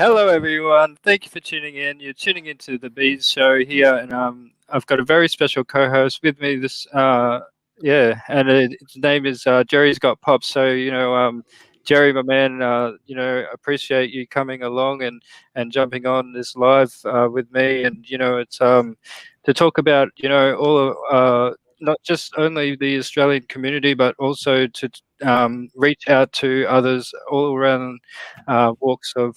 Hello, everyone. Thank you for tuning in. You're tuning into the Bees Show here, and I've got a very special co-host with me. His name is Jerry's Got Pops. So Jerry, my man, appreciate you coming along and jumping on this live with me, and it's to talk about all of not just only the Australian community, but also to reach out to others all around walks of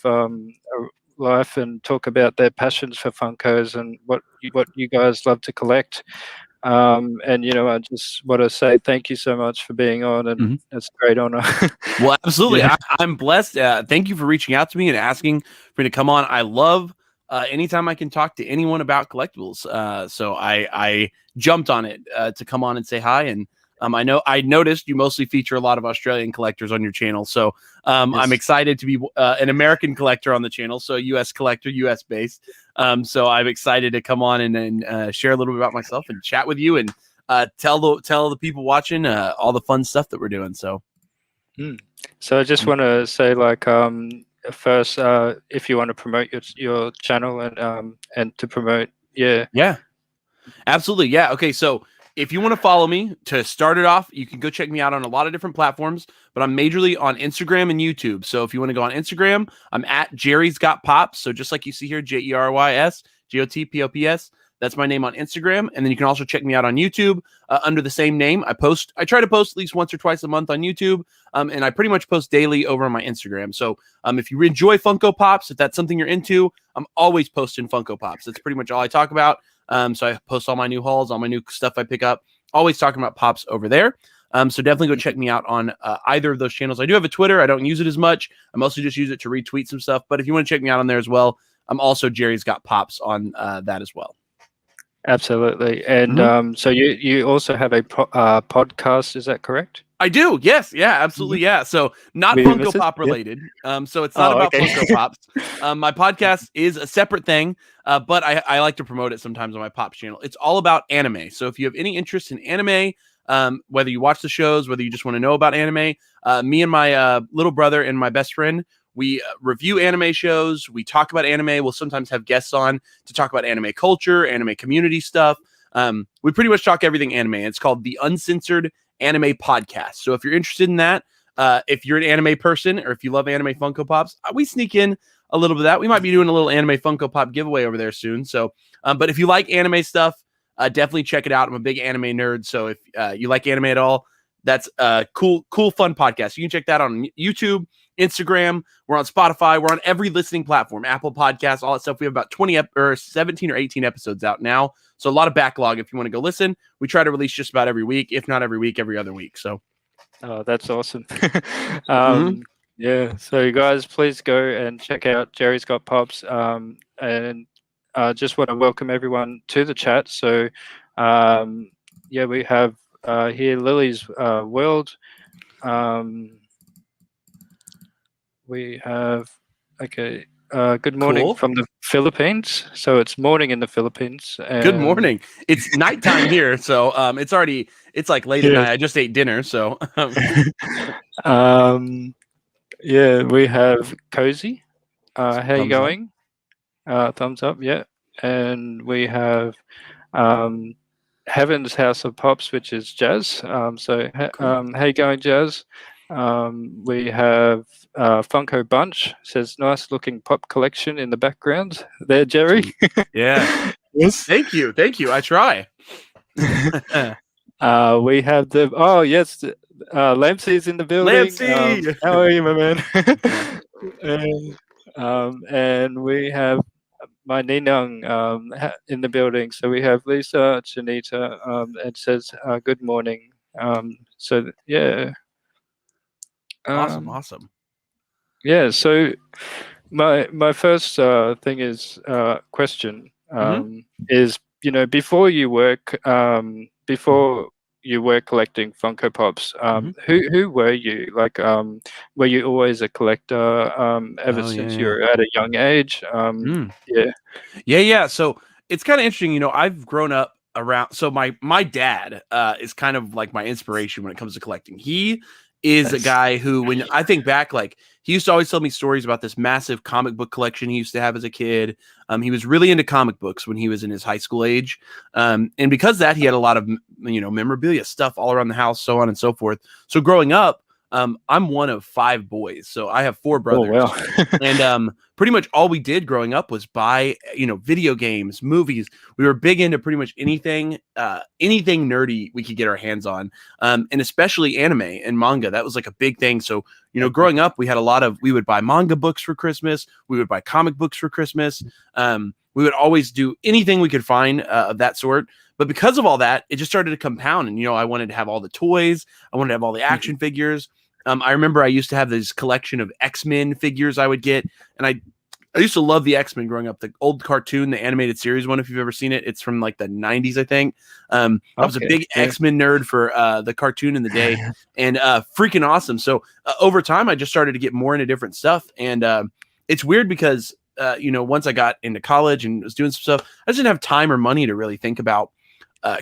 life and talk about their passions for Funkos and what you guys love to collect. And I just want to say thank you so much for being on, and it's a great honor. Well, absolutely. Yeah. I'm blessed. Thank you for reaching out to me and asking for me to come on. I love anytime I can talk to anyone about collectibles. So I jumped on it to come on and say hi. And I noticed you mostly feature a lot of Australian collectors on your channel. So Yes. I'm excited to be an American collector on the channel. So US collector, US based. So I'm excited to come on and share a little bit about myself and chat with you and tell the people watching all the fun stuff that we're doing. So. So I just want to say, first, if you want to promote your channel and to promote, Yeah, absolutely. Yeah. Okay. So if you want to follow me to start it off, you can go check me out on a lot of different platforms, but I'm majorly on Instagram and YouTube. So if you want to go on Instagram, I'm at Jerry's Got Pops. So just like you see here, JerysGotPops. That's my name on Instagram. And then you can also check me out on YouTube under the same name. I try to post at least once or twice a month on YouTube. And I pretty much post daily over on my Instagram. So if you enjoy Funko Pops, if that's something you're into, I'm always posting Funko Pops. That's pretty much all I talk about. So I post all my new hauls, all my new stuff I pick up, always talking about Pops over there. So definitely go check me out on either of those channels. I do have a Twitter. I don't use it as much. I mostly just use it to retweet some stuff. But if you want to check me out on there as well, I'm also Jerry's Got Pops on that as well. absolutely. And so you also have a podcast, is that correct? I do. Yes. Yeah, absolutely. Yeah. So not With your Funko missus? Pop Yeah. related. So it's not about okay. Funko Pops. My podcast is a separate thing, but I like to promote it sometimes on my Pops channel. It's all about anime. So if you have any interest in anime, whether you watch the shows, whether you just want to know about anime, me and my little brother and my best friend, we review anime shows. We talk about anime. We'll sometimes have guests on to talk about anime culture, anime community stuff. We pretty much talk everything anime. It's called the Uncensored Anime Podcast. So if you're interested in that, if you're an anime person or if you love anime Funko Pops, we sneak in a little bit of that. We might be doing a little anime Funko Pop giveaway over there soon. So, but if you like anime stuff, definitely check it out. I'm a big anime nerd. So if you like anime at all, that's a cool, fun podcast. You can check that on YouTube, Instagram. We're on Spotify. We're on every listening platform, Apple Podcasts, all that stuff. We have about 17 or 18 episodes out now. So a lot of backlog if you want to go listen. We try to release just about every week, if not every week, every other week. So, that's awesome. Yeah. So you guys, please go and check out Jerry's Got Pops. And just want to welcome everyone to the chat. So, we have here Lily's World. We have good morning from the Philippines. So it's morning in the Philippines. Good morning. It's nighttime here, so it's like late at night. I just ate dinner, so we have Cozy. How you going? Thumbs up, yeah. And we have Heaven's House of Pops, which is Jazz. Cool. How you going, Jazz? We have Funko Bunch, says nice looking pop collection in the background there, Jerry. Yeah. Yes. Thank you. I try. We have Lampsey's in the building. Lampsey! How are you, my man? And we have my Ninang in the building. So we have Lisa, Janita, and says good morning. Awesome. Yeah. So my first thing is question is before you work collecting Funko Pops, who were you? Like, were you always a collector ever since you were at a young age? Yeah. So it's kind of interesting. I've grown up around. So my dad is kind of like my inspiration when it comes to collecting. He is a That's guy who, when I think back, like he used to always tell me stories about this massive comic book collection he used to have as a kid. He was really into comic books when he was in his high school age. And because of that, he had a lot of, memorabilia stuff all around the house, so on and so forth. So growing up, I'm one of 5 boys. So I have 4 oh brothers. wow. And pretty much all we did growing up was buy, video games, movies. We were big into pretty much anything nerdy we could get our hands on, and especially anime and manga. That was like a big thing. So, growing up, we would buy manga books for Christmas. We would buy comic books for Christmas. We would always do anything we could find of that sort. But because of all that, it just started to compound. And, I wanted to have all the toys. I wanted to have all the action figures. I remember I used to have this collection of X-Men figures I would get. And I used to love the X-Men growing up, the old cartoon, the animated series one, if you've ever seen it. It's from like the 90s, I think. I was a big X-Men nerd for the cartoon in the day, and freaking awesome. So over time, I just started to get more into different stuff. And it's weird because, once I got into college and was doing some stuff, I just didn't have time or money to really think about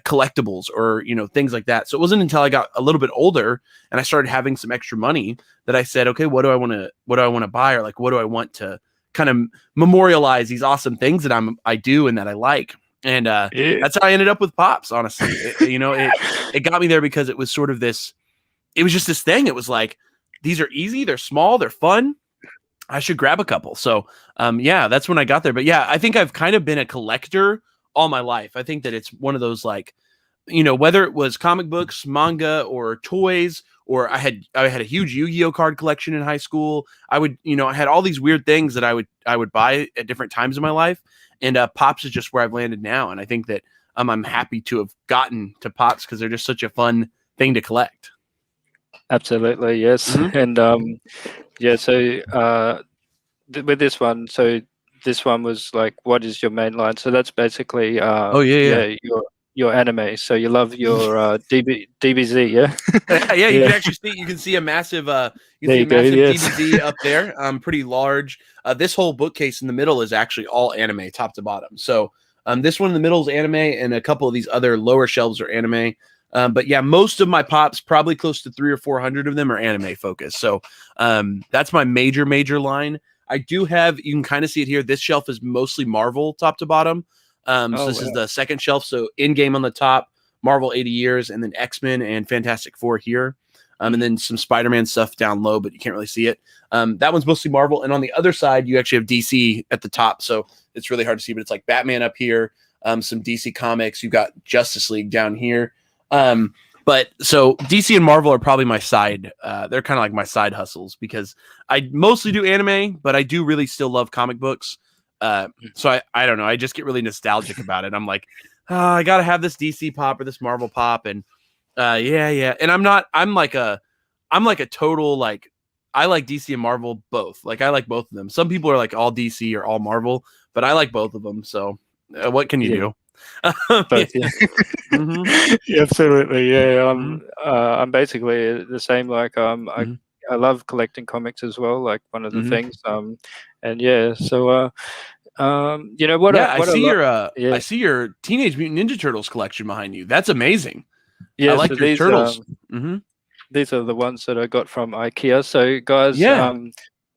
collectibles or, things like that. So it wasn't until I got a little bit older and I started having some extra money that I said, okay, what do I want to buy? Or like, what do I want to kind of memorialize these awesome things that I do and that I like. And that's how I ended up with Pops, honestly. It got me there because it was sort of this, it was just this thing. It was like, these are easy, they're small, they're fun. I should grab a couple. So that's when I got there. But yeah, I think I've kind of been a collector all my life. I think that it's one of those, like, whether it was comic books, manga, or toys, or I had a huge Yu-Gi-Oh card collection in high school. I would, I had all these weird things that I would buy at different times in my life. And Pops is just where I've landed now. And I think that I'm happy to have gotten to Pops because they're just such a fun thing to collect. Absolutely, yes. And so with this one, this one was like, what is your main line? So that's basically your anime. So you love your DBZ, yeah? Yeah, you can see a massive DBZ up there, pretty large. This whole bookcase in the middle is actually all anime, top to bottom. So this one in the middle is anime, and a couple of these other lower shelves are anime. But yeah, most of my Pops, probably close to 300 or 400 of them, are anime focused. So that's my major line. I do have, you can kind of see it here, this shelf is mostly Marvel top to bottom. So this is the second shelf. So in-game on the top, Marvel 80 years, and then X-Men and Fantastic Four here. And then some Spider-Man stuff down low, but you can't really see it. That one's mostly Marvel. And on the other side, you actually have DC at the top. So it's really hard to see, but it's like Batman up here, some DC comics. You've got Justice League down here. But so DC and Marvel are probably my side. They're kind of like my side hustles because I mostly do anime, but I do really still love comic books. So I don't know. I just get really nostalgic about it. I'm like, I got to have this DC pop or this Marvel pop. And yeah. And I'm like a total, like, I like DC and Marvel both. Like, I like both of them. Some people are like all DC or all Marvel, but I like both of them. So what can you do? Both, yeah. Yeah, absolutely. Yeah, I'm basically the same. Like, I love collecting comics as well. Like, one of the things. And yeah, so what? Yeah, I see your Teenage Mutant Ninja Turtles collection behind you. That's amazing. Yeah, I like so your these turtles. These are the ones that I got from IKEA. So guys,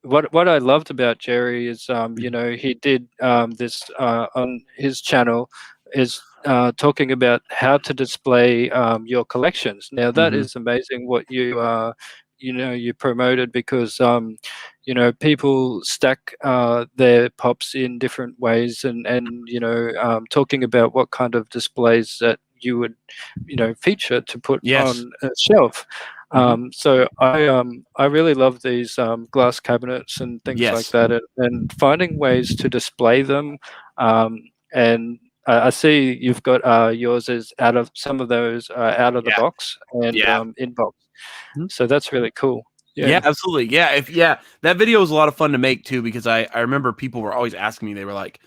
what I loved about Jerry is he did this on his channel is talking about how to display your collections. Now that is amazing what you promoted, because people stack their Pops in different ways, and talking about what kind of displays that you would feature to put on a shelf. So I really love these glass cabinets and things like that, and finding ways to display them. And I see you've got yours is out of some of those out of the box and in box. So that's really cool. Yeah, absolutely. Yeah, that video was a lot of fun to make too, because I remember people were always asking me. They were like,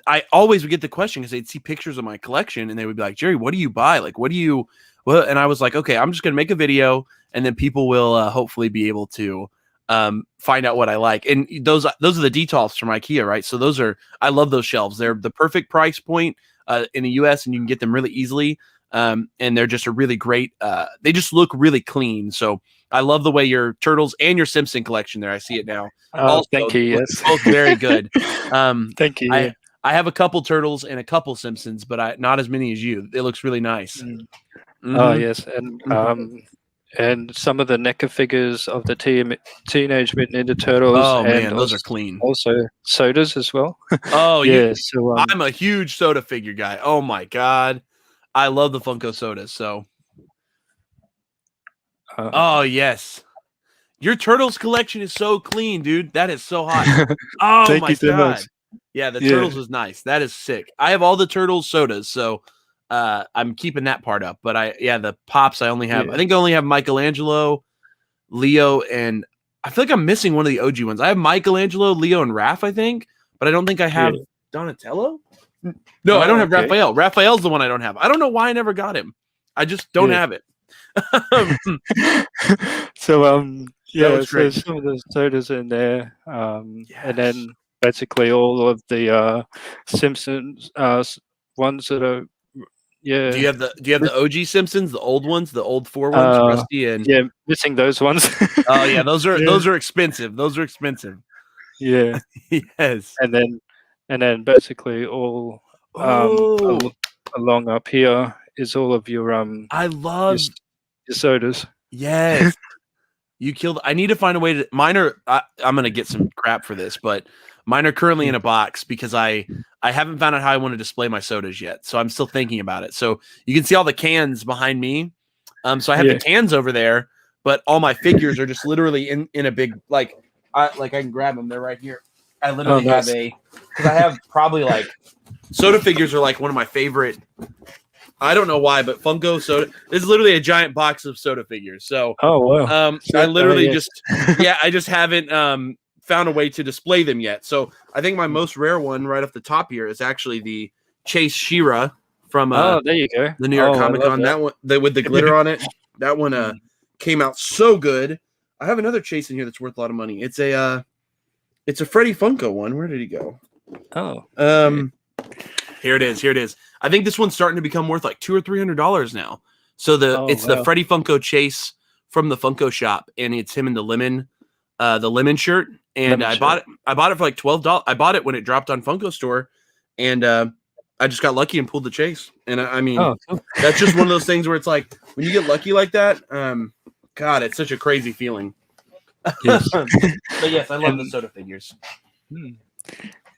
I always would get the question because they'd see pictures of my collection and they would be like, Jerry, what do you buy? Like, what do you? Well, and I was like, okay, I'm just gonna make a video, and then people will hopefully be able to find out what I like. And those are the detolfs from IKEA, right? So I love those shelves. They're the perfect price point in the US, and you can get them really easily. And they're just a really great. They just look really clean. So I love the way your Turtles and your Simpson collection there. I see it now. Oh, thank you. Yes. both very good. Thank you. Yeah. I have a couple Turtles and a couple Simpsons, but not as many as you. It looks really nice. Oh, yes, and some of the NECA figures of the Teenage Mutant Ninja Turtles. Oh, and man, those are clean. Also sodas as well. Oh, yeah. So I'm a huge soda figure guy. Oh my god, I love the Funko sodas. So, oh yes, your Turtles collection is so clean, dude. That is so hot. Oh thank my you so god. much. Yeah, the Turtles is nice. That is sick. I have all the Turtles sodas, so I'm keeping that part up. But the Pops I only have. I think I only have Michelangelo, Leo, and I feel like I'm missing one of the OG ones. I have Michelangelo, Leo, and Raph, I think, but I don't think I have Donatello. No, I don't have Raphael. Raphael's the one I don't have. I don't know why I never got him. I just don't have it. So so some of the sodas in there, and then basically all of the Simpsons ones that are Do you have the OG Simpsons, the old ones, the old 4 ones, Rusty and missing those ones. Oh yeah, those are expensive. Those are expensive. Yeah. Yes. And then basically all along up here is all of your I love your sodas. Yes. You killed. I need to find a way to. Mine are. I'm gonna get some crap for this, but mine are currently in a box because I haven't found out how I want to display my sodas yet. So I'm still thinking about it. So you can see all the cans behind me. So I have the cans over there, but all my figures are just literally in a big I can grab them. They're right here. I literally have because I have probably soda figures are one of my favorite. I don't know why, but Funko soda. This is literally a giant box of soda figures. So, wow. I literally I just haven't found a way to display them yet. So, I think my most rare one right off the top here is actually the Chase She-Ra from there you go. the New York Comic Con. That one with the glitter on it. That one came out so good. I have another Chase in here that's worth a lot of money. It's a Freddy Funko one. Where did he go? Here it is. I think this one's starting to become worth $200 or $300 now. So the Freddy Funko Chase from the Funko shop, and it's him in the lemon shirt. And I bought it for $12. I bought it when it dropped on Funko Store, and I just got lucky and pulled the Chase. And I mean, that's just one of those things where it's like when you get lucky like that. God, it's such a crazy feeling. Yes. But yes, I love the soda figures.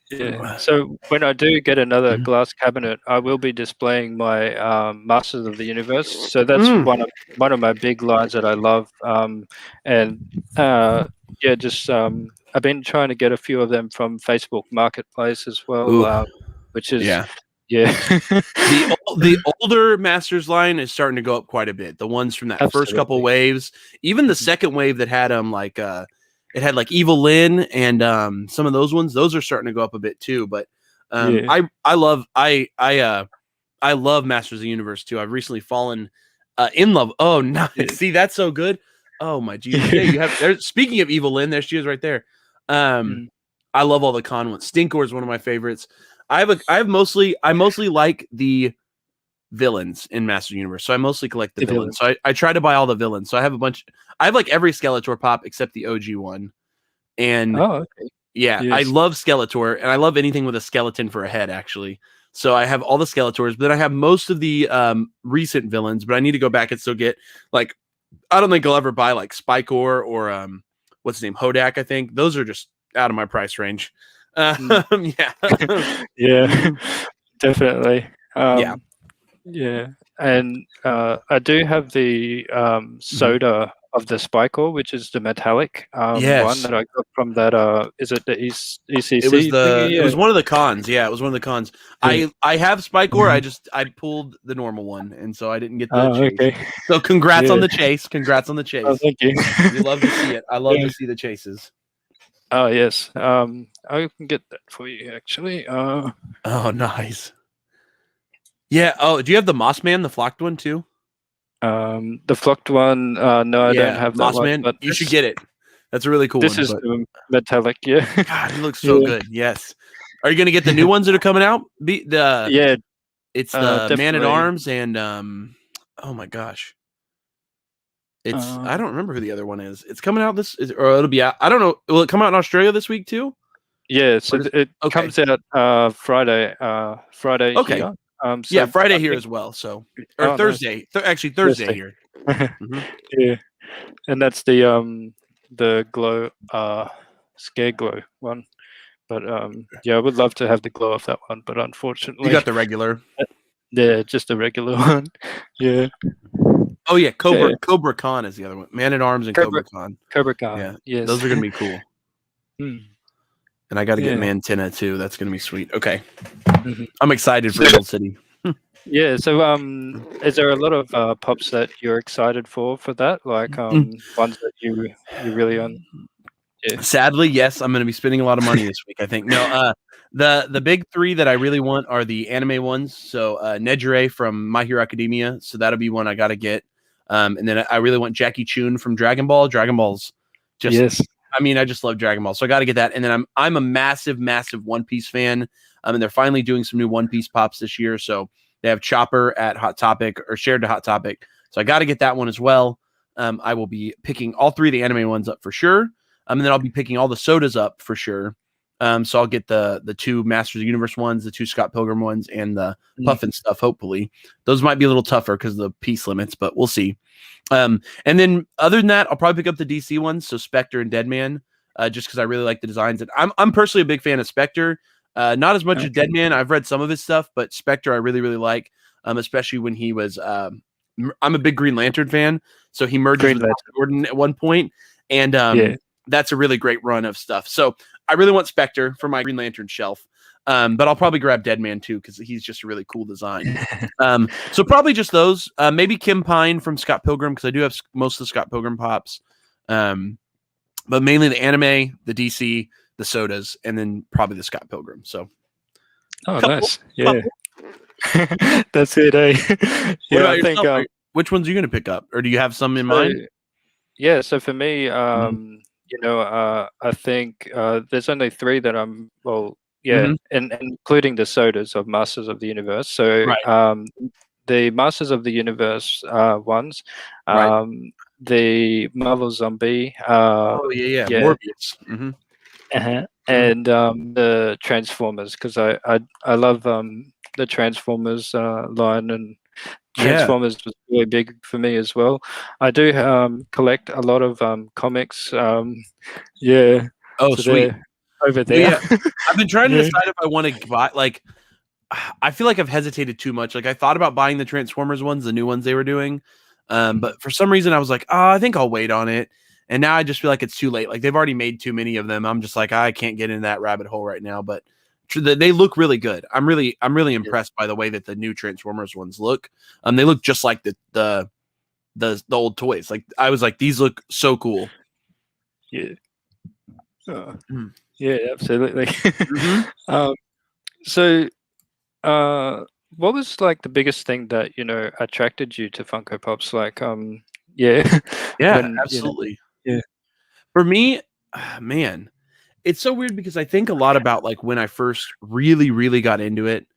Yeah. So when I do get another glass cabinet, I will be displaying my Masters of the Universe. So that's one of my big lines that I love. I've been trying to get a few of them from Facebook Marketplace as well, which is the older Masters line is starting to go up quite a bit. The ones from that first couple waves, even the second wave that had them it had Evil Lyn and some of those ones. Those are starting to go up a bit too. But I love Masters of the Universe too. I've recently fallen in love. Oh, nice. Yeah. See, that's so good. Oh my Jesus. Yeah, you have. Speaking of Evil Lyn, there she is right there. I love all the con ones. Stinkor is one of my favorites. I mostly like the villains in Masters of the Universe. So I mostly collect the villains. So I try to buy all the villains. So I have a bunch. I have every Skeletor pop except the OG one. And I love Skeletor, and I love anything with a skeleton for a head, actually. So I have all the Skeletors, but then I have most of the recent villains, but I need to go back and still get I don't think I'll ever buy Spikor or what's his name, Hodak. I think those are just out of my price range. Yeah, definitely. Yeah, and I do have the soda of the Spikor, which is the metallic one that I got from that. Is it the ECC? It was one of the cons. Yeah, it was one of the cons. Yeah. I have Spikor. I pulled the normal one, and so I didn't get the Chase. Okay. So congrats on the Chase. Congrats on the Chase. Oh, thank you. We love to see it. I love to see the Chases. Oh yes. I can get that for you actually. Oh, nice. Yeah. Oh, do you have the Mossman, the flocked one too? The flocked one. No, I don't have that Mossman, one. But you should get it. That's a really cool one. This is the metallic. Yeah. God, it looks so good. Yes. Are you going to get the new ones that are coming out? It's the Man at Arms and oh my gosh, It's I Um, don't remember who the other one is. It's coming out or it'll be out. I don't know. Will it come out in Australia this week too? yeah, so it Okay. comes out Friday Okay. here. Yeah, So Friday I here think as well. So or oh nice Thursday. Actually Thursday Thursday. here. Hmm. Yeah, and that's the glow scare glow one. But yeah, I would love to have the glow of that one, but You unfortunately, got the regular. yeah, just a regular one. Yeah, Oh yeah, yeah, Cobra Khan is the other one. Man at Arms and Cobra Cobra Khan. Cobra Khan. Yeah, Yes. those are gonna be cool. Hmm. And I got to get Yeah. Mantenna too. That's gonna be sweet. Okay, Mhm. I'm excited for So Evil City. yeah, so is there a lot of pops that you're excited for that? Like Mm. ones that you really on? Yeah. Sadly, yes, I'm going to be spending a lot of money this week. I think no. The big three that I really want are the anime ones. So Nejire from My Hero Academia. So that'll be one I got to get. And then I really want Jackie Chun from Dragon Ball. Dragon Ball's just. Yes. I mean, I just love Dragon Ball, so I got to get that. And then I'm a massive One Piece fan. And they're finally doing some new One Piece pops this year. So they have Chopper at Hot Topic or shared to Hot Topic. So I got to get that one as well. I will be picking all three of the anime ones up for sure. And then I'll be picking all the sodas up for sure. So I'll get the two Masters of the Universe ones, the two Scott Pilgrim ones, and the Mm. Puffin stuff. Hopefully, those might be a little tougher because of the piece limits, but we'll see. And then other than that, I'll probably pick up the DC ones, so Spectre and Deadman, just because I really like the designs. And I'm personally a big fan of Spectre. Not as much as Okay. Deadman. I've read some of his stuff, but Spectre I really like. Especially when he was. I'm a big Green Lantern fan, so he merges Green with Hal Lantern. Jordan at one point, and Yeah. that's a really great run of stuff. So I really want Spectre for my Green Lantern shelf. But I'll probably grab Deadman too because he's just a really cool design. So probably just those. Maybe Kim Pine from Scott Pilgrim because I do have most of the Scott Pilgrim pops. But mainly the anime, the DC, the sodas, and then probably the Scott Pilgrim. So Oh, couple, nice. Yeah. couple. That's it, eh? What Yeah, I about think yourself? Which ones are you going to pick up, or do you have some in so mind? yeah, so for me, Mhm. I think there's only three that I'm yeah, Mhm. and including the sodas of Masters of the Universe. So Right. the Masters of the Universe ones, Right. the Marvel Zombie, Oh yeah. yeah, Morbius. Mhm. Mhm. and the Transformers because I love the Transformers line, and Yeah. Transformers was really big for me as well. I do collect a lot of comics. Yeah, Oh, so sweet. they're over No, there. yeah. I've been trying to Yeah. decide if I want to buy like I feel like I've hesitated too much. Like I thought about buying the Transformers ones, the new ones they were doing. But for some reason I was like, oh, I think I'll wait on it. And now I just feel like it's too late. Like they've already made too many of them. I'm just like, I can't get in that rabbit hole right now. But they look really good. I'm really Yeah. impressed by the way that the new Transformers ones look. They look just like the old toys. Like I was like, these look so cool. Yeah. Oh, Mm. yeah, absolutely. Mhm. um, so, what was like the biggest thing that attracted you to Funko Pops? Like, yeah, Yeah, when absolutely. yeah. For me, man, it's so weird because I think a lot about like when I first really got into it.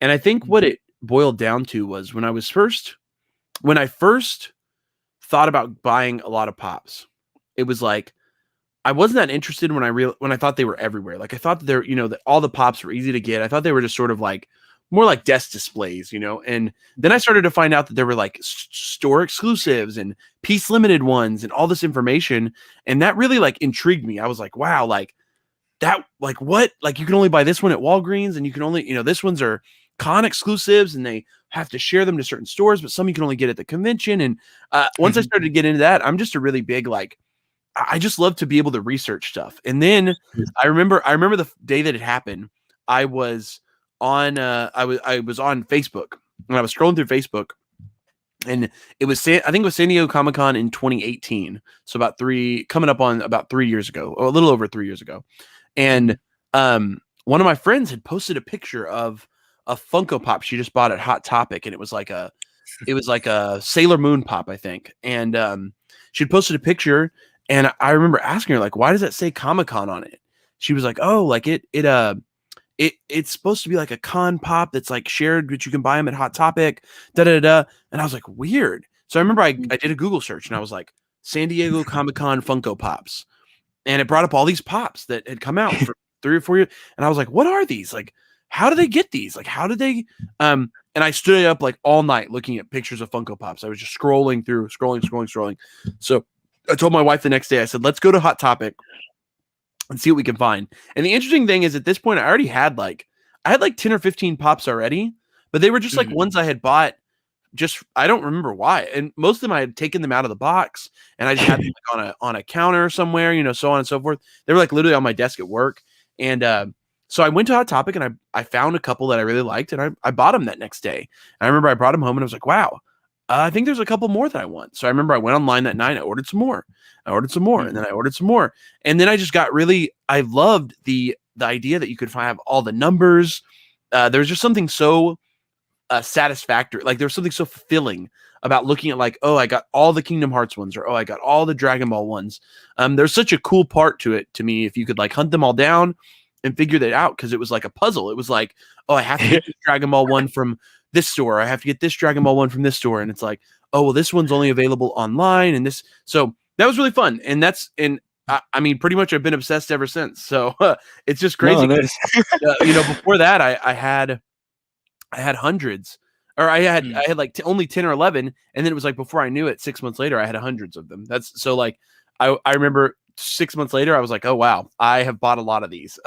And I think what it boiled down to was when I first thought about buying a lot of pops, it was like I wasn't that interested when I thought they were everywhere. Like I thought that that all the pops were easy to get. I thought they were just sort of like more like desk displays, and then I started to find out that there were like store exclusives and piece limited ones and all this information. And that really like intrigued me. I was like, wow, like that, like what? Like you can only buy this one at Walgreens and you can only, this ones are con exclusives and they have to share them to certain stores, but some you can only get at the convention. And once I started to get into that, I'm just a really big, like, I just love to be able to research stuff. And then I remember the day that it happened. I was I was on Facebook and I was scrolling through Facebook and it was I think it was San Diego Comic-Con in 2018. So coming up on about 3 years ago, or a little over 3 years ago. And one of my friends had posted a picture of a Funko Pop she just bought at Hot Topic, and it was like a Sailor Moon pop, I think. And she'd posted a picture, and I remember asking her like, "Why does that say Comic-Con on it?" She was like, "Oh, like it's supposed to be like a con pop that's like shared, but you can buy them at Hot Topic." Da da da. And I was like, "Weird." So I remember I did a Google search and I was like, San Diego Comic-Con Funko Pops. And it brought up all these pops that had come out for 3 or 4 years. And I was like, what are these? Like, how do they get these? Like, how did they and I stood up like all night looking at pictures of Funko Pops. I was just scrolling through, scrolling. So I told my wife the next day, I said, let's go to Hot Topic and see what we can find. And the interesting thing is at this point, I had like 10 or 15 pops already, but they were just like ones I had bought. Just I don't remember why, and most of them I had taken them out of the box, and I just had them like on a counter somewhere, so on and so forth. They were like literally on my desk at work, and so I went to Hot Topic and I found a couple that I really liked, and I bought them that next day. And I remember I brought them home, and I was like, wow, I think there's a couple more that I want. So I remember I went online that night, I ordered some more, and then I ordered some more, and then I just got I loved the idea that you could have all the numbers. There was just something so satisfactory. Like there's something so fulfilling about looking at like, oh, I got all the Kingdom Hearts ones, or oh, I got all the Dragon Ball ones. There's such a cool part to it to me if you could like hunt them all down and figure that out, because it was like a puzzle. It was like, oh, I have to get this Dragon Ball one from this store. I have to get this Dragon Ball one from this store, and it's like, oh, well, this one's only available online, and this. So that was really fun, and I mean, pretty much I've been obsessed ever since. So it's just crazy. No, before that, I had hundreds, or I had like only 10 or 11. And then it was like, before I knew it, 6 months later, I had hundreds of them. That's so like, I remember 6 months later, I was like, oh, wow, I have bought a lot of these.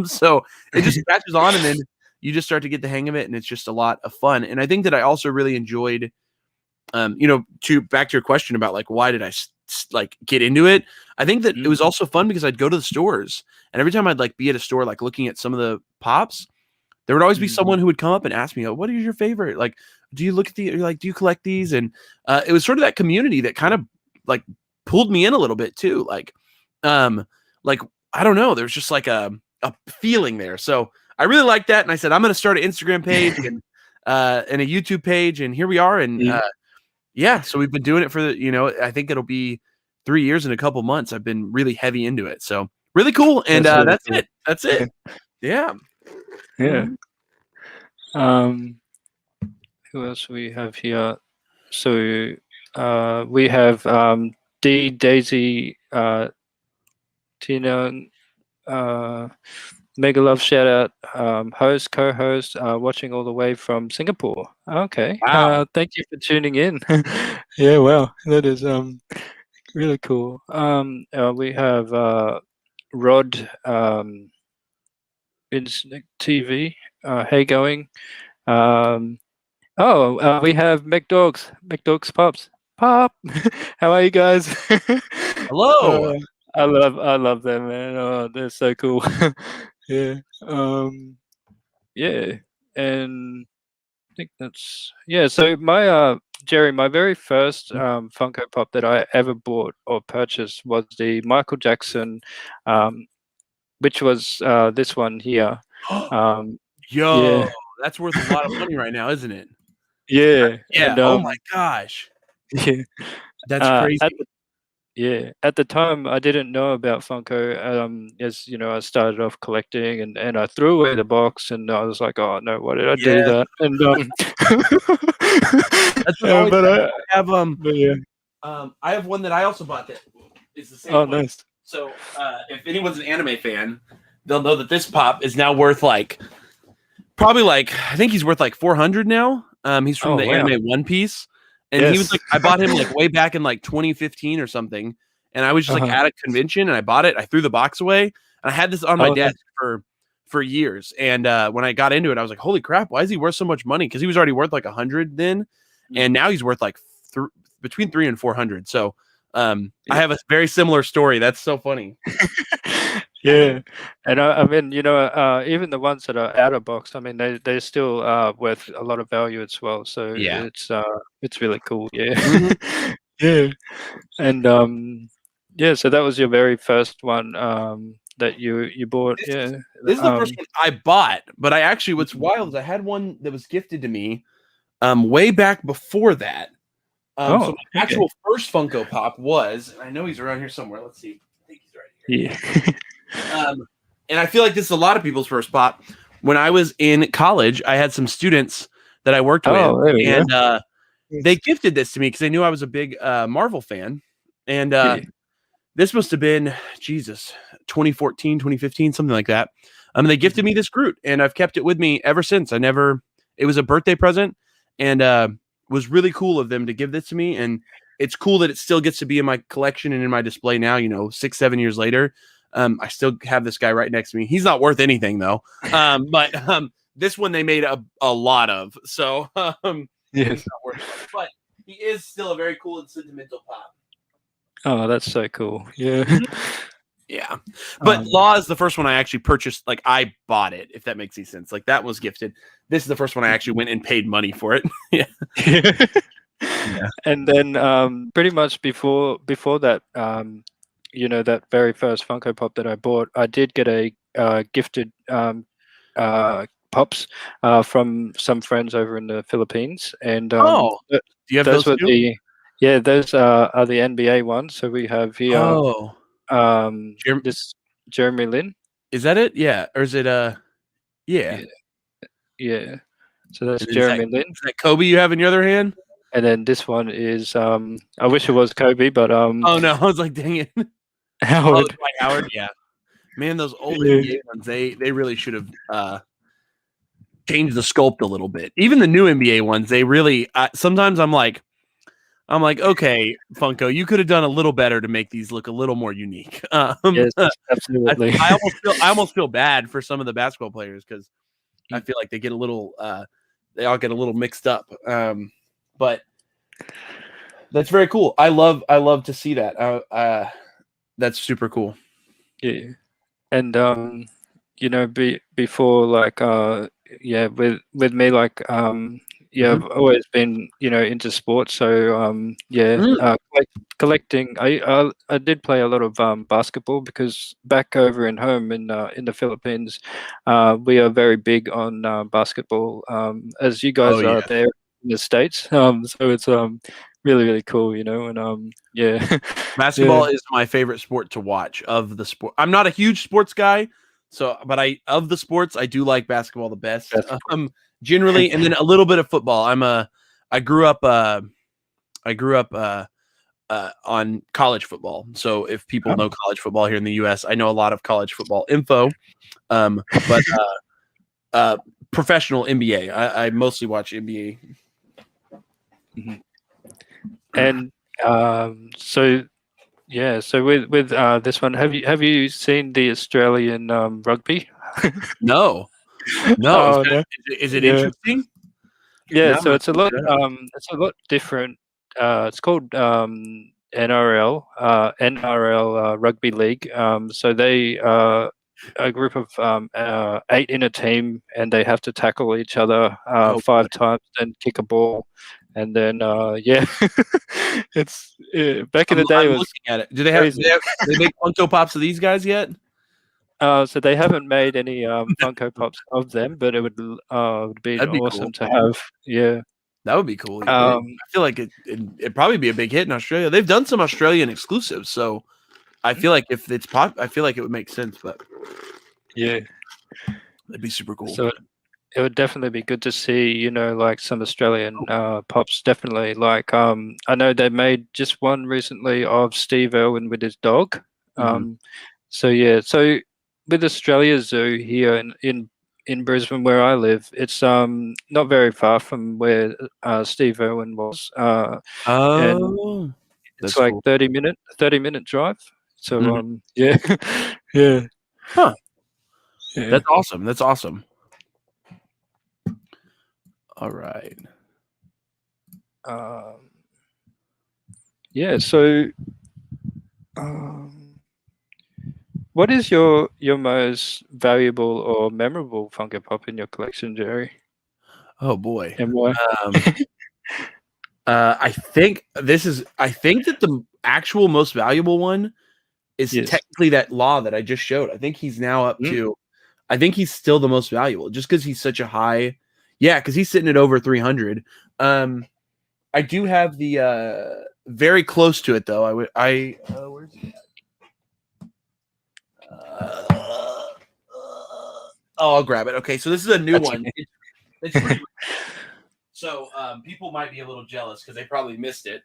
So it just catches on, and then you just start to get the hang of it. And it's just a lot of fun. And I think that I also really enjoyed, back to your question about like, why did I like get into it? I think that it was also fun because I'd go to the stores, and every time I'd like be at a store, like looking at some of the pops, there would always be someone who would come up and ask me, oh, what is your favorite? Like, do you look at do you collect these? And it was sort of that community that kind of like pulled me in a little bit too. Like, I don't know. There's just like a feeling there. So I really like that. And I said, I'm going to start an Instagram page and a YouTube page. And here we are. And so we've been doing it for I think it'll be 3 years and a couple months. I've been really heavy into it. So really cool. And that's it. That's it. Yeah. Yeah. Who else we have here? So we have D, Daisy, Tina, mega love shout out, host, co-host, watching all the way from Singapore. Okay. Wow. Thank you for tuning in. Yeah, wow, that is really cool. We have Rod, TV. Hey, going. We have McDogs Pops. Pop. How are you guys? Hello. I love them, man. Oh, they're so cool. Yeah. Yeah. And I think that's so my Jerry, my very first Funko Pop that I ever bought or purchased was the Michael Jackson, which was this one here. Yo, that's worth a lot of money right now, isn't it? Yeah. Yeah. And, oh my gosh. Yeah. That's crazy. At the time I didn't know about Funko. As I started off collecting, and I threw away the box, and I was like, oh no, why did I do that? And that's what but I have I have one that I also bought that is the same. Oh, nice. So if anyone's an anime fan, they'll know that this pop is now worth probably I think he's worth 400 now. He's from the anime One Piece. And he was I bought him way back in 2015 or something. And I was just at a convention, and I bought it. I threw the box away, and I had this on my desk for years. And when I got into it, I was like, holy crap, why is he worth so much money? Because he was already worth 100 then. And now he's worth between 300 and 400. So I have a very similar story. That's so funny. Yeah, and I mean, even the ones that are out of box, I mean, they're still worth a lot of value as well. So it's really cool. Yeah, yeah, and so that was your very first one that you bought. This is the first one I bought, but I actually, what's wild is I had one that was gifted to me way back before that. So my actual first Funko Pop was, and I know he's around here somewhere. Let's see. I think he's right here. Yeah. And I feel like this is a lot of people's first pop. When I was in college, I had some students that I worked with, and they gifted this to me because they knew I was a big Marvel fan. And Yeah. this must have been, Jesus, 2014, 2015, something like that. They gifted me this Groot, and I've kept it with me ever since. It was a birthday present, and was really cool of them to give this to me. And it's cool that it still gets to be in my collection and in my display now, 6-7 years later. I still have this guy right next to me. He's not worth anything though. But this one they made a lot of. So he's Yes. not worth much. But he is still a very cool and sentimental pop. Oh, that's so cool. Yeah. Yeah. But Um, Law is the first one I actually purchased. Like, I bought it, if that makes any sense. Like, that was gifted. This is the first one I actually went and paid money for it. Yeah. Yeah. And then pretty much before that, that very first Funko Pop that I bought, I did get a gifted pops from some friends over in the Philippines, and Oh, do you have those those were too? those are the NBA ones. So we have here Oh. this Jeremy Lin. Is that it? Yeah. Or is it yeah. Yeah, yeah. So that's And then is Jeremy Lin. that Kobe you have in your other hand? And then this one is I wish it was Kobe, but Oh no, I was like, dang it. Oh, Howard. it's Dwight Howard. Yeah. Man, those old Yeah. NBA ones, they really should have changed the sculpt a little bit. Even the new NBA ones, they really sometimes I'm like, okay, Funko, you could have done a little better to make these look a little more unique. Yes, absolutely. I almost feel bad for some of the basketball players because I feel like they get a little they all get a little mixed up. But that's very cool. I love to see that. That's super cool. Yeah. And before, like with me, like I've always been into sports, so collecting. I did play a lot of basketball because back over in home in the Philippines, we are very big on basketball, as you guys Oh are yeah. there in the States. So it's really, really cool, and yeah. Basketball is my favorite sport to watch of the sport. I'm not a huge sports guy, but of the sports, I do like basketball the best. Basketball. Generally, and then a little bit of football. I grew up on college football. So if people know college football here in the US, I know a lot of college football info. But professional NBA, I mostly watch NBA. Mm-hmm. And so with this one, have you seen the Australian rugby? No. Oh, no. Is it Yeah. interesting? Yeah, No, so it's a lot different. It's called NRL Rugby League. So they a group of 8 in a team, and they have to tackle each other 5 times and kick a ball, and then it's back in the day. I'm It was looking at it. Do they make Funko Pops of these guys yet? so they haven't made any Funko Pops of them, but it would be That'd be awesome cool. to have. Yeah. That would be cool. I feel like it'd probably be a big hit in Australia. They've done some Australian exclusives, so I feel like if it's pop, I feel like it would make sense. But Yeah. that'd be super cool. So it would definitely be good to see, like some Australian pops. Definitely, like I know they made just one recently of Steve Irwin with his dog. So yeah, so with Australia Zoo here in Brisbane where I live, it's not very far from where Steve Irwin was, and it's like cool. 30-minute drive. So yeah, yeah. Huh. Yeah. That's awesome. That's awesome. All right. Yeah. So, what is your most valuable or memorable Funko Pop in your collection, Jerry? Oh boy. And why? I think that the actual most valuable one is technically that Law that I just showed. I think he's now up to. I think he's still the most valuable just because he's such a high. Yeah, because he's sitting at over 300. I do have the very close to it though. Where's he at? I'll grab it. Okay, so this is a new one. It's So people might be a little jealous because they probably missed it.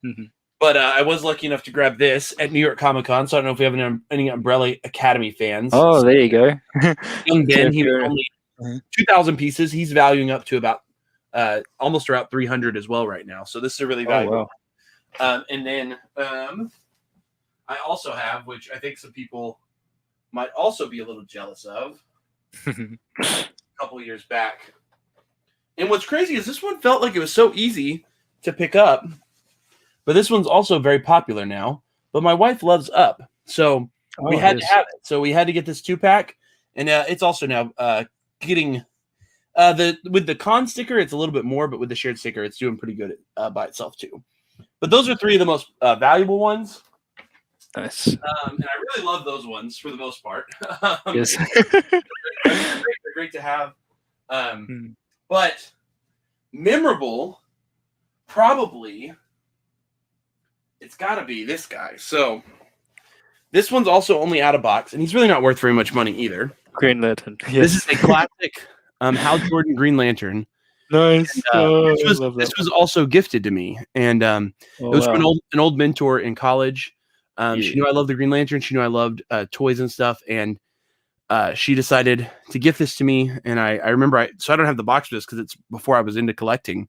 Mm-hmm. But I was lucky enough to grab this at New York Comic Con. So I don't know if we have any Umbrella Academy fans. Oh, there you go. Young Ben, he was you're- only 2,000 pieces. He's valuing up to about almost around 300 as well right now. So this is a really valuable. wow. And then I also have, which I think some people might also be a little jealous of, a couple of years back. And what's crazy is this one felt like it was so easy to pick up, but this one's also very popular now. But my wife loves Up, so we had to have it. So we had to get this 2-pack, and it's also now getting with the con sticker, it's a little bit more, but with the shared sticker, it's doing pretty good by itself too. But those are 3 of the most valuable ones. Nice. And I really love those ones for the most part. Yes. They're great to have. But memorable, probably, it's got to be this guy. So this one's also only out of box, and he's really not worth very much money either. Green Lantern. Yes. This is a classic Hal Jordan Green Lantern. Nice. And, this was also gifted to me, and it was from an old mentor in college. She knew I loved the Green Lantern. She knew I loved toys and stuff, and she decided to gift this to me. And I remember, so I don't have the box for this because it's before I was into collecting,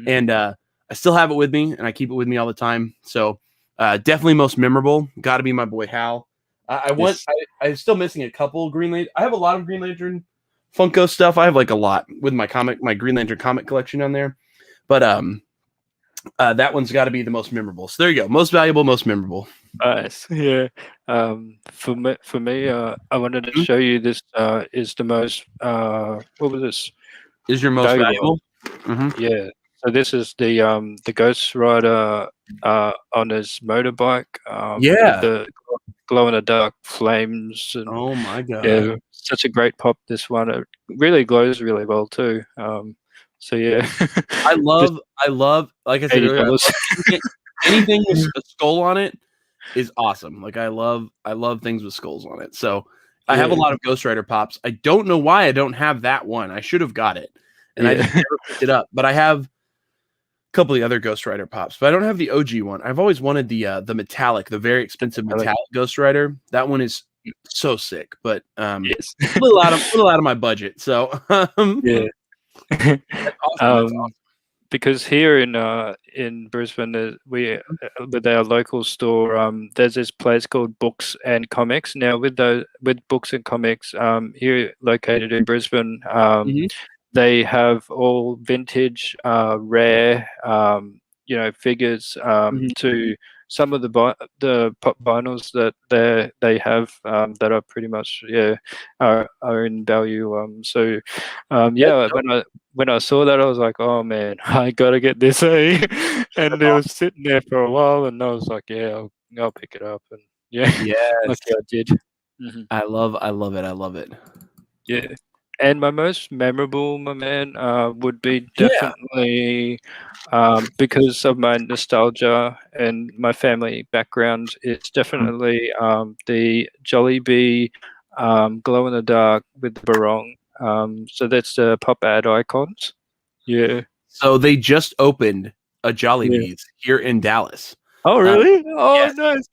and I still have it with me, and I keep it with me all the time. So definitely most memorable. Got to be my boy Hal. I'm still missing a couple Green Lantern. I have a lot of Green Lantern Funko stuff. I have like a lot with my Green Lantern comic collection on there, but that one's got to be the most memorable. So there you go, most valuable, most memorable. Nice. Yeah. For me, I wanted to show you this. Is the most what was this? Is your most valuable? Yeah. So this is the Ghost Rider on his motorbike. With the glow in the dark flames. And, oh my god! Yeah, such a great pop. This one, it really glows really well too. So yeah, I love. Like I said earlier, anything with a skull on it is awesome. Like I love things with skulls on it. So I have a lot of Ghost Rider pops. I don't know why I don't have that one. I should have got it, and I just never picked it up. But I have a couple of the other Ghost Rider pops, but I don't have the OG one. I've always wanted the metallic, the very expensive metallic Ghost Rider. That one is so sick, but a little out of my budget. So yeah. That's awesome. Because here in Brisbane, we with our local store, there's this place called Books and Comics. Now with Books and Comics, here located in Brisbane, they have all vintage, rare, figures to some of the pop vinyls that they have that are pretty much are in value. So when I saw that, I was like, oh man, I gotta get this, and it was sitting there for a while, and I was like, yeah, I'll pick it up, and lucky I did. I love it. Yeah. And my most memorable, my man, would be definitely because of my nostalgia and my family background. It's definitely the Jollibee glow in the dark with the barong. So that's the pop ad icons. Yeah. So they just opened a Jollibee's here in Dallas. Oh really? Nice.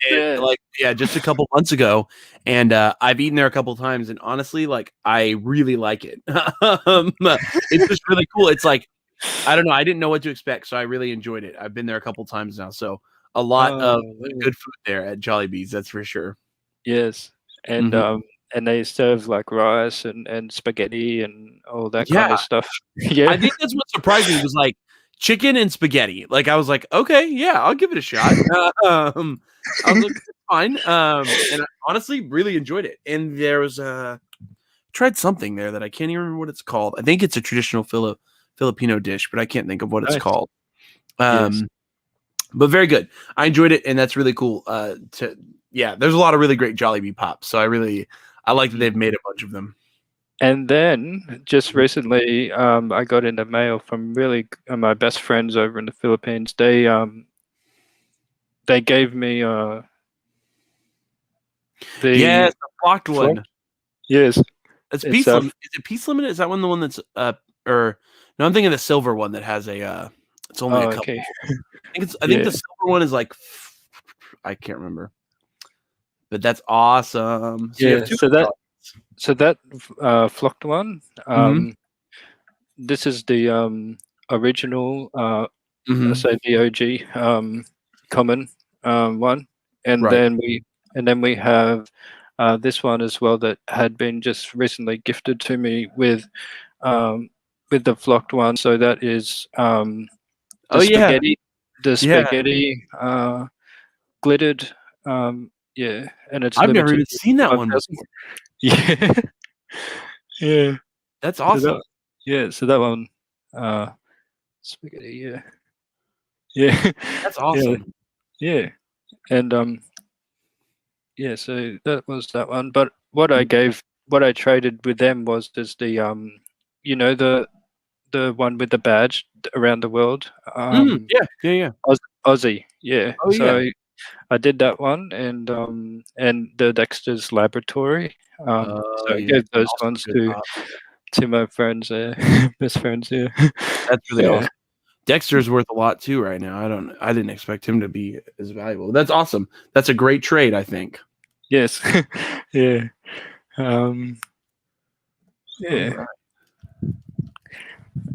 Just a couple months ago, and I've eaten there a couple times, and honestly, like I really like it. It's just really cool. It's like I don't know, I didn't know what to expect, so I really enjoyed it. I've been there a couple times now, so a lot of good food there at Jollibee's, that's for sure. Yes, and they serve like rice and spaghetti and all that kind of stuff. Yeah, I think that's what surprised me was like chicken and spaghetti. Like I was like, okay, yeah, I'll give it a shot. I was like, it's fine. And I honestly really enjoyed it. And there was tried something there that I can't even remember what it's called. I think it's a traditional Filipino dish, but I can't think of what it's called. But very good. I enjoyed it, and that's really cool. There's a lot of really great Jollibee pops. So I like that they've made a bunch of them. And then just recently, I got in the mail from really my best friends over in the Philippines. They gave me the flocked one. Yes, it's Peace Limited. Is it Peace Limited? Is that the one that's or No, I'm thinking the silver one that has a. It's only a couple. Okay. I think the silver one is like I can't remember, but that's awesome. So you have Yeah. two. So that flocked one. Mm-hmm. This is the original. Mm-hmm. So the OG common one, and Right. then we have this one as well that had been just recently gifted to me with the flocked one. So that is Oh the yeah, spaghetti, the yeah. spaghetti glittered. Yeah, and it's I've never limited even to seen that one 5,000. before. Yeah, yeah. That's So awesome. that, yeah, so that one, uh, spaghetti. Yeah, yeah, That's yeah, awesome. yeah, and yeah. So that was that one. But what I traded with them was just the you know, the one with the badge around the world, Yeah, yeah, yeah. Aussie. Yeah. Oh yeah. So I did that one, and the Dexter's Laboratory. So I Yeah. gave those Also ones good pops. to my friends, best friends. Yeah, That's really yeah, awesome. Dexter's worth a lot too right now. I didn't expect him to be as valuable. That's awesome. That's a great trade, I think. yes, yeah, All yeah.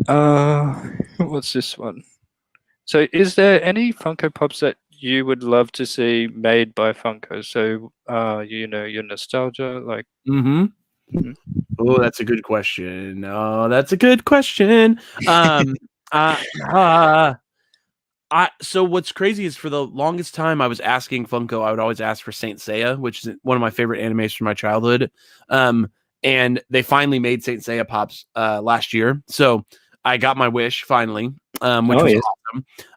right. What's this one? So, is there any Funko Pops that you would love to see made by Funko? So, you know, your nostalgia, like. Mm-hmm. Mhm. Oh, that's a good question. Oh, that's a good question. Um, uh, uh, so what's crazy is for the longest time I was asking Funko, I would always ask for Saint Seiya, which is one of my favorite animes from my childhood. Um, and they finally made Saint Seiya pops last year, so I got my wish finally, which Oh was yes.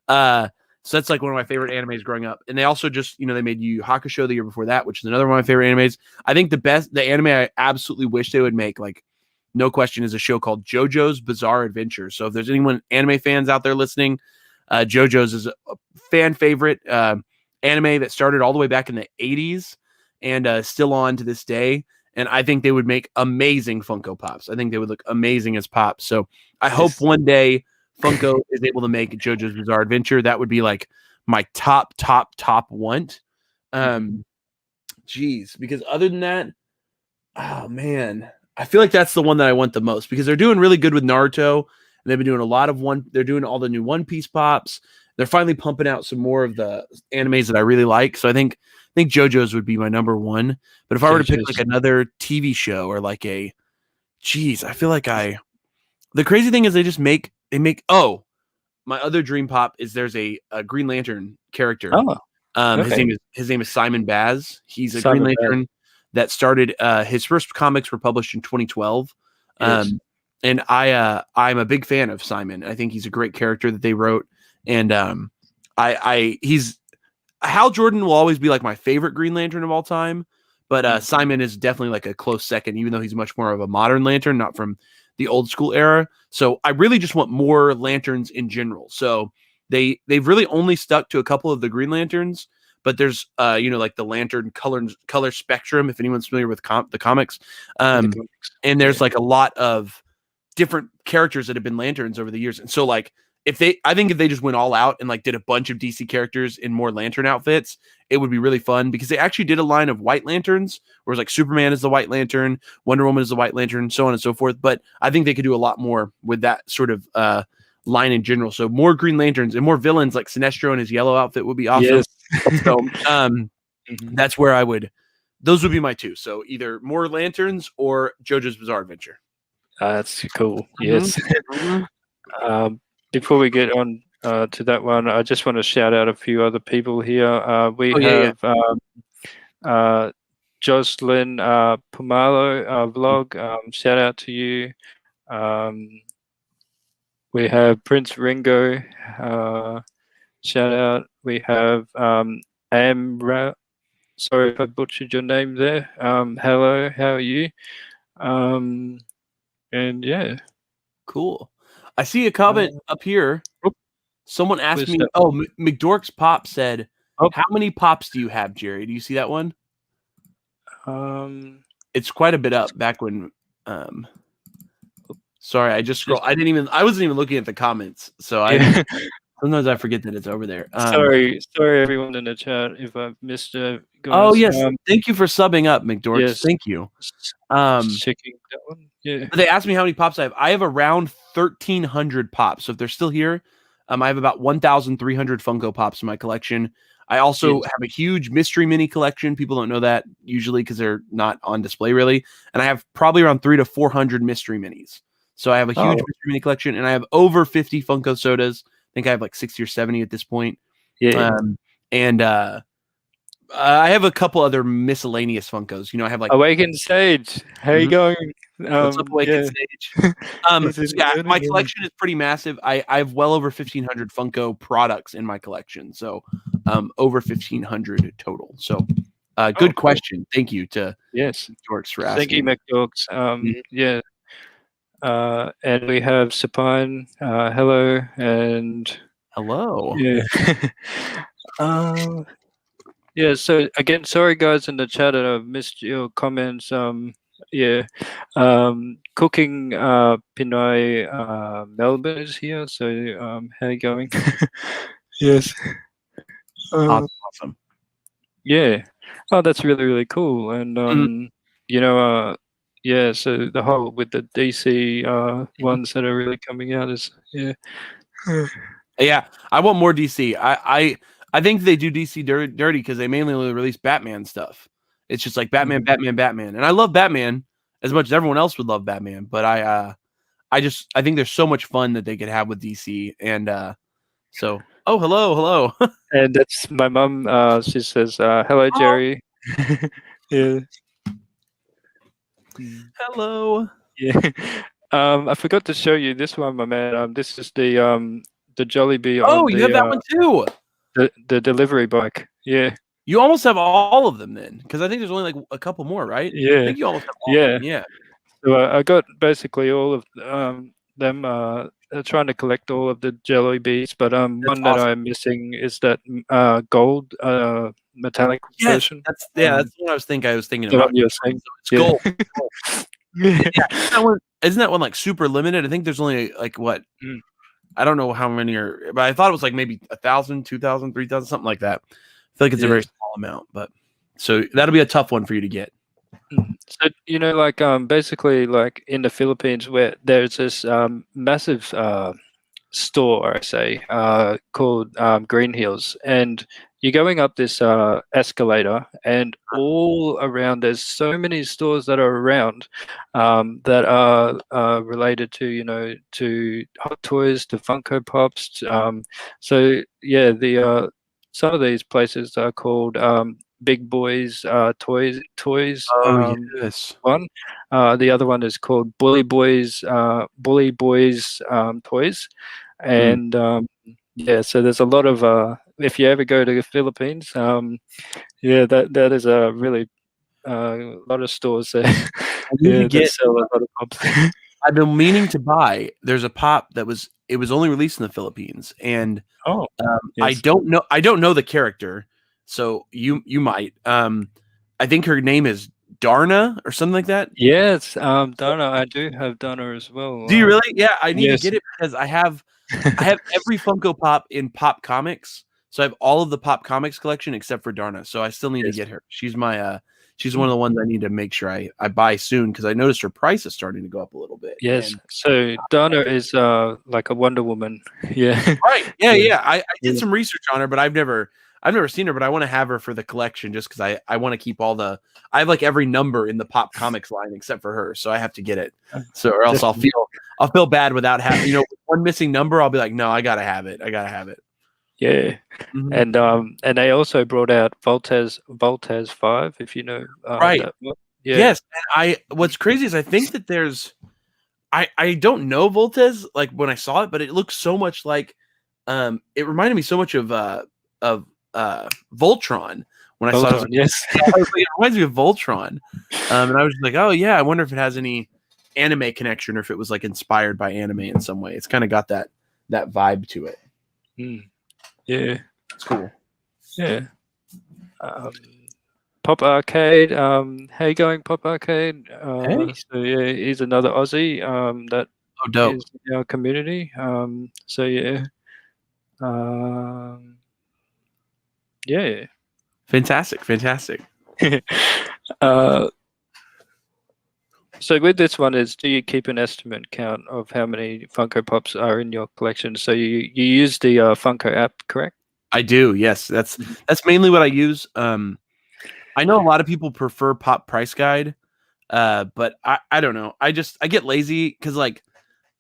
awesome. So that's like one of my favorite animes growing up. And they also just, they made Yu Yu Hakusho the year before that, which is another one of my favorite animes. I think the anime I absolutely wish they would make, like, no question, is a show called JoJo's Bizarre Adventure. So if there's anyone anime fans out there listening, JoJo's is a fan favorite anime that started all the way back in the 80s and still on to this day. And I think they would make amazing Funko Pops. I think they would look amazing as Pops. So I hope Yes. one day Funko is able to make JoJo's Bizarre Adventure. That would be like my top want. Mhm. Geez, because other than that, oh man, I feel like that's the one that I want the most because they're doing really good with Naruto. And they've been doing a lot of they're doing all the new One Piece pops. They're finally pumping out some more of the animes that I really like. So I think JoJo's would be my number one. But if I were to pick like JoJo's. another TV show or like I feel like the crazy thing is oh, my other dream pop is there's a Green Lantern character. Oh, His okay. name is Simon Baz. He's a Green Simon Baz. Lantern that started. His first comics were published in 2012. Yes. And I'm a big fan of Simon. I think he's a great character that they wrote. And he's Hal Jordan will always be like my favorite Green Lantern of all time. But Mm. Simon is definitely like a close second, even though he's much more of a modern Lantern, not from the old school era. So I really just want more lanterns in general. So they've really only stuck to a couple of the Green Lanterns, but there's like the Lantern color spectrum, if anyone's familiar with the comics. In the Um, comics. and Yeah. there's like a lot of different characters that have been lanterns over the years. And so like I think if they just went all out and like did a bunch of DC characters in more lantern outfits, it would be really fun because they actually did a line of white lanterns, whereas like Superman is the white lantern, Wonder Woman is the white lantern, so on and so forth. But I think they could do a lot more with that sort of line in general. So more Green Lanterns and more villains like Sinestro in his yellow outfit would be awesome. Yes. So Mhm. that's where those would be my two. So either more lanterns or JoJo's Bizarre Adventure. That's cool. Mhm, Yes. mhm. Before we get on to that one, I just want to shout out a few other people here. We Oh, yeah, yeah. have uh, Jocelyn Pumalo vlog. Shout out to you. Um, we have Prince Ringo. Shout out. We have Amra. Sorry if I butchered your name there. Hello, how are you? Um, and yeah, Cool. I see a comment uh, up here. oop, Someone asked where's me, that? oh, McDork's Pop said, Oh, how many pops do you have, Jerry? Do you see that one? um, It's quite a bit up back when, um, Sorry, I just scrolled. I wasn't even looking at the comments, so Yeah. sometimes I forget that it's over there. Sorry, everyone in the chat if I've missed Oh guys. yes, thank you for subbing up, McDorks. Yes, Thank you. just checking that one. Yeah. They asked me how many pops I have. I have around 1,300 pops. So if they're still here, I have about 1,300 Funko Pops in my collection. I also Yes. have a huge mystery mini collection. People don't know that usually because they're not on display really. And I have probably around 300 to 400 mystery minis. So I have a huge mystery mini collection, and I have over 50 Funko sodas. I think I have like 60 or 70 at this point. Yeah. And I have a couple other miscellaneous Funkos. I have like Awakened Sage. How you going? What's up, Awakened Yeah. Stage? This is Yeah, good, my yeah. collection is pretty massive. I have well over 1,500 Funko products in my collection, so over 1,500 total. So, good question. Thank you to George for Thank you, asking. McDorks. Yeah. And we have Supine. Hello, and Hello. yeah. Yeah. So again, sorry guys in the chat that I've missed your comments. Yeah. Cooking Pinoy Melbourne is here. So how you going? Yes. Awesome. Yeah. Oh, that's really, really cool. And you know, yeah, so the whole with the DC ones that are really coming out is Yeah, I want more DC. I think they do DC dirty because they mainly only release Batman stuff. It's just like Batman, Batman, Batman, and I love Batman as much as everyone else would love Batman. But I think there's so much fun that they could have with DC, and so hello. And that's my mom. She says, "Hello, Jerry." Yeah. Hello. Yeah. I forgot to show you this one, my man. This is the Jollibee Oh, on you have that one too. the delivery bike. Yeah. You almost have all of them then, because I think there's only like a couple more, right? I Yeah. think you almost have all of them. Yeah. So I got basically all of them. Trying to collect all of the jelly bees, but That's one that awesome. I'm missing is that gold metallic Yes, version. that's what I was thinking. I was thinking The about. one you're saying. It's gold. Yeah, isn't that one like super limited? I think there's only like what? I don't know how many are, but I thought it was like maybe 1,000, 2,000, 3,000, something like that. I feel like it's a very small amount, but so that'll be a tough one for you to get. So like basically like in the Philippines where there's this massive store, I say, called Green Hills, and you're going up this escalator, and all around there's so many stores that are around that are related to to Hot Toys, to Funko Pops. So yeah, the some of these places are called Big Boys Toys. Oh yes. One, the other one is called Bully Boys Toys, and yeah, so there's a lot of if you ever go to the Philippines, yeah, that is a really lot of stores there. I need to Yeah, that get. sell a lot of pops. I've been meaning to buy. There's a pop that was only released in the Philippines, and Oh, I yes. don't know the character, so you might. I think her name is Darna or something like that. Yes, Donna, I do have Donna as well. Do you really? Yeah, I need to Yes. get it because I have every Funko Pop in Pop Comics. So I have all of the Pop Comics collection except for Darna. So I still need to get her. She's my she's one of the ones I need to make sure I buy soon because I noticed her price is starting to go up a little bit. Yes. And, So Donna is like a Wonder Woman. Yeah. right. Yeah, Yeah. yeah. I did some research on her, but I've never seen her, but I want to have her for the collection just because I want to keep all the I have like every number in the Pop Comics line except for her. So I have to get it. So or else I'll feel bad without having one missing number. I'll be like, no, I gotta have it. I gotta have it. Yeah. And they also brought out Voltes 5, if you know Right. that one. Yeah. Yes. And what's crazy is I think that there's I don't know Voltes like when I saw it, but it looks so much like it reminded me so much of Voltron when I saw it. I was like, Yes. it reminds me of Voltron. And I was just like, oh yeah, I wonder if it has any anime connection or if it was like inspired by anime in some way. It's kind of got that vibe to it. Yeah. It's cool. Yeah. Pop Arcade. How you going, Pop Arcade? Hey. So yeah, he's another Aussie. That Oh, dope. is in our community. So yeah, um, yeah. Fantastic. uh, so with this one is, do you keep an estimate count of how many Funko Pops are in your collection? So you use the Funko app, correct? I do. Yes, that's Mhm. mainly what I use. I know a lot of people prefer Pop Price Guide, but I don't know. I get lazy because like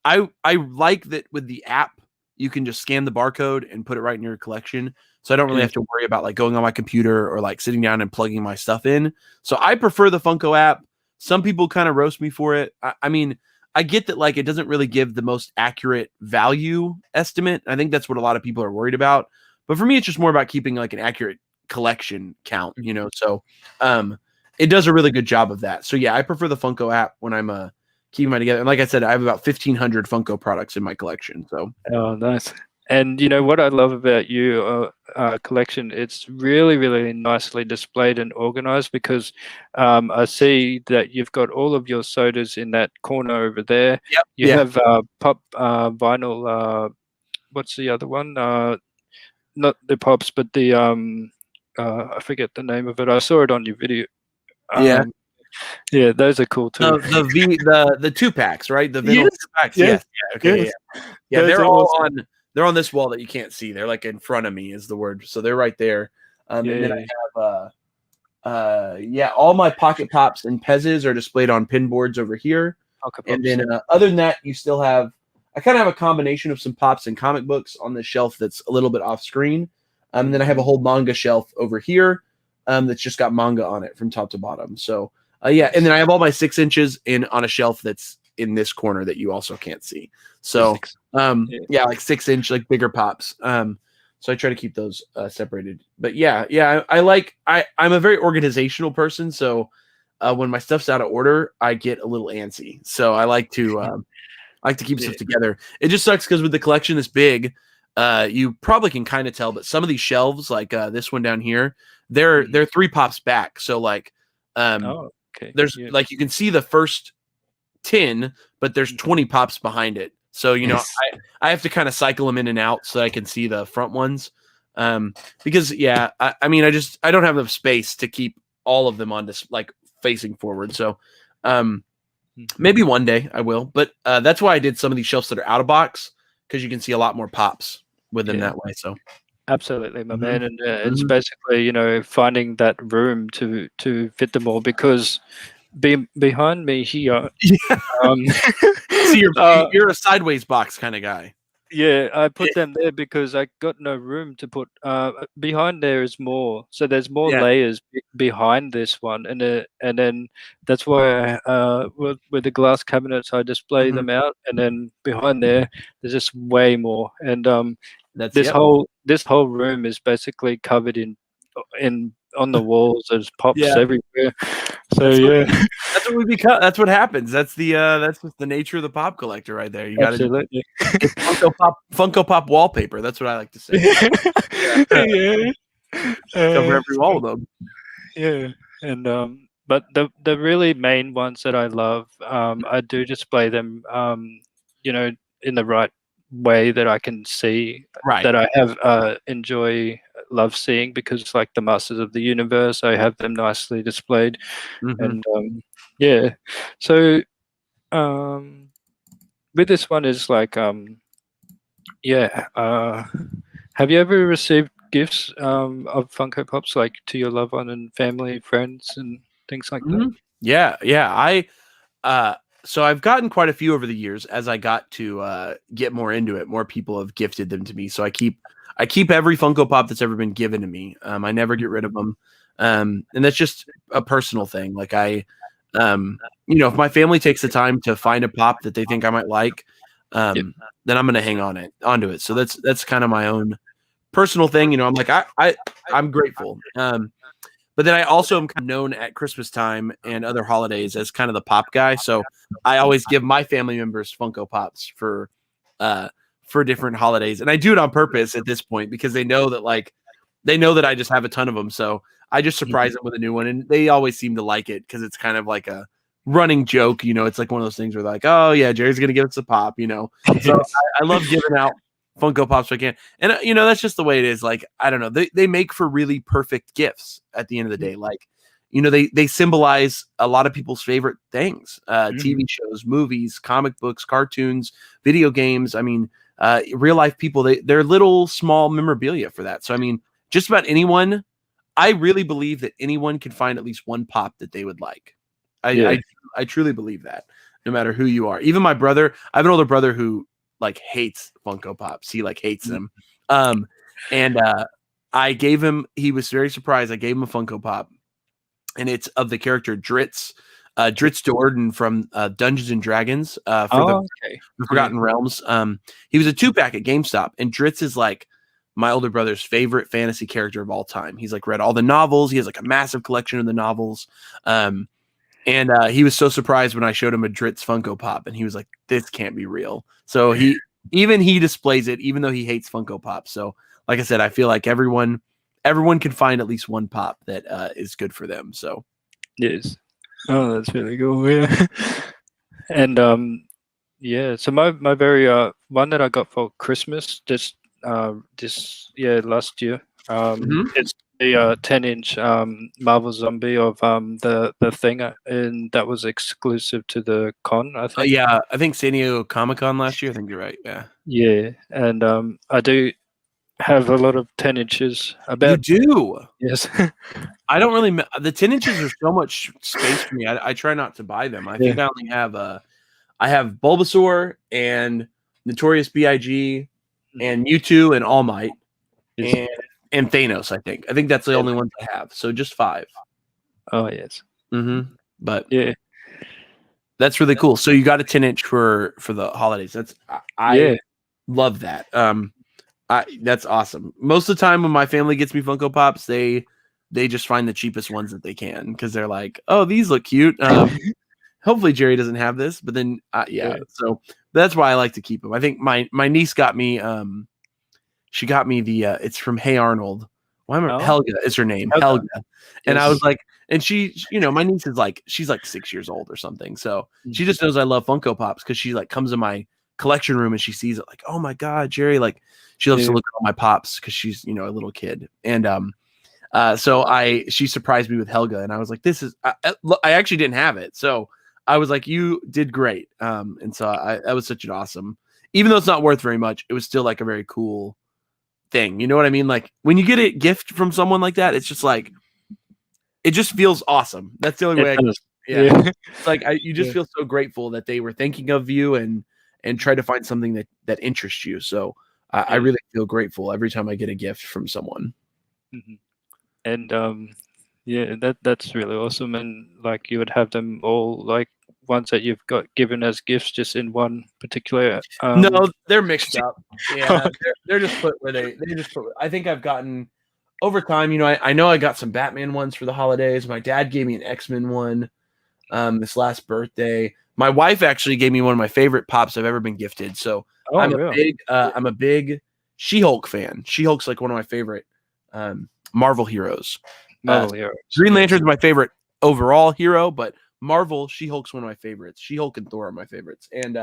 I like that with the app you can just scan the barcode and put it right in your collection. So I don't really Yeah. have to worry about like going on my computer or like sitting down and plugging my stuff in. So I prefer the Funko app. Some people kind of roast me for it. I mean, I get that like it doesn't really give the most accurate value estimate. I think that's what a lot of people are worried about. But for me, it's just more about keeping like an accurate collection count, you know. So it does a really good job of that. So yeah, I prefer the Funko app when I'm keeping mine together. And like I said, I have about 1,500 Funko products in my collection. So Oh, nice. And you know what I love about you collection? It's really, really nicely displayed and organized because I see that you've got all of your sodas in that corner over there. yep, You yeah, have pop vinyl. What's the other one? Not the pops, but the I forget the name of it. I saw it on your video. yeah. Um, yeah, those are cool too. The 2 packs, right? The vinyl Yes, 2 packs. yes, Yes, yeah, okay, yes. yeah. Yeah, Those they're are all awesome. on this wall that you can't see. They're like in front of me is the word. So they're right there. And then Yeah, I have yeah, all my pocket pops and Pez's are displayed on pin boards over here. Pocket And Pops. then other than that, you still have I kind of have a combination of some pops and comic books on the shelf that's a little bit off screen. And then I have a whole manga shelf over here that's just got manga on it from top to bottom. So yeah, and Nice. then I have all my 6 inches in on a shelf that's in this corner that you also can't see. So Six. Yeah. yeah, like 6 inch, like bigger pops. So I try to keep those separated. But yeah, I'm a very organizational person. So when my stuff's out of order, I get a little antsy. So I like to keep Yeah. stuff together. It just sucks because with the collection this big, you probably can kind of tell, but some of these shelves, like this one down here, they're 3 pops back. So like Oh, okay. there's Yeah. like you can see the first 10, but there's 20 pops behind it. So you know, Yes. I have to kind of cycle them in and out so I can see the front ones. Because yeah, I mean I don't have enough space to keep all of them on this like facing forward. So maybe one day I will, but that's why I did some of these shelves that are out of box because you can see a lot more pops with them Yeah. that way. So Absolutely, my mhm, man. And it's mhm. basically, finding that room to fit them all because behind me here, Yeah. um, So you're uh, you're a sideways box kind of guy. yeah, I Yeah, put them there because I got no room to put. Behind there is more, so there's more yeah. layers behind this one, and then that's why with the glass cabinets I display Mhm. them out, and then behind there there's just way more, and That's this yep. whole room is basically covered in on the walls. There's pops Yeah. everywhere. So That's what yeah, that's what we become. That's what happens. That's just the nature of the pop collector right there. You got to absolutely. it's Funko Pop wallpaper. That's what I like to say. Yeah. Yeah. Cover Uh, every wall with them. yeah, and but the really main ones that I love, I do display them, in the right way that I can see Right. that I have love seeing because like the Masters of the Universe, I have them nicely displayed, Mhm. and yeah, so um, with this one is like yeah, have you ever received gifts of Funko Pops like to your loved one and family, friends, and things like that? Mhm. Yeah, yeah. Uh so I've gotten quite a few over the years as I got to get more into it. More people have gifted them to me. So I keep every Funko Pop that's ever been given to me. I never get rid of them. And that's just a personal thing. Like if my family takes the time to find a pop that they think I might like, Yep. then I'm gonna hang onto it. So that's kind of my own personal thing. I'm like I'm grateful. But then I also am kind of known at Christmas time and other holidays as kind of the pop guy. So I always give my family members Funko Pops uh for different holidays. And I do it on purpose at this point because they know that I just have a ton of them. So I just surprise them with a new one and they always seem to like it because it's kind of like a running joke. It's like one of those things where they're like, oh yeah, Jerry's gonna give us a pop. So I love giving out Funko Pops if I can, and that's just the way it is. Like I don't know, they make for really perfect gifts at the end of the day. Like they symbolize a lot of people's favorite things: TV shows, movies, comic books, cartoons, video games. I mean, real life people. They're little small memorabilia for that. So I mean, just about anyone. I really believe that anyone can find at least one pop that they would like. I truly believe that, no matter who you are. Even my brother, I have an older brother who like hates Funko Pops. He like hates them. And I gave him. He was very surprised. I gave him a Funko Pop, and it's of the character Dritz. Dritz Do'Urden from Dungeons and Dragons for the Forgotten Realms. He was a 2-pack at GameStop, and Dritz is like my older brother's favorite fantasy character of all time. He's like read all the novels. He has like a massive collection of the novels. And he was so surprised when I showed him a Dritz Funko Pop, and he was like, this can't be real. So he displays it, even though he hates Funko Pops. So like I said, I feel like everyone can find at least one pop that is good for them. So yes. Oh, that's really cool. Yeah. And so my very one that I got for Christmas last year. It's the 10-inch Marvel Zombie of the thing, and that was exclusive to the con, I think. Yeah, I think San Diego Comic-Con last year. I think you're right. Yeah, and I do have a lot of 10 inches. You do? Yes. I don't really. The 10 inches are so much space for me. I try not to buy them. I think I only have I have Bulbasaur and Notorious B.I.G. and Mewtwo and All Might and Thanos. I think that's the only ones I have. So just 5. Oh yes. But yeah, that's really cool. So you got a 10-inch for the holidays. I love that. That's awesome. Most of the time when my family gets me Funko Pops, they just find the cheapest ones that they can because they're like, oh, these look cute. Hopefully Jerry doesn't have this, but then so that's why I like to keep them. I think my niece got me she got me the it's from Hey Arnold. Helga is her name. Helga. And I was like, and she, my niece is like, she's like 6 years old or something. So she just knows I love Funko Pops because she like comes in my collection room and she sees it like, oh my God, Jerry, like she loves to look at all my pops because she's, a little kid. And so she surprised me with Helga, and I was like, this is I actually didn't have it. So I was like, you did great. And so that was such an awesome, even though it's not worth very much, it was still like a very cool thing. You know what I mean? Like when you get a gift from someone like that, it's just like, it just feels awesome. That's the only way. It's like you just feel so grateful that they were thinking of you and try to find something that interests you. So I really feel grateful every time I get a gift from someone. And that's really awesome. And like you would have them all like ones that you've got given as gifts just in one particular. No, they're mixed up. Yeah, they're just put where they just put. I think I've gotten over time. I know I got some Batman ones for the holidays. My dad gave me an X-Men one this last birthday. My wife actually gave me one of my favorite pops I've ever been gifted. So I'm a big She-Hulk fan. She-Hulk's like one of my favorite Marvel heroes. Green Lantern's my favorite overall hero, but Marvel, She-Hulk's one of my favorites. She-Hulk and Thor are my favorites. And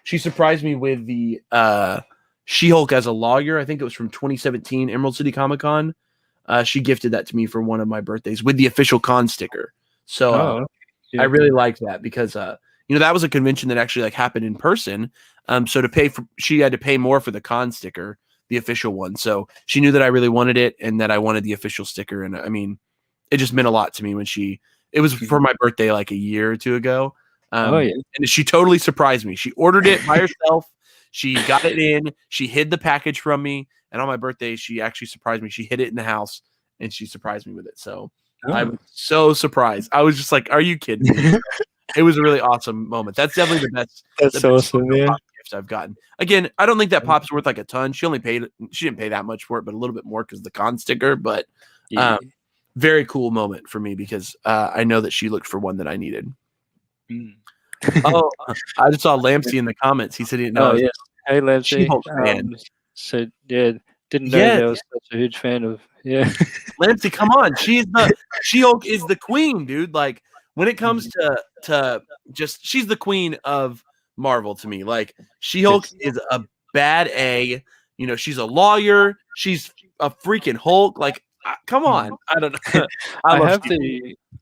she surprised me with the She-Hulk as a lawyer. I think it was from 2017 Emerald City Comic-Con. She gifted that to me for one of my birthdays with the official con sticker. So I really liked that because that was a convention that actually like happened in person. So she had to pay more for the con sticker, the official one. So she knew that I really wanted it and that I wanted the official sticker. And I mean, it just meant a lot to me when it was for my birthday like a year or two ago. And she totally surprised me. She ordered it by herself. She got it in. She hid the package from me. And on my birthday, she actually surprised me. She hid it in the house and she surprised me with it. So I was so surprised. I was just like, are you kidding me? It was a really awesome moment. That's definitely the best. That's awesome, man. Gift I've gotten. Again, I don't think that pop's worth like a ton. She didn't pay that much for it, but a little bit more because of the con sticker. But very cool moment for me because I know that she looked for one that I needed. I just saw Lampsey in the comments. He said he didn't know. Hey, Lampsey. So didn't know there was such a huge fan of. Lampsey, come on. She-Hulk is the queen, dude. Like when it comes to to just she's the queen of Marvel to me. Like She-Hulk is a bad A. You know, she's a lawyer. She's a freaking Hulk. Like, come on. I don't know. I love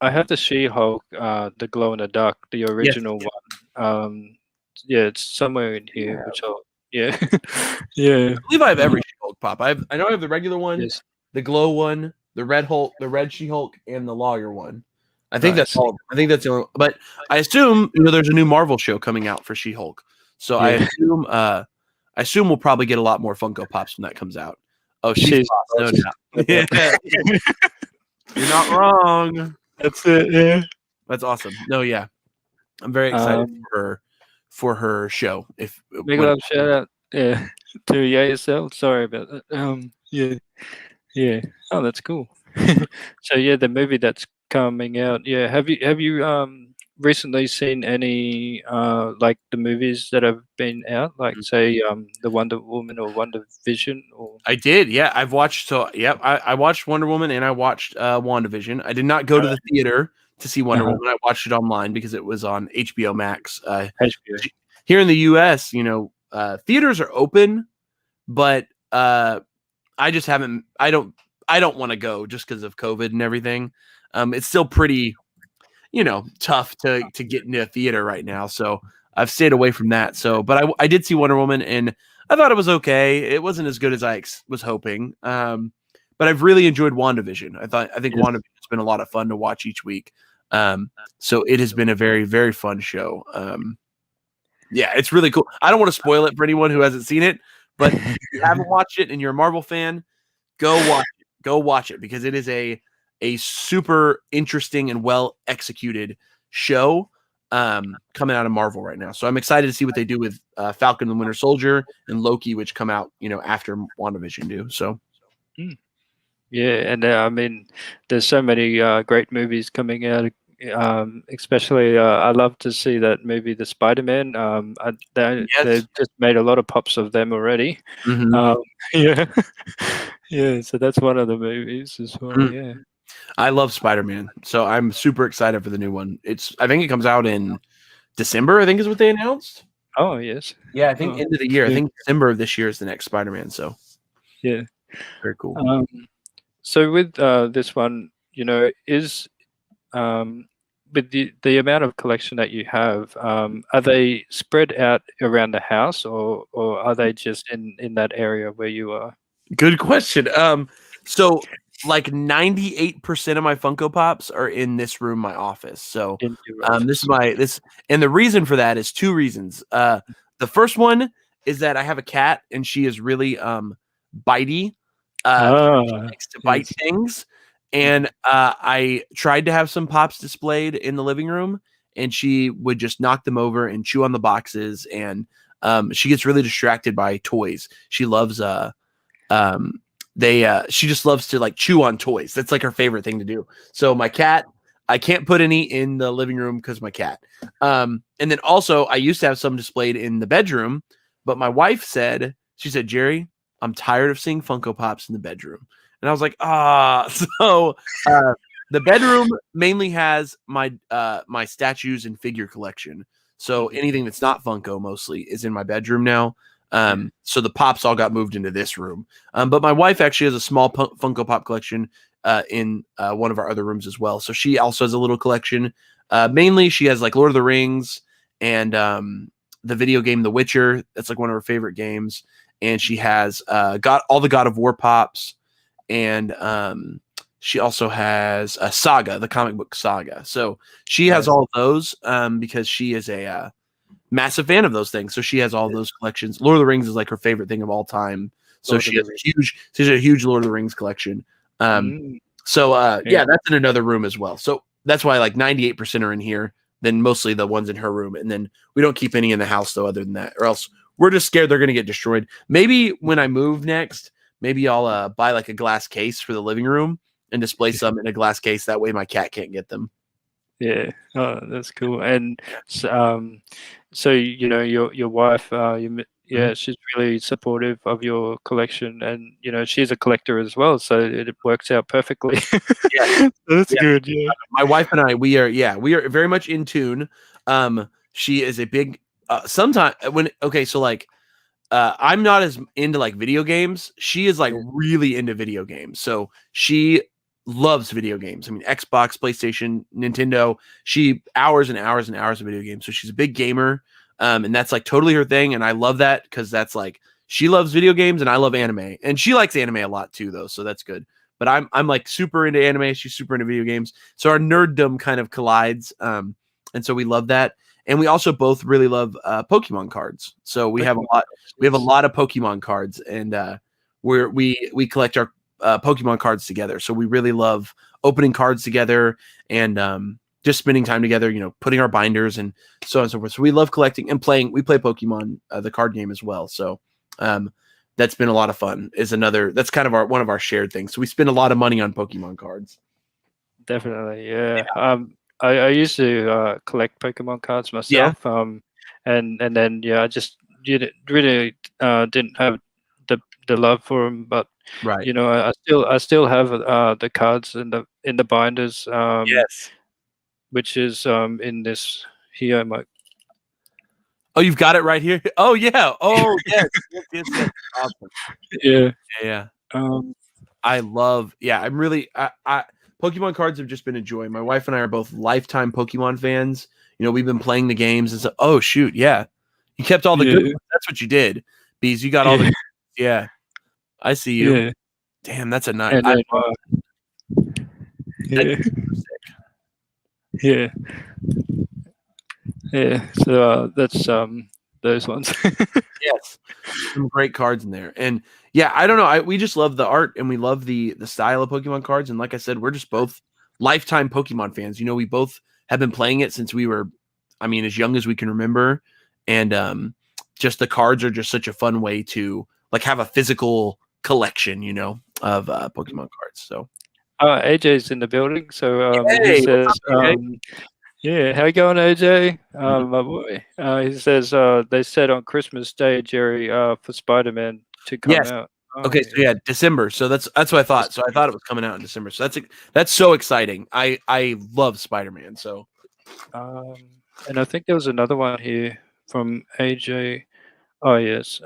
I have the She-Hulk, the glow in the dark, the Yes. original one. Yeah, it's somewhere in here, which I'll yeah. I believe I have every She-Hulk pop. I know I have the regular one, Yes. the glow one, the red Hulk, the red She-Hulk, and the lawyer one. I think that's Nice. all. I think that's the only. But I assume there's a new Marvel show coming out for She-Hulk, so Yeah. I assume we'll probably get a lot more Funko Pops when that comes out. Oh, she's boss, no awesome. doubt. Yeah. You're not wrong. That's it. Yeah. That's awesome. No, yeah, I'm very excited for her show. If Big love shout out, yeah, to yourself. Sorry about that. Yeah, yeah. Oh, that's cool. So yeah, the movie that's coming out. Yeah, have you recently seen any like the movies that have been out, like say the Wonder Woman or Wonder Vision or? I did, yeah. I've watched I watched Wonder Woman and I watched WandaVision. I did not go to the theater to see Wonder Woman. I watched it online because it was on HBO Max. HBO. Here in the US, theaters are open, but I just haven't I don't want to go just because of COVID and everything. It's still pretty, tough to get into a theater right now. So I've stayed away from that. So, but I did see Wonder Woman and I thought it was okay. It wasn't as good as I was hoping. But I've really enjoyed WandaVision. I think WandaVision has been a lot of fun to watch each week. So it has been a very, very fun show. Yeah, it's really cool. I don't want to spoil it for anyone who hasn't seen it, but if you haven't watched it and you're a Marvel fan, go watch it. Go watch it because it is a super interesting and well executed show coming out of Marvel right now. So I'm excited to see what they do with Falcon and the Winter Soldier and Loki, which come out, after WandaVision do. So. Yeah, and I mean, there's so many great movies coming out. Especially, I love to see that movie, The Spider-Man. They've just made a lot of pops of them already. Mm-hmm. Yeah, yeah. So that's one of the movies as well. Yeah, I love Spider-Man, so I'm super excited for the new one. I think it comes out in December. I think is what they announced. Oh yes. Yeah, I think end of the year. Yeah. I think December of this year is the next Spider-Man. So yeah, very cool. So with this one, is with the amount of collection that you have, are they spread out around the house, or are they just in that area where you are? Good question. So like 98% of my Funko Pops are in this room, my office. So this is and the reason for that is two reasons. The first one is that I have a cat and she is really bitey. She likes to bite things. And I tried to have some pops displayed in the living room, and she would just knock them over and chew on the boxes. And she gets really distracted by toys. She loves she just loves to like chew on toys. That's like her favorite thing to do. So my cat, I can't put any in the living room because my cat. And then also I used to have some displayed in the bedroom, but my wife said, Jerry, I'm tired of seeing Funko Pops in the bedroom. And I was like, so the bedroom mainly has my my statues and figure collection. So anything that's not Funko mostly is in my bedroom now. So the pops all got moved into this room. But my wife actually has a small Funko Pop collection in one of our other rooms as well. So she also has a little collection. Mainly she has like Lord of the Rings and the video game The Witcher. That's like one of her favorite games. And she has got all the God of War pops. And she also has a Saga, the comic book Saga. So she has all of those because she is a massive fan of those things. So she has all those collections. Lord of the Rings is like her favorite thing of all time. So she has a huge Lord of the Rings collection. So that's in another room as well. So that's why like 98% are in here, then mostly the ones in her room. And then we don't keep any in the house though, other than that, or else we're just scared they're going to get destroyed. Maybe when I move next, maybe I'll buy like a glass case for the living room and display some in a glass case. That way my cat can't get them. Yeah. Oh, that's cool. And so your wife, yeah, she's really supportive of your collection, and you know, she's a collector as well, so it works out perfectly. Yeah. That's Yeah. good. Yeah. My wife and I, we are very much in tune. She is a big sometimes when okay, so like I'm not as into like video games. She is like Yeah. really into video games. So she loves video games. I mean, Xbox, PlayStation, Nintendo. She hours and hours and hours of video games. So she's a big gamer. And that's like totally her thing. And I love that because that's like she loves video games and I love anime. And she likes anime a lot too, though. So that's good. But I'm like super into anime. She's super into video games. So our nerddom kind of collides. And so we love that. And we also both really love Pokemon cards. So we have a lot. We have a lot of Pokemon cards, and we collect our Pokemon cards together. So we really love opening cards together and just spending time together. You know, putting our binders and so on and so forth. So we love collecting and playing. We play Pokemon the card game as well. So that's been a lot of fun. That's kind of one of our shared things. So we spend a lot of money on Pokemon cards. Definitely, yeah. I used to collect Pokemon cards myself. And then yeah, I just really didn't have the love for them, but Right. you know, I still have the cards in the binders, Yes. which is in this here. My Oh, you've got it right here. Oh yeah. Oh yes. Yes. Awesome. yeah. Yeah. Um, I'm really I Pokemon cards have just been a joy. My wife and I are both lifetime Pokemon fans. You know, we've been playing the games and so oh shoot, yeah. You kept all the good ones. That's what you did. Bees, you got all the yeah. I see you. yeah. Damn, that's a nice And then yeah. Yeah. Yeah. So that's those ones. yes. Some great cards in there. And yeah, I don't know. We just love the art and we love the style of Pokemon cards. And like I said, we're just both lifetime Pokemon fans. You know, we both have been playing it since we were, I mean, as young as we can remember. And just the cards are just such a fun way to like have a physical collection, you know, of Pokemon cards. So AJ's in the building, so he hey, says, what's up, AJ? yeah, how you going, AJ? My boy. He says they said on Christmas Day, Jerry, for Spider-Man to come Yes. out. Oh, Okay, so yeah, December. So that's what I thought. So I thought it was coming out in December. So that's so exciting. I love Spider-Man. So and I think there was another one here from AJ. Oh yes.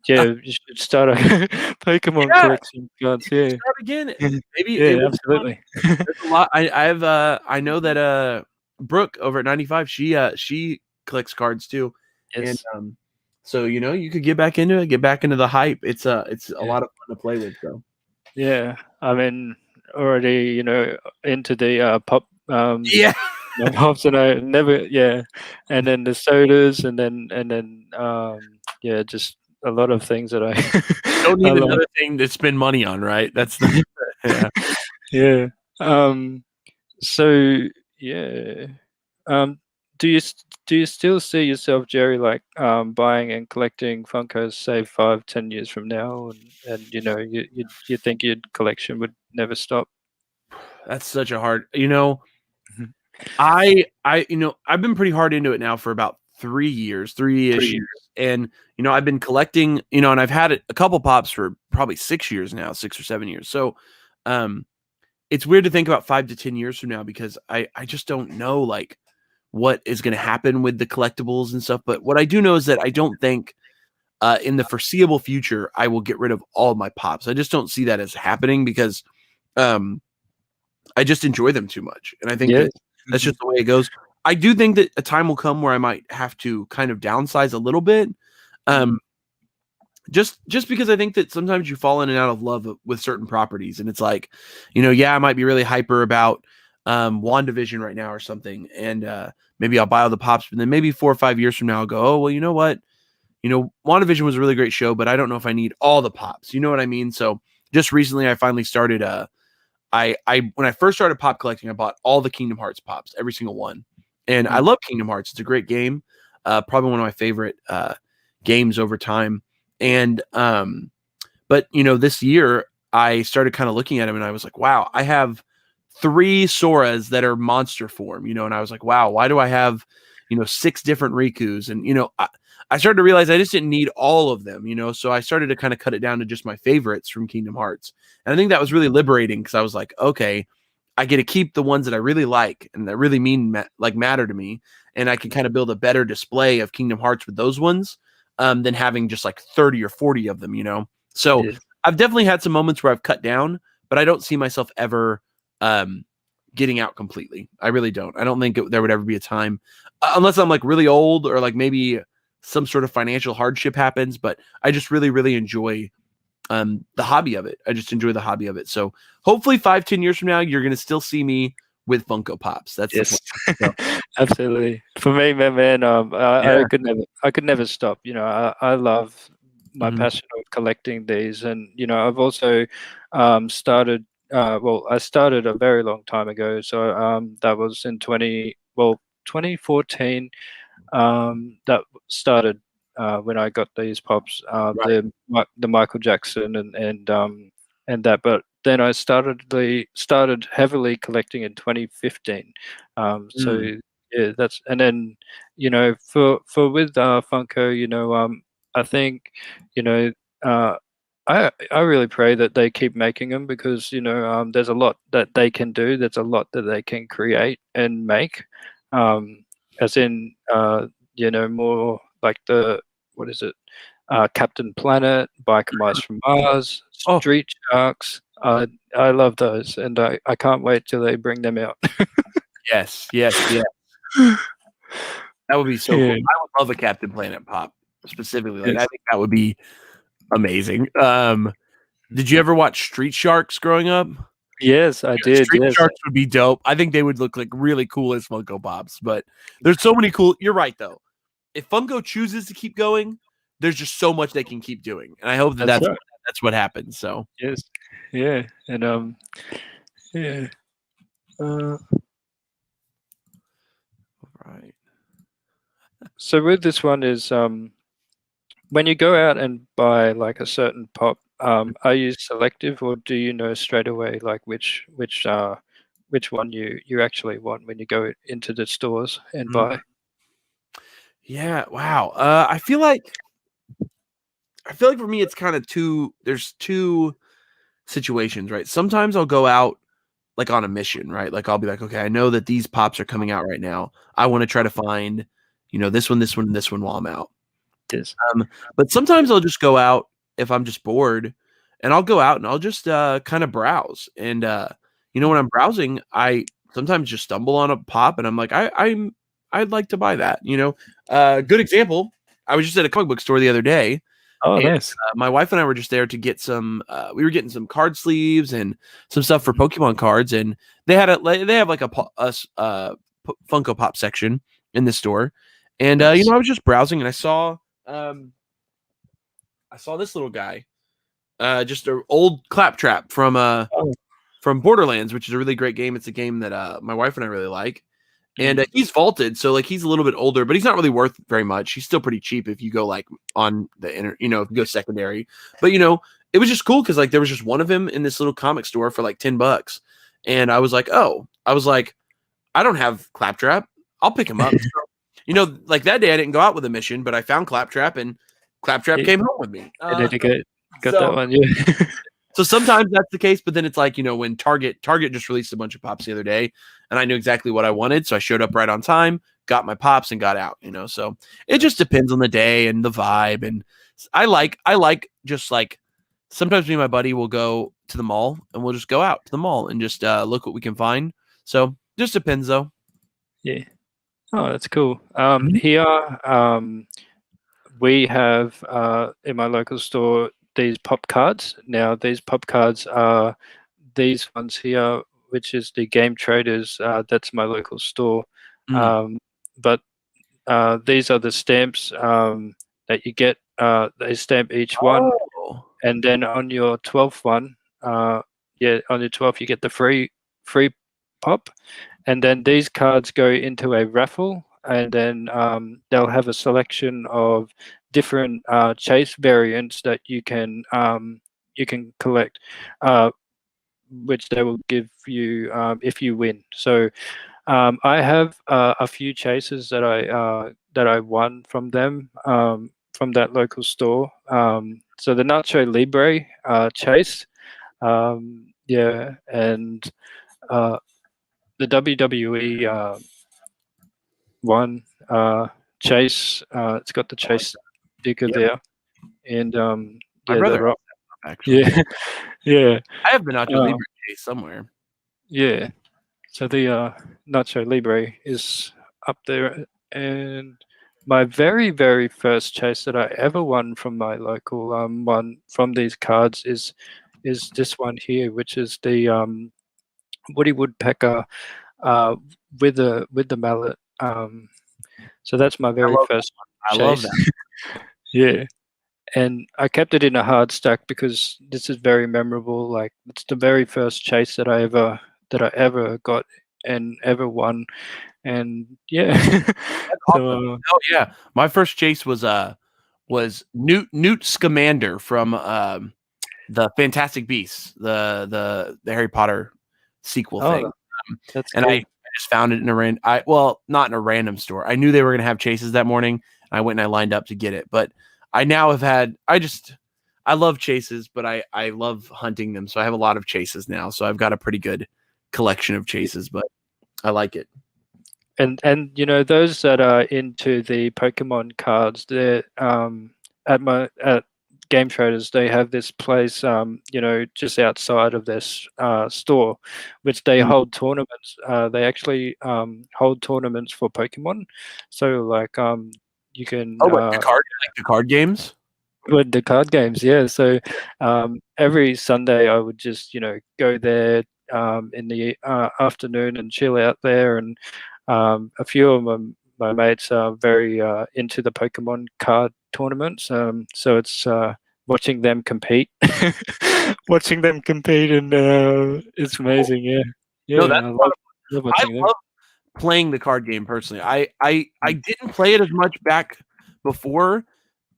Yeah, you should start a Pokemon yeah, collection cards. Yeah, start again. Maybe it yeah, was absolutely. there's a lot. I know that Brooke over at 95, she collects cards too. And Yes. so you know, you could get back into it, get back into the hype. It's a Yeah. lot of fun to play with, so. Yeah, I mean, already, you know, into the pop, Yeah. pops, and I never, yeah, and then the sodas, and then, yeah, just a lot of things that I, Don't I need love. another thing to spend money on, right? That's the yeah. Yeah. So yeah. Um, do you still see yourself, Jerry, like buying and collecting Funkos, say 5, 10 years from now, and you know, you think your collection would never stop? That's such a hard, you know, Mhm. you know, I've been pretty hard into it now for about 3 years, 3-ish 3 years. years. And, you know, I've been collecting, you know, and I've had a couple pops for probably 6 years now, 6 or 7 years. So, um, it's weird to think about 5 to 10 years from now because I just don't know like what is going to happen with the collectibles and stuff. But what I do know is that I don't think in the foreseeable future I will get rid of all of my pops. I just don't see that as happening because um, I just enjoy them too much, and I think Yes. that that's just the way it goes. I do think that a time will come where I might have to kind of downsize a little bit. Um, just because I think that sometimes you fall in and out of love with certain properties, and it's like, you know, yeah, I might be really hyper about WandaVision right now or something, and maybe I'll buy all the pops, but then maybe 4 or 5 years from now I'll go, oh well, you know what, you know, WandaVision was a really great show, but I don't know if I need all the pops. You know what I mean? So just recently, I finally started. I when I first started pop collecting, I bought all the Kingdom Hearts pops, every single one, and I love Kingdom Hearts. It's a great game, probably one of my favorite games over time. And but you know, this year I started kind of looking at him, and I was like, wow, I have 3 Soras that are monster form, you know, and I was like, wow, why do I have, 6 different Rikus. And, I started to realize I just didn't need all of them, so I started to kind of cut it down to just my favorites from Kingdom Hearts. And I think that was really liberating because I was like, okay, I get to keep the ones that I really like and that really matter to me. And I can kind of build a better display of Kingdom Hearts with those ones than having just like 30 or 40 of them. So Yes. I've definitely had some moments where I've cut down, but I don't see myself ever getting out completely. I really don't. I don't think there would ever be a time, unless I'm like really old or like maybe some sort of financial hardship happens. But I just really, really enjoy the hobby of it. I just enjoy the hobby of it. So hopefully 5-10 years from now, you're going to still see me with Funko Pops. That's Yes, the plan. absolutely. For me, man, Yeah. I could never stop. I love my Mhm. passion of collecting these, and I've also started. Well, I started a very long time ago, so that was in 2014. That started when I got these pops, Right. the Michael Jackson and that. But then I started heavily collecting in 2015. So Mm. yeah, that's and then for with Funko, I think you know. Uh, I really pray that they keep making them because there's a lot that they can do. There's a lot that they can create and make, as in more like what is it? Captain Planet, Biker Mice from Mars, Oh, Street Sharks. I love those, and I can't wait till they bring them out. yes, yes, yeah. That would be so cool. Yeah. I would love a Captain Planet pop specifically. Like, I Yes. think that would be amazing. Did you ever watch Street Sharks growing up? Yes, I did. Street Yes. Sharks would be dope. I think they would look like really cool as Funko Pops, but there's so many cool. You're right though. If Funko chooses to keep going, there's just so much they can keep doing, and I hope that That's that's right. that's what happens. So, Yes. Yeah. And yeah. Uh, right. so with this one is when you go out and buy like a certain pop, are you selective or do you know straight away like which one you actually want when you go into the stores and Mm. buy? Yeah. Wow. I feel like for me, it's kind of two. There's two situations, right? Sometimes I'll go out like on a mission, right? Like I'll be like, okay, I know that these pops are coming out right now. I want to try to find, this one, and this one while I'm out. Yes. Um, but sometimes I'll just go out if I'm just bored, and I'll go out and I'll just kind of browse. And when I'm browsing, I sometimes just stumble on a pop, and I'm like, I'd like to buy that. Good example. I was just at a comic book store the other day, Oh, and nice. my wife and I were just there to get some. We were getting some card sleeves and some stuff for Pokemon cards, and they have like Funko Pop section in the store. And Nice. I was just browsing, and um, I saw this little guy, just an old Claptrap Oh, from Borderlands, which is a really great game. It's a game that my wife and I really like. And mm, he's vaulted, so like he's a little bit older, but he's not really worth very much. He's still pretty cheap if you go like on the if you go secondary. But it was just cool because like there was just one of him in this little comic store for like $10, and I was like, I don't have Claptrap. I'll pick him up. So, like that day I didn't go out with a mission, but I found Claptrap, and Claptrap yeah, came home with me. I need to got that So one. Yeah. so sometimes that's the case, but then it's like, when Target just released a bunch of pops the other day, and I knew exactly what I wanted, so I showed up right on time, got my pops, and got out. So it just depends on the day and the vibe. And I like just like sometimes me and my buddy will go to the mall, and we'll just go out to the mall and just look what we can find. So just depends though. Yeah. Oh, that's cool. Mhm. Here, we have in my local store these pop cards. Now, these pop cards are these ones here, which is the Game Traders. That's my local store. Mm. Um, but these are the stamps that you get. They stamp each one, Oh. and then on your 12th one, on your 12th, you get the free pop, and then these cards go into a raffle, and then they'll have a selection of different chase variants that you can collect, which they will give you if you win. So I have a few chases that I won from them, from that local store. So the Nacho Libre chase, yeah, and uh, the WWE one chase. It's got the I like chase that. sticker Yep. there, and My yeah, the brother rock. actually. Yeah, yeah, I have the Nacho uh, Libre case somewhere. yeah. So the Nacho Libre is up there, and my very first chase that I ever won from my local one from these cards is this one here, which is the Woody Woodpecker uh, with the mallet. So that's my I very love first I love chase. that. Yeah, and I kept it in a hard stack because this is very memorable. Like it's the very first chase that I ever got and ever won, and yeah. That's awesome. So Oh yeah. My first chase was Newt Scamander from the Fantastic Beasts, the Harry Potter sequel thing. oh, that's And I cool. just found it in a well, not in a random store. I knew they were gonna have chases that morning. I went and I lined up to get it. But I now have had I love chases, but I love hunting them. So I have a lot of chases now. So I've got a pretty good collection of chases, but I like it. And you know those that are into the Pokemon cards, they're at Game Traders. They have this place, you know, just outside of this store, which they Mm. hold tournaments. They actually hold tournaments for Pokemon. So like you can Oh, like the card games? with the card games, yeah. So every Sunday, I would just go there in the afternoon and chill out there. And a few of my mates are very into the Pokemon card tournaments. So it's watching them compete, watching them compete, and it's Cool. amazing. Yeah, No, yeah. that's a lot of Love I watching them. love playing the card game personally. I didn't play it as much back before,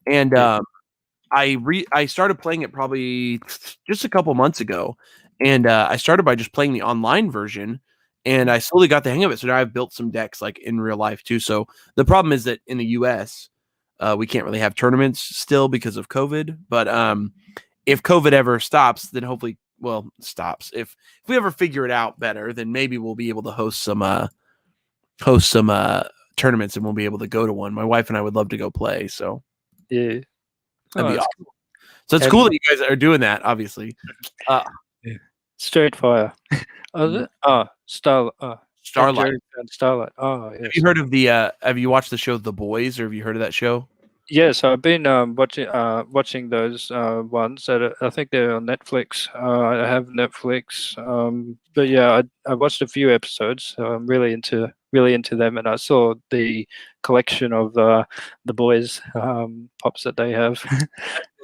and Yeah. I started playing it probably just a couple months ago, and I started by just playing the online version, and I slowly got the hang of it. So now I've built some decks like in real life too. So the problem is that in the U.S. We can't really have tournaments still because of COVID. But if COVID ever stops, then hopefully, well, stops. If we ever figure it out better, then maybe we'll be able to host some tournaments, and we'll be able to go to one. My wife and I would love to go play. So Yeah. that'd Oh, be it's awesome. cool. So it's cool And that you guys are doing that, obviously. Uh, yeah. Straight Fire. Oh, is it? Oh, Star. Oh, and Starlight. Jerry found Starlight. Oh, Have you yes. heard of have you watched the show The Boys, or have you heard of that show? Yes, I've been watching those ones that I think they're on Netflix. I have Netflix, but yeah, I watched a few episodes. So I'm really into them, and I saw the collection of the boys pops that they have.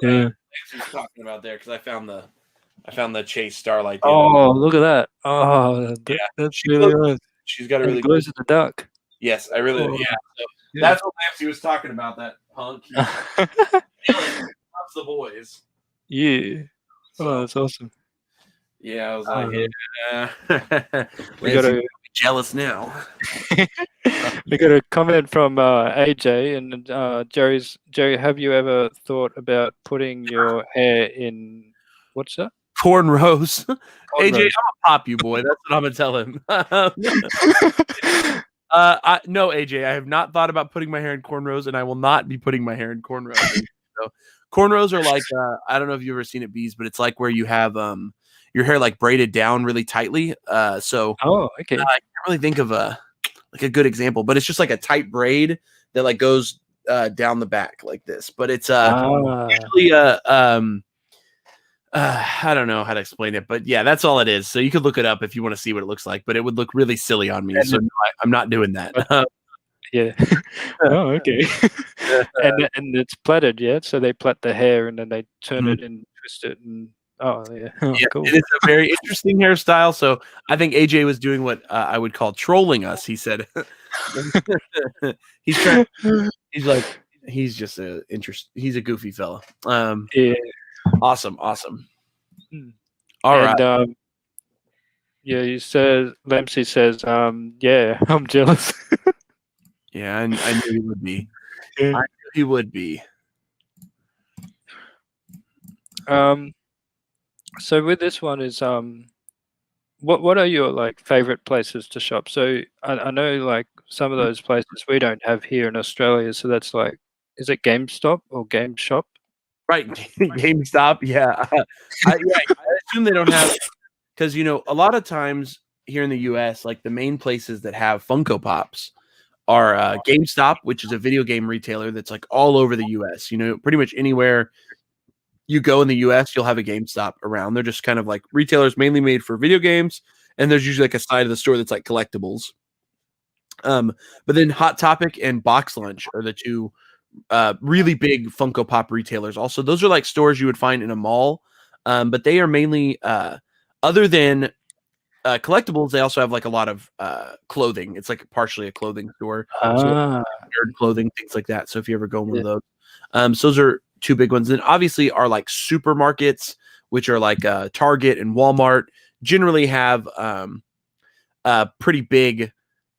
Yeah. He was talking about there because I found the Chase Starlight the other. Oh, look at that! Oh, Yeah, that's really nice. she's got a And really cool. glows in the dark. Yes, I really Oh, yeah. So yeah. that's what Lampsey was talking about. That punk, he's killing it. Loves the boys. Yeah. Oh, So that's awesome. yeah, I was like, Uh, yeah, we got Lampsey a jealous now. we got a comment from AJ and Jerry. Have you ever thought about putting your hair in what's that? Cornrows. AJ, I'm Cornrows. gonna pop you, boy. That's what I'm gonna tell him. No, AJ, I have not thought about putting my hair in cornrows, and I will not be putting my hair in cornrows. So, cornrows are like I don't know if you've ever seen it, bees, but it's like where you have your hair like braided down really tightly. So Oh, okay. I can't really think of a good example, but it's just like a tight braid that like goes down the back like this. But it's Ah, usually I don't know how to explain it, but yeah, that's all it is. So you could look it up if you want to see what it looks like, but it would look really silly on me. and So it, no, I'm not doing that. but yeah. Oh, okay. And it's plaited, yeah. So they plait the hair and then they turn Mhm. it and twist it and oh yeah. Oh, Yeah, cool. it is a very interesting hairstyle. So I think AJ was doing what I would call trolling us. He said he's trying. He's like he's just a interest. He's a goofy fella. Yeah. Awesome, awesome. Mm. All right. And Yeah, he says Lampsey says, yeah, I'm jealous. Yeah, I knew he would be. Yeah. I knew he would be. Um, so with this one is what are your like favorite places to shop? So I know like some of those places we don't have here in Australia. So that's like, is it GameStop or Game Shop? Right, GameStop. Yeah, I assume they don't have because a lot of times here in the U.S., like the main places that have Funko Pops are GameStop, which is a video game retailer that's like all over the U.S. Pretty much anywhere you go in the US, you'll have a GameStop around. They're just kind of like retailers mainly made for video games, and there's usually like a side of the store that's like collectibles. But then Hot Topic and Box Lunch are the two really big Funko Pop retailers. Also, those are like stores you would find in a mall, but they are mainly other than collectibles. They also have like a lot of clothing. It's like partially a clothing store, so Ah, nerd clothing, things like that. So if you ever go in one yeah, of those, so those are two big ones. Then obviously are like supermarkets, which are like Target and Walmart. Generally have pretty big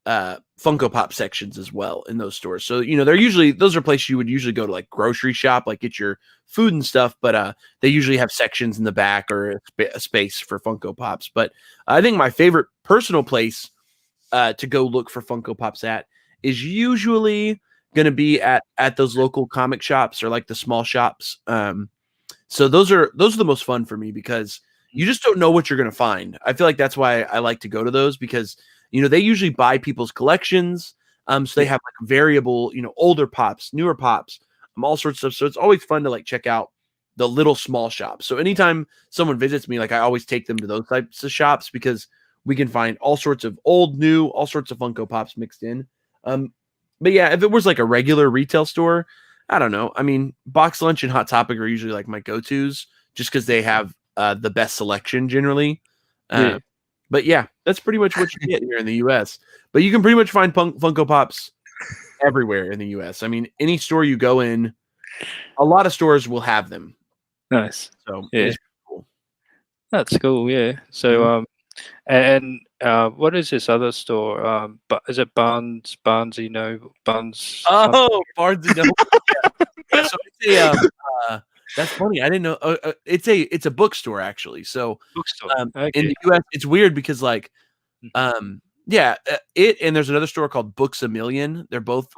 Funko Pop sections as well in those stores. So those are places you would usually go to like grocery shop, like get your food and stuff. But they usually have sections in the back or a space for Funko Pops. But I think my favorite personal place to go look for Funko Pops at is usually going to be at those local comic shops or like the small shops. So those are the most fun for me because you just don't know what you're going to find. I feel like that's why I like to go to those because they usually buy people's collections. So they yeah, have like variable, older pops, newer pops, all sorts of stuff. So it's always fun to like check out the little small shops. So anytime someone visits me, like I always take them to those types of shops because we can find all sorts of old, new, all sorts of Funko Pops mixed in. But yeah, if it was like a regular retail store, I don't know. I mean, Box Lunch and Hot Topic are usually like my go-tos just because they have the best selection generally. yeah. Uh, but yeah, that's pretty much what you get here in the US. But you can pretty much find Funko Pops everywhere in the US. I mean, any store you go in, a lot of stores will have them. Nice. So it Yeah, is cool. that's cool. Yeah. So Mhm. and what is this other store? But is it Barnesy? No, Barnes something Oh, Barnes and Noble. Yeah, so it's a that's funny. I didn't know. It's a bookstore actually. So bookstore. in Okay. the US, it's weird because like Mhm. yeah, it and there's another store called Books a Million. They're both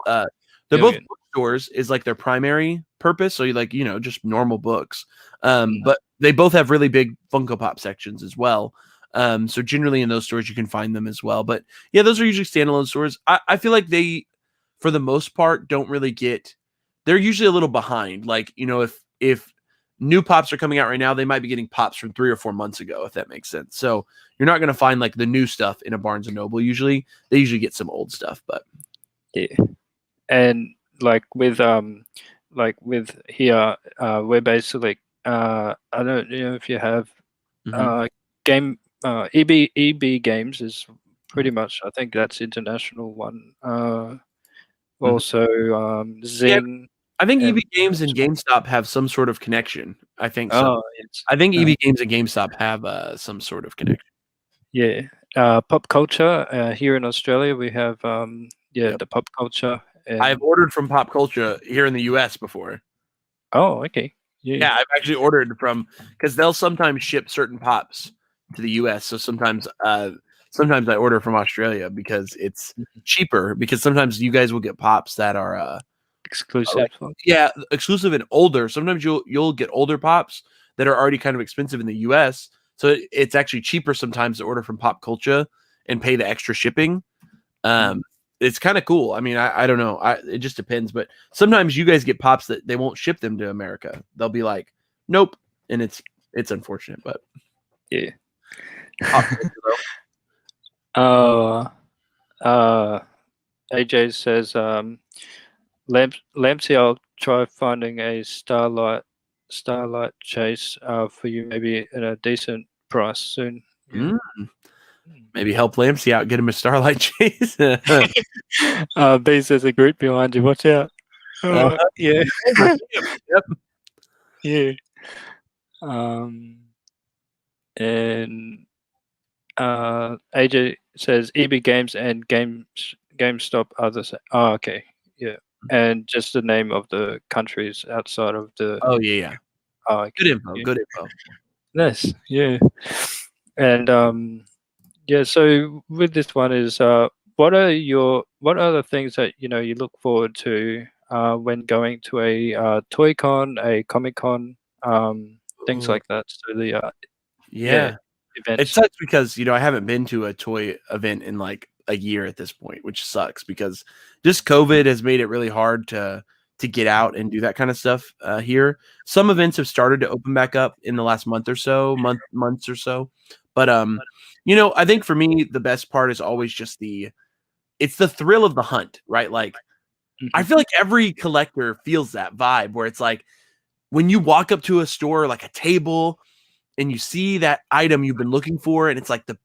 Million. bookstores is like their primary purpose. So you like just normal books. Mm. But they both have really big Funko Pop sections as well. So generally in those stores you can find them as well. But yeah, those are usually standalone stores. I feel like they, for the most part, don't really get. They're usually a little behind. Like if new pops are coming out right now, they might be getting pops from 3 or 4 months ago, if that makes sense. So you're not going to find like the new stuff in a Barnes and Noble. Usually, they usually get some old stuff. But Yeah. And like with here, we're basically I don't know if you have Mhm. game EB Games is pretty much, I think that's international one. Mhm. Also Yeah, Zing I think and EB Games and GameStop have some sort of connection. I think so. oh it's I think uh, EB Games and GameStop have some sort of connection. yeah. Pop culture here in Australia we have yeah, Yep. the pop culture I've and ordered from Pop Culture here in the US before. oh okay. Yeah. Yeah, I've actually ordered from because they'll sometimes ship certain pops to the US. So sometimes I order from Australia because it's Mhm. cheaper because sometimes you guys will get pops that are Exclusive like one. yeah, exclusive and older. Sometimes you'll get older pops that are already kind of expensive in the US. So it's actually cheaper sometimes to order from Pop Culture and pay the extra shipping. Mm. Um, it's kind of cool. I mean, I don't know. It just depends. But sometimes you guys get pops that they won't ship them to America. They'll be like, nope, and it's unfortunate, but Yeah. pop culture though. uh AJ says Lampsey, I'll try finding a Starlight Chase for you, maybe at a decent price soon. Yeah. Mm, maybe help Lampsey out, get him a Starlight Chase. B says a group behind you. Watch out. Uh, Yeah. yes, I see him. Yep. Yeah. And AJ says EB Games and GameStop are the same. Oh, okay, yeah, and just the name of the countries outside of the. Oh yeah. Oh, Good okay, info. yeah. Good info. Nice, yeah, and yeah. So with this one is what are the things that you look forward to when going to a Toy Con, a Comic Con, things Ooh, like that. So the yeah yeah. It events. sucks because I haven't been to a toy event in like a year at this point, which sucks because just COVID has made it really hard to get out and do that kind of stuff here. Some events have started to open back up in the last months or so. But I think for me the best part is always just it's the thrill of the hunt, right? Like I Mhm. feel like every collector feels that vibe where it's like when you walk up to a store like a table and you see that item you've been looking for and it's like the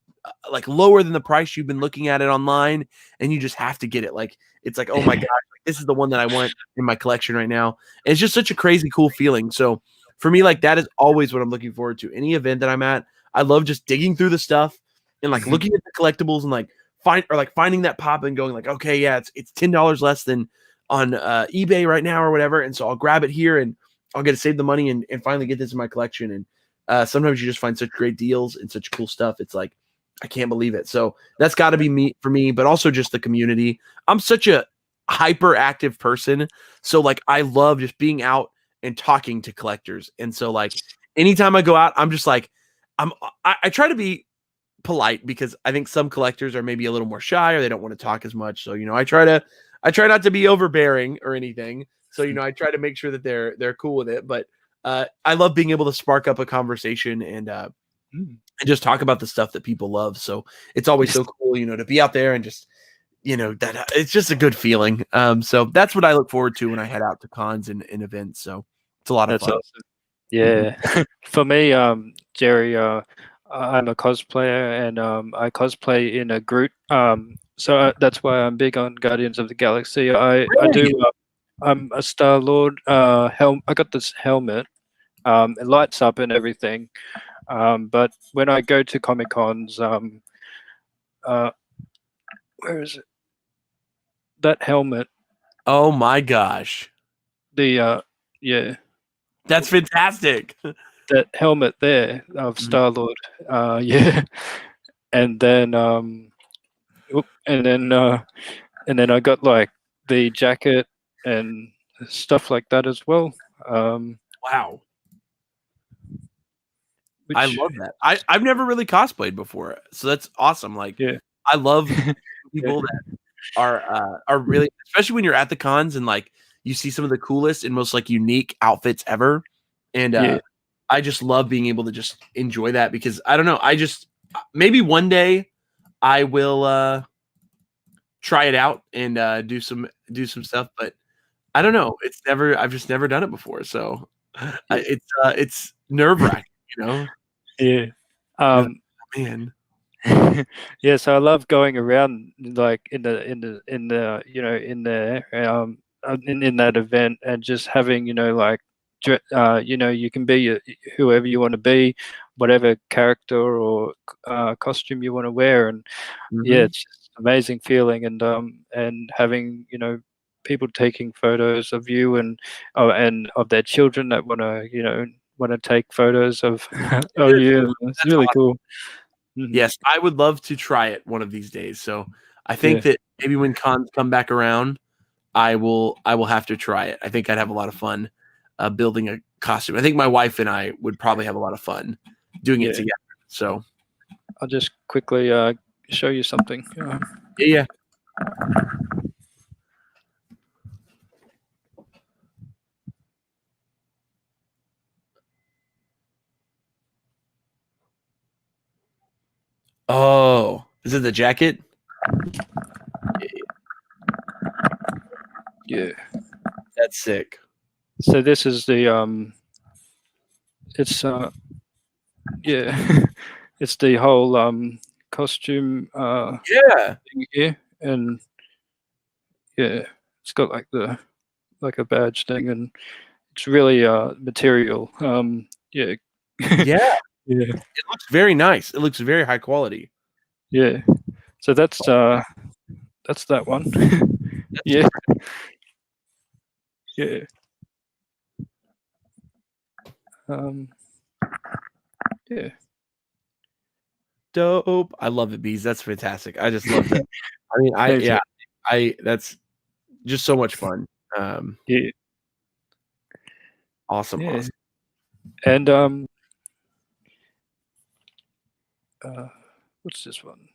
like lower than the price you've been looking at it online and you just have to get it, like it's like, oh my gosh, like, this is the one that I want in my collection right now. And it's just such a crazy cool feeling. So for me, like that is always what I'm looking forward to. Any event that I'm at, I love just digging through the stuff and like Mhm. looking at the collectibles and like finding that pop and going like, okay, yeah, it's $10 less than on eBay right now or whatever, and so I'll grab it here and I'll get to save the money and finally get this in my collection. And sometimes you just find such great deals and such cool stuff. It's like, I can't believe it. So that's got to be me for me, but also just the community. I'm such a hyperactive person. So like, I love just being out and talking to collectors. And so like, anytime I go out, I'm just like, I try to be polite because I think some collectors are maybe a little more shy or they don't want to talk as much. So, I try not to be overbearing or anything. So, I try to make sure that they're cool with it. But I love being able to spark up a conversation Mm. and just talk about the stuff that people love. So it's always so cool, to be out there and just, that it's just a good feeling. So that's what I look forward to when I head out to cons and events. So it's a lot of That's fun. awesome. Mhm. Yeah. For me, Jerry, I'm a cosplayer and I cosplay in a Groot. So that's why I'm big on Guardians of the Galaxy. I do. Really? I'm a Star Lord. I got this helmet. It lights up and everything. But when I go to Comic Cons, uh, where is it? That helmet. Oh my gosh. The yeah, That's fantastic. that helmet there of Mhm. Star Lord. Yeah, and then oop, and then I got like the jacket and stuff like that as well. Um, Wow. I which love that. I've never really cosplayed before, so that's awesome. Like, yeah, I love yeah, people that are really, especially when you're at the cons and like you see some of the coolest and most like unique outfits ever. And yeah, I just love being able to just enjoy that because I don't know, I just maybe one day I will try it out and do some stuff, but I don't know. I've just never done it before, so yeah, it's nerve wracking, you know. yeah. You're like, Um, "Oh, man, yeah, so I love going around like in there in that event and just having like you can be whoever you want to be, whatever character or costume you want to wear, and yeah, Mhm. it's just amazing feeling and having people taking photos of you and of their children that want to take photos of of Seriously, you. It's that's really awesome. cool. Hmm. Yes, I would love to try it one of these days. So I think Yeah, that maybe when cons come back around, I will have to try it. I think I'd have a lot of fun building a costume. I think my wife and I would probably have a lot of fun doing it yeah. together. So I'll just quickly show you something. yeah, yeah. Oh, is it the jacket? Yeah. That's sick. So this is the it's yeah, it's the whole costume Yeah. thing here, and yeah, it's got like a badge thing, and it's really material. Yeah. Yeah. Yeah. It looks very nice. It looks very high quality. Yeah. So that's that one. That's Yeah. Yeah. Um. Yeah. dope. I love it, bees. That's fantastic. I just love that. I mean, Thanks, man. that's just so much fun. Yeah. Awesome, Yeah. awesome. And uh, what's this one?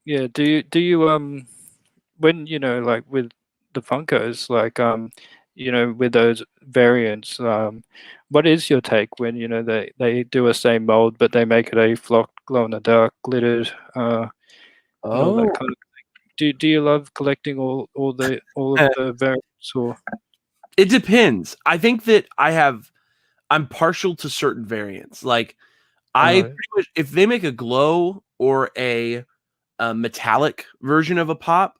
Yeah. Do you when like with the Funkos, like with those variants, what is your take when they do a same mold but they make it a flocked glow in the dark glittered and all that Oh, kind of thing? Do you love collecting all of the variants or it depends. I think that I'm partial to certain variants. Like I uh pretty much, if they make a glow or a metallic version of a pop,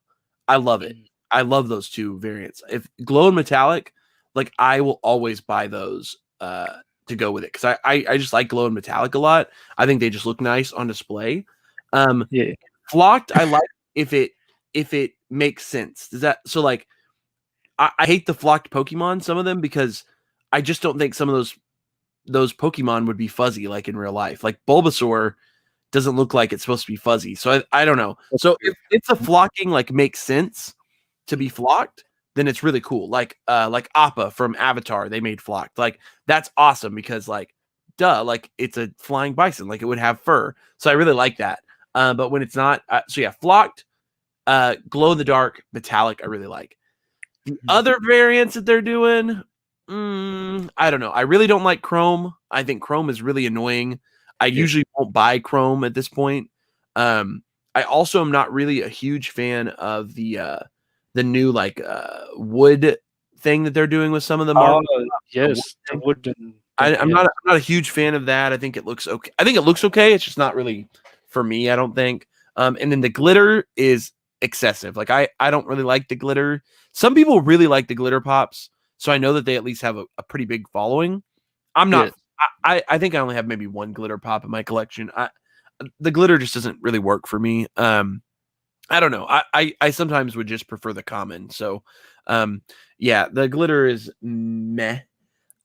I love it. mm, I love those two variants. If glow and metallic, like I will always buy those to go with it because I just like glow and metallic a lot. I think they just look nice on display. Um, yeah, flocked, I like if it makes sense. Does that so like I hate the flocked Pokemon, some of them because I just don't think some of those Pokemon would be fuzzy like in real life. Like Bulbasaur doesn't look like it's supposed to be fuzzy. So I don't know. that's So true. if the flocking like makes sense to be flocked, then it's really cool. Like Appa from Avatar, they made flocked. Like that's awesome because like duh, like it's a flying bison, like it would have fur. So I really like that. But when it's not, so yeah, flocked, glow in the dark, metallic, I really like. The Mm, other variants that they're doing, I don't know. I really don't like Chrome. I think Chrome is really annoying. I yeah. usually won't buy Chrome at this point. Um, I also am not really a huge fan of the new like wood thing that they're doing with some of the Oh, Marvel. The wood yes, the thing. wooden thing, I'm yeah. not a huge fan of that. I think it looks okay. I think it looks okay. It's just not really for me. I don't think. And then the glitter is excessive. Like I don't really like the glitter. Some people really like the glitter pops, so I know that they at least have a pretty big following. I'm Yeah. not. I think I only have maybe one glitter pop in my collection. The glitter just doesn't really work for me. I don't know. I sometimes would just prefer the common. So, yeah, the glitter is meh.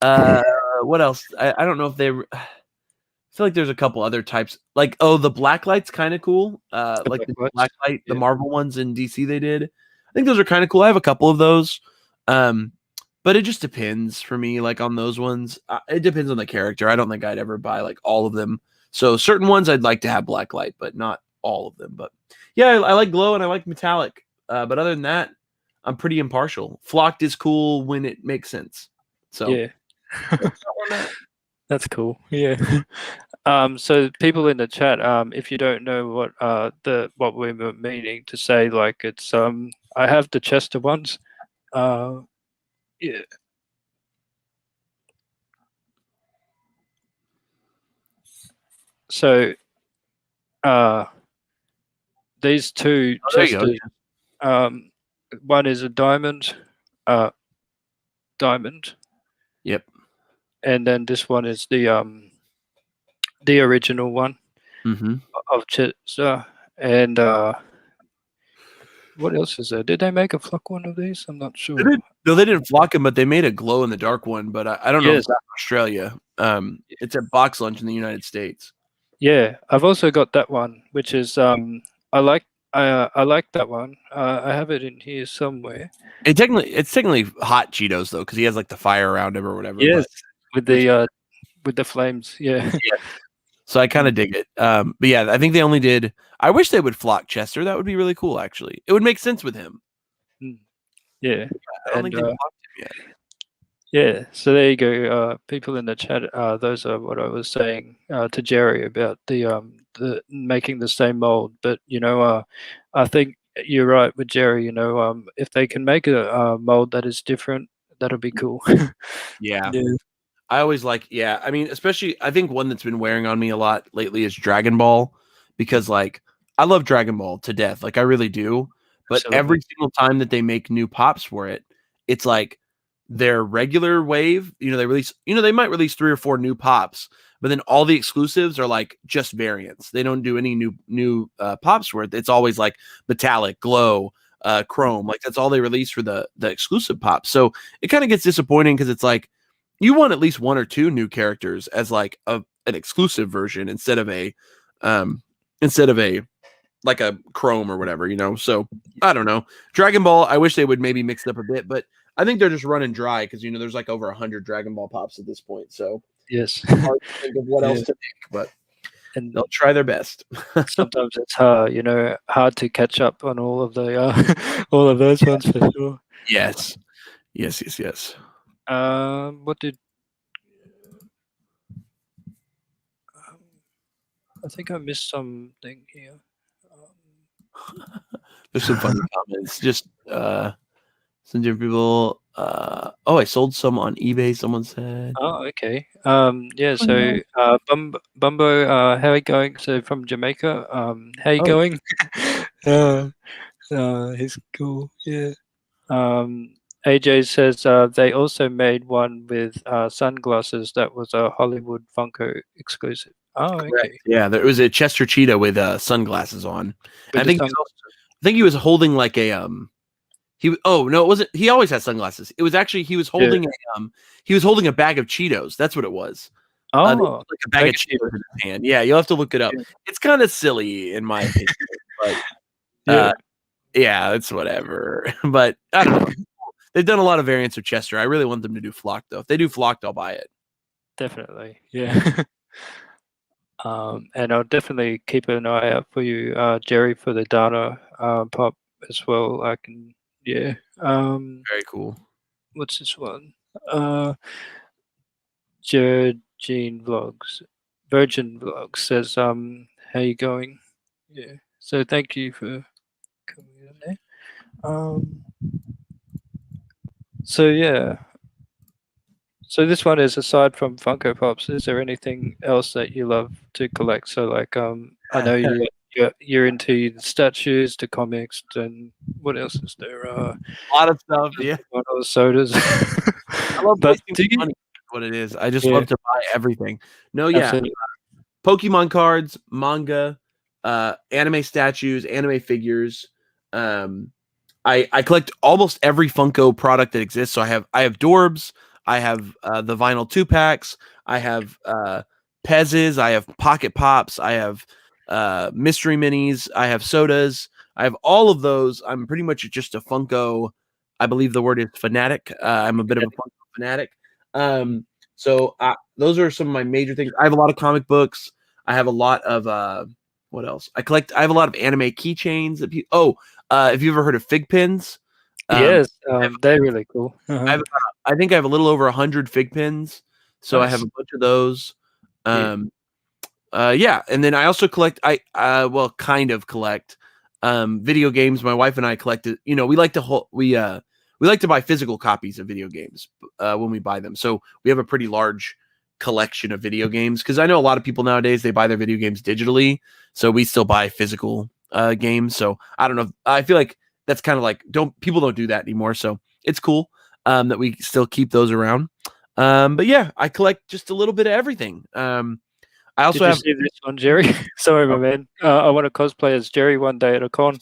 Uh, what else? I don't know if they. I feel like there's a couple other types. Like, oh, the black light's kind of cool. The Like black the lights. black light, the Yeah. Marvel ones in DC they did. I think those are kind of cool. I have a couple of those. Um, but it just depends for me. Like on those ones, it depends on the character. I don't think I'd ever buy like all of them. So certain ones I'd like to have black light, but not all of them. But yeah, I like glow and I like metallic. But other than that, I'm pretty impartial. Flocked is cool when it makes sense. So Yeah. that's that one. That's cool. Yeah. So people in the chat, if you don't know what we were meaning to say, like it's I have the Chester ones. Uh, yeah. So uh, these two Oh, there you go. Chesters, um, one is a uh, diamond, Yep. and then this one is the original one Mm-hmm. of Chester. And what else is there? Did they make a flock one of these? I'm not They sure. did, no, they didn't flock them, but they made a glow in the dark one. But I don't know if Yes. it's out in Australia. It's at Box Lunch in the United States. Yeah, I've also got that one, which is I like I like that one. I have it in here somewhere. It's technically hot Cheetos though, because he has like the fire around him or whatever. Yes, But which with the flames. Yeah. yeah, so I kind Mm, of dig it. But yeah, I think they only did. I wish they would flock Chester. That would be really cool. Actually, it would make sense with him. mm, yeah, I don't and think they flocked him yet. yeah. So there you go. People in the chat. Those are what I was saying to Jerry about the making the same mold. But I think you're right with Jerry. If they can make a mold that is different, that'll be cool. Yeah. Yeah. I always like, yeah. I mean, especially, I think one that's been wearing on me a lot lately is Dragon Ball because, like, I love Dragon Ball to death. Like, I really do. But Absolutely. every single time that they make new pops for it, it's like their regular wave, they release, they might release 3 or 4 new pops, but then all the exclusives are like just variants. They don't do any new pops where it's always like metallic, glow, chrome. Like that's all they release for the exclusive pops. So it kind of gets disappointing because it's like you want at least one or two new characters as like an exclusive version instead of a like a chrome or whatever, you know. So I don't know. Dragon Ball, I wish they would maybe mix it up a bit, but I think they're just running dry because you know there's like over 100 Dragon Ball pops at this point. So Yes. hard to think of what else to make, but And they'll try their best. sometimes it's hard to catch up on all of the all of those ones for sure. Yes. What did I think I missed something here. There's some funny comments. Just some different people. I sold some on eBay. Someone said. Oh, okay. Yeah. So, Bumbo, how are you going? So from Jamaica. How you going? He's cool. Yeah. AJ says they also made one with sunglasses that was a Hollywood Funko exclusive. Oh, Correct. okay. Yeah, there was a Chester Cheetah with sunglasses on. With I think he was holding like a no, it wasn't. He always has sunglasses. It was actually he was holding a bag of Cheetos. That's what it was. Like a bag of Cheetos in his hand. Yeah, you'll have to look it up. Yeah. It's kind of silly in my opinion, but yeah, it's whatever. But I don't know. They've done a lot of variants of Chester. I really want them to do Flocked though. If they do Flocked, I'll buy it. Definitely, yeah. And I'll definitely keep an eye out for you, Jerry, for the Dana pop as well. Yeah. Very cool. What's this one? Virgin Vlogs says, how you going? Yeah. So thank you for coming in there. So yeah. So this one is, aside from Funko Pops, is there anything else that you love to collect? So like, I know you're into the statues, the comics, and what else is there? A lot of stuff, yeah. Sodas. I love wasting money. What it is, I just love to buy everything. No, yeah, Pokemon cards, manga, anime statues, anime figures. I collect almost every Funko product that exists. So I have Dorbs. I have the vinyl 2-packs. I have Pez's. I have Pocket Pops. I have mystery minis. I have sodas. I have all of those. I'm pretty much just a Funko. I believe the word is fanatic. I'm a bit of a Funko fanatic. So those are some of my major things. I have a lot of comic books. I have a lot of what else? I have a lot of anime keychains. Have you ever heard of fig pins? Yes, they're really cool. I think I have a little over 100 fig pins, so nice. I have a bunch of those. And then I also collect. Kind of collect video games. My wife and I collected. You know, we like to buy physical copies of video games when we buy them. So we have a pretty large collection of video games because I know a lot of people nowadays they buy their video games digitally. So we still buy physical games. So I don't know. I feel like that's kind of like people don't do that anymore. So it's cool that we still keep those around. But yeah, I collect just a little bit of everything. I also have this one, Jerry. Sorry, my man. I want to cosplay as Jerry one day at a con.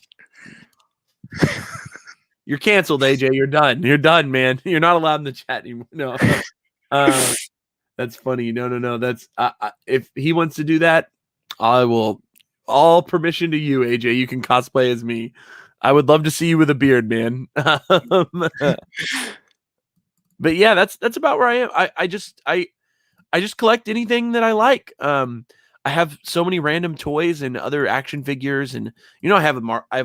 You're canceled, AJ. You're done. You're done, man. You're not allowed in the chat anymore. No. That's funny. No. That's if he wants to do that, I will. All permission to you, AJ. You can cosplay as me. I would love to see you with a beard, man. But yeah, that's about where I am. I just collect anything that I like. I have so many random toys and other action figures, and I have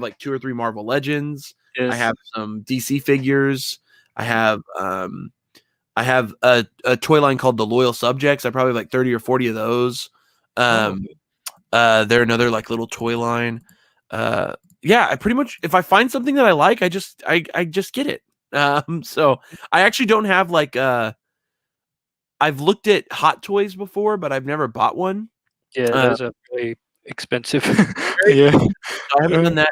like 2 or 3 Marvel Legends. Yes. I have some DC figures. I have a toy line called the Loyal Subjects. I probably have like 30 or 40 of those. They're another like little toy line. I pretty much, if I find something that I like, I just get it. So I actually don't have like I've looked at Hot Toys before, but I've never bought one. Yeah, those are really expensive. Yeah, I haven't done that.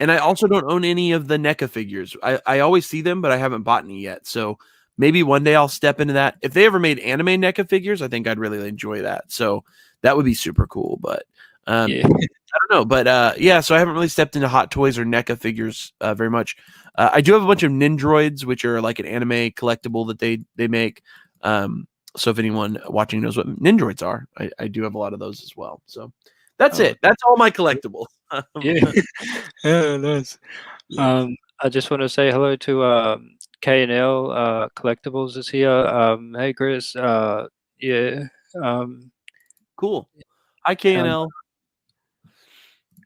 And I also don't own any of the NECA figures. I always see them, but I haven't bought any yet. So, maybe one day I'll step into that. If they ever made anime NECA figures, I think I'd really enjoy that. So that would be super cool. But Yeah. I don't know. But yeah, so I haven't really stepped into Hot Toys or NECA figures very much. I do have a bunch of Nindroids, which are like an anime collectible that they make. So if anyone watching knows what Nindroids are, I do have a lot of those as well. So that's it. That's all my collectibles. Yeah. Yeah, nice. Yes. I just want to say hello to K&L Collectibles is here. Hey Chris. Yeah. Um, Cool. Hi, um, KNL.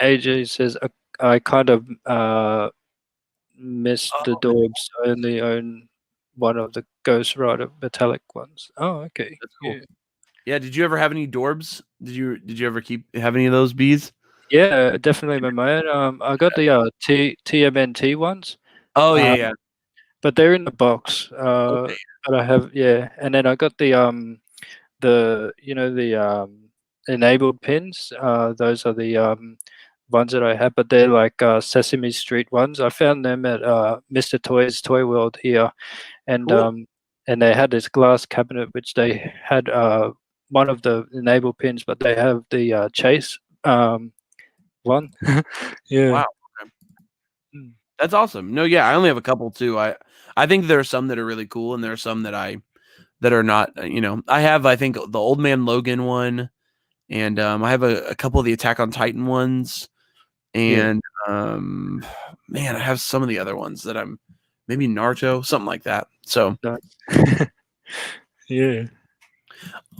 AJ says I kind of missed the Oh, Dorbs. I only own one of the Ghost Rider metallic ones. Oh, okay. that's cool. Yeah. Yeah. Did you ever have any Dorbs? Did you ever have any of those bees? Yeah, definitely my man. I got the TMNT ones. Oh yeah, Uh, yeah. but they're in the box. Okay. But I have, yeah, and then I got the the enabled pins. Those are the ones that I have, but they're like Sesame Street ones. I found them at Mr. Toys Toy World here, and Cool. they had this glass cabinet which they had one of the enable pins, but they have the chase one. Yeah. Wow. Okay. Mm. That's awesome. No, yeah, I only have a couple too. I think there are some that are really cool, and there are some that are not. I have I think the Old Man Logan one, and I have a couple of the Attack on Titan ones, Yeah. and man, I have some of the other ones that I'm maybe Naruto, something like that. So Nice. Yeah.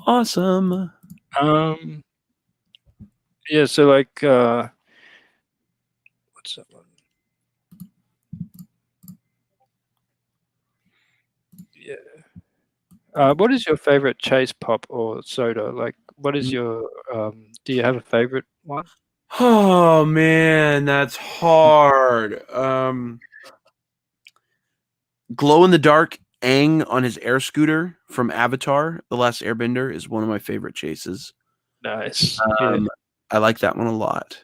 awesome. Um. Yeah. So like, what's that one? Yeah. What is your favorite chase pop or soda? Like, what is your do you have a favorite one? Oh man, that's hard. Glow in the dark Aang on his air scooter from Avatar: The Last Airbender is one of my favorite chases. Nice. Yeah. Um, I like that one a lot.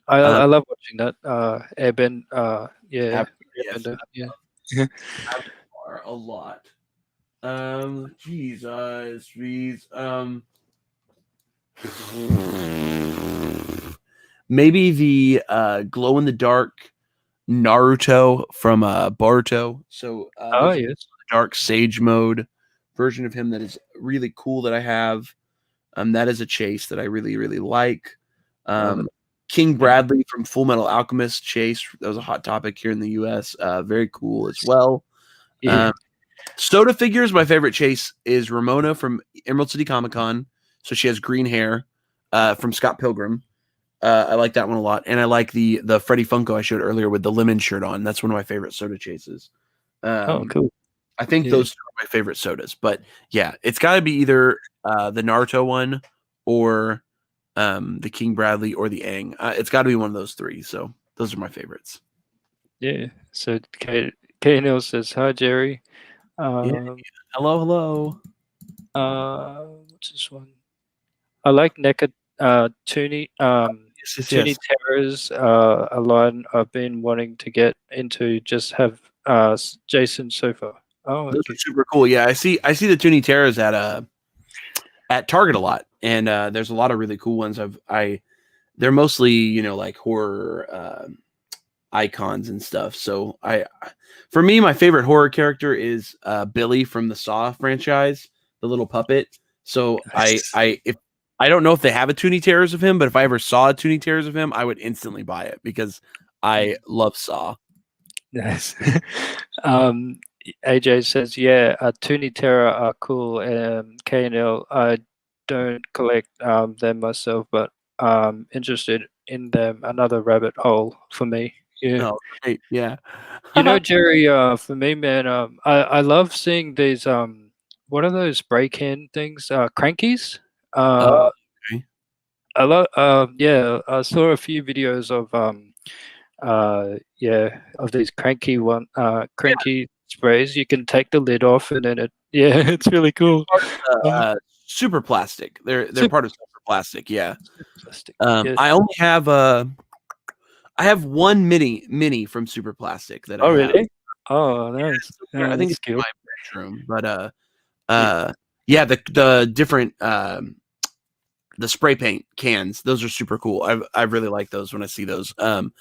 Um, I love watching that. Airbend. Yeah. yes, Airbender. Yeah. Avatar a lot. Jesus, please. Maybe the glow in the dark Naruto from Boruto. So Oh there's a yes. dark sage mode version of him that is really cool that I have. That is a chase that I really like. Oh, Um, King yeah. Bradley from Full Metal Alchemist chase, that was a hot topic here in the U.S. Very cool as well. Yeah. Um, Soda figures, my favorite chase is Ramona from Emerald City Comic Con. So she has green hair from Scott Pilgrim. I like that one a lot, and I like the Freddy Funko I showed earlier with the lemon shirt on. That's one of my favorite soda chases. Oh, Um, cool. I think Yeah. those two are my favorite sodas. But yeah, it's got to be either the Naruto one or the King Bradley or the Aang. It's got to be one of those three. So those are my favorites. Yeah. So K Neil says hi, Jerry. Yeah. Um. Hello, hello. What's this one? I like NECA Toonie Yes, yes, Toonie yes. Terrors, a line I've been wanting to get into. Just have Jason so far. Oh, Those are okay. super cool. Yeah, I see the Toonie Terras at Target a lot, and there's a lot of really cool ones. They're mostly like horror icons and stuff. So for me, my favorite horror character is Billy from the Saw franchise, the little puppet. So Nice. if I don't know if they have a Toonie Terrors of him, but if I ever saw a Toonie Terrors of him, I would instantly buy it because I love Saw. Nice. um, AJ says, yeah, Toonie Terror are cool. K&L, I don't collect them myself, but interested in them. Another rabbit hole for me. Yeah. Oh, right. Yeah. You know, Jerry, for me, man, I love seeing these what are those spray can things? Crankies? Oh, Uh okay. I love yeah, I saw a few videos of yeah, of these cranky sprays. You can take the lid off and then it yeah, it's really cool. Part of Uh, Super Plastic. They're super, part of Super Plastic. Yeah. super plastic. Yeah. I only have I have one mini from Super Plastic that I Oh have. really? Oh nice. I think That's it's in cool. mushroom, but yeah, the different the spray paint cans, those are super cool. I really like those when I see those. And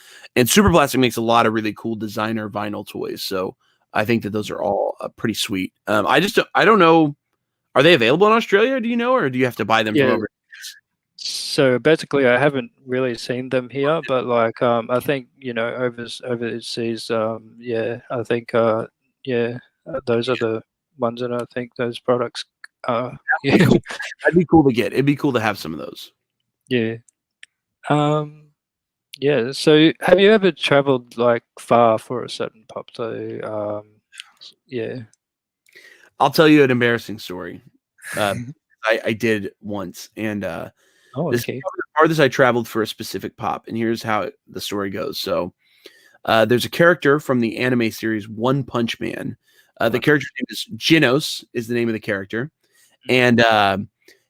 Super Plastic makes a lot of really cool designer vinyl toys, so I think that those are all pretty sweet. I don't know, are they available in Australia? Do you know, or do you have to buy them from Yeah. over? So basically, I haven't really seen them here, but like I think overseas, yeah, I think yeah, those are the ones that I think those products. That'd be Yeah, cool. That'd be cool to get. It'd be cool to have some of those. yeah, um, yeah. So have you ever traveled like far for a certain pop? So yeah. I'll tell you an embarrassing story. Uh, I did once, and Oh, this is okay. probably the farthest I traveled for a specific pop. And here's how the story goes. So there's a character from the anime series One Punch Man. The character's name is Genos, is the name of the character, and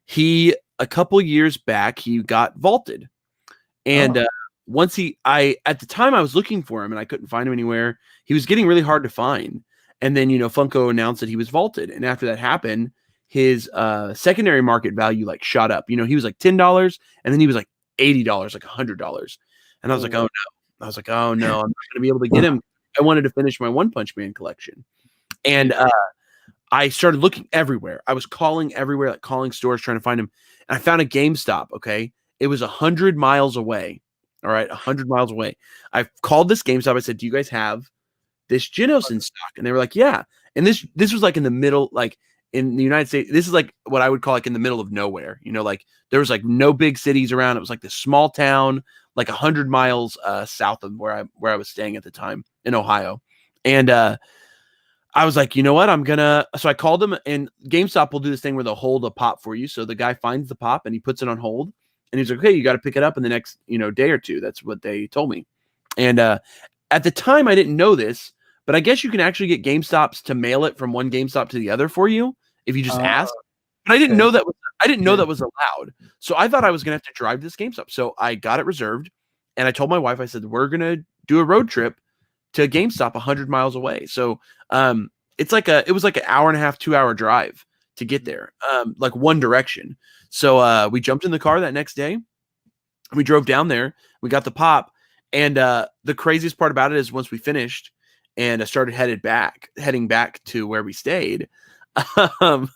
he a couple years back he got vaulted, and Oh, once I at the time I was looking for him and I couldn't find him anywhere. He was getting really hard to find, and then Funko announced that he was vaulted, and after that happened, his secondary market value like shot up. He was like $10, and then he was like $80, like $100, and I was like, oh oh, no. I was like, oh no, I'm not going to be able to get him. I wanted to finish my One Punch Man collection. And yeah. I started looking everywhere. I was calling everywhere, like calling stores, trying to find him. And I found a GameStop. Okay. It was 100 miles away. All right. 100 miles away. I called this GameStop. I said, do you guys have this Genos in stock? And they were like, yeah. And this was like in the middle, like in the United States. This is like what I would call like in the middle of nowhere. Like there was like no big cities around. It was like this small town, like 100 miles south of where I was staying at the time in Ohio. And I was like, you know what? So I called them, and GameStop will do this thing where they'll hold a pop for you. So the guy finds the pop and he puts it on hold, and he's like, okay, you got to pick it up in the next, day or two. That's what they told me. And at the time I didn't know this, but I guess you can actually get GameStops to mail it from one GameStop to the other for you if you just ask. But I didn't Okay. know I didn't know Yeah. that was allowed. So I thought I was going to have to drive to this GameStop. So I got it reserved, and I told my wife, I said, we're going to do a road trip to GameStop 100 miles away. So it was like an hour and a half, 2 hour drive to get there, like one direction. So we jumped in the car that next day. We drove down there. We got the pop. And the craziest part about it is once we finished and I started heading back to where we stayed, um,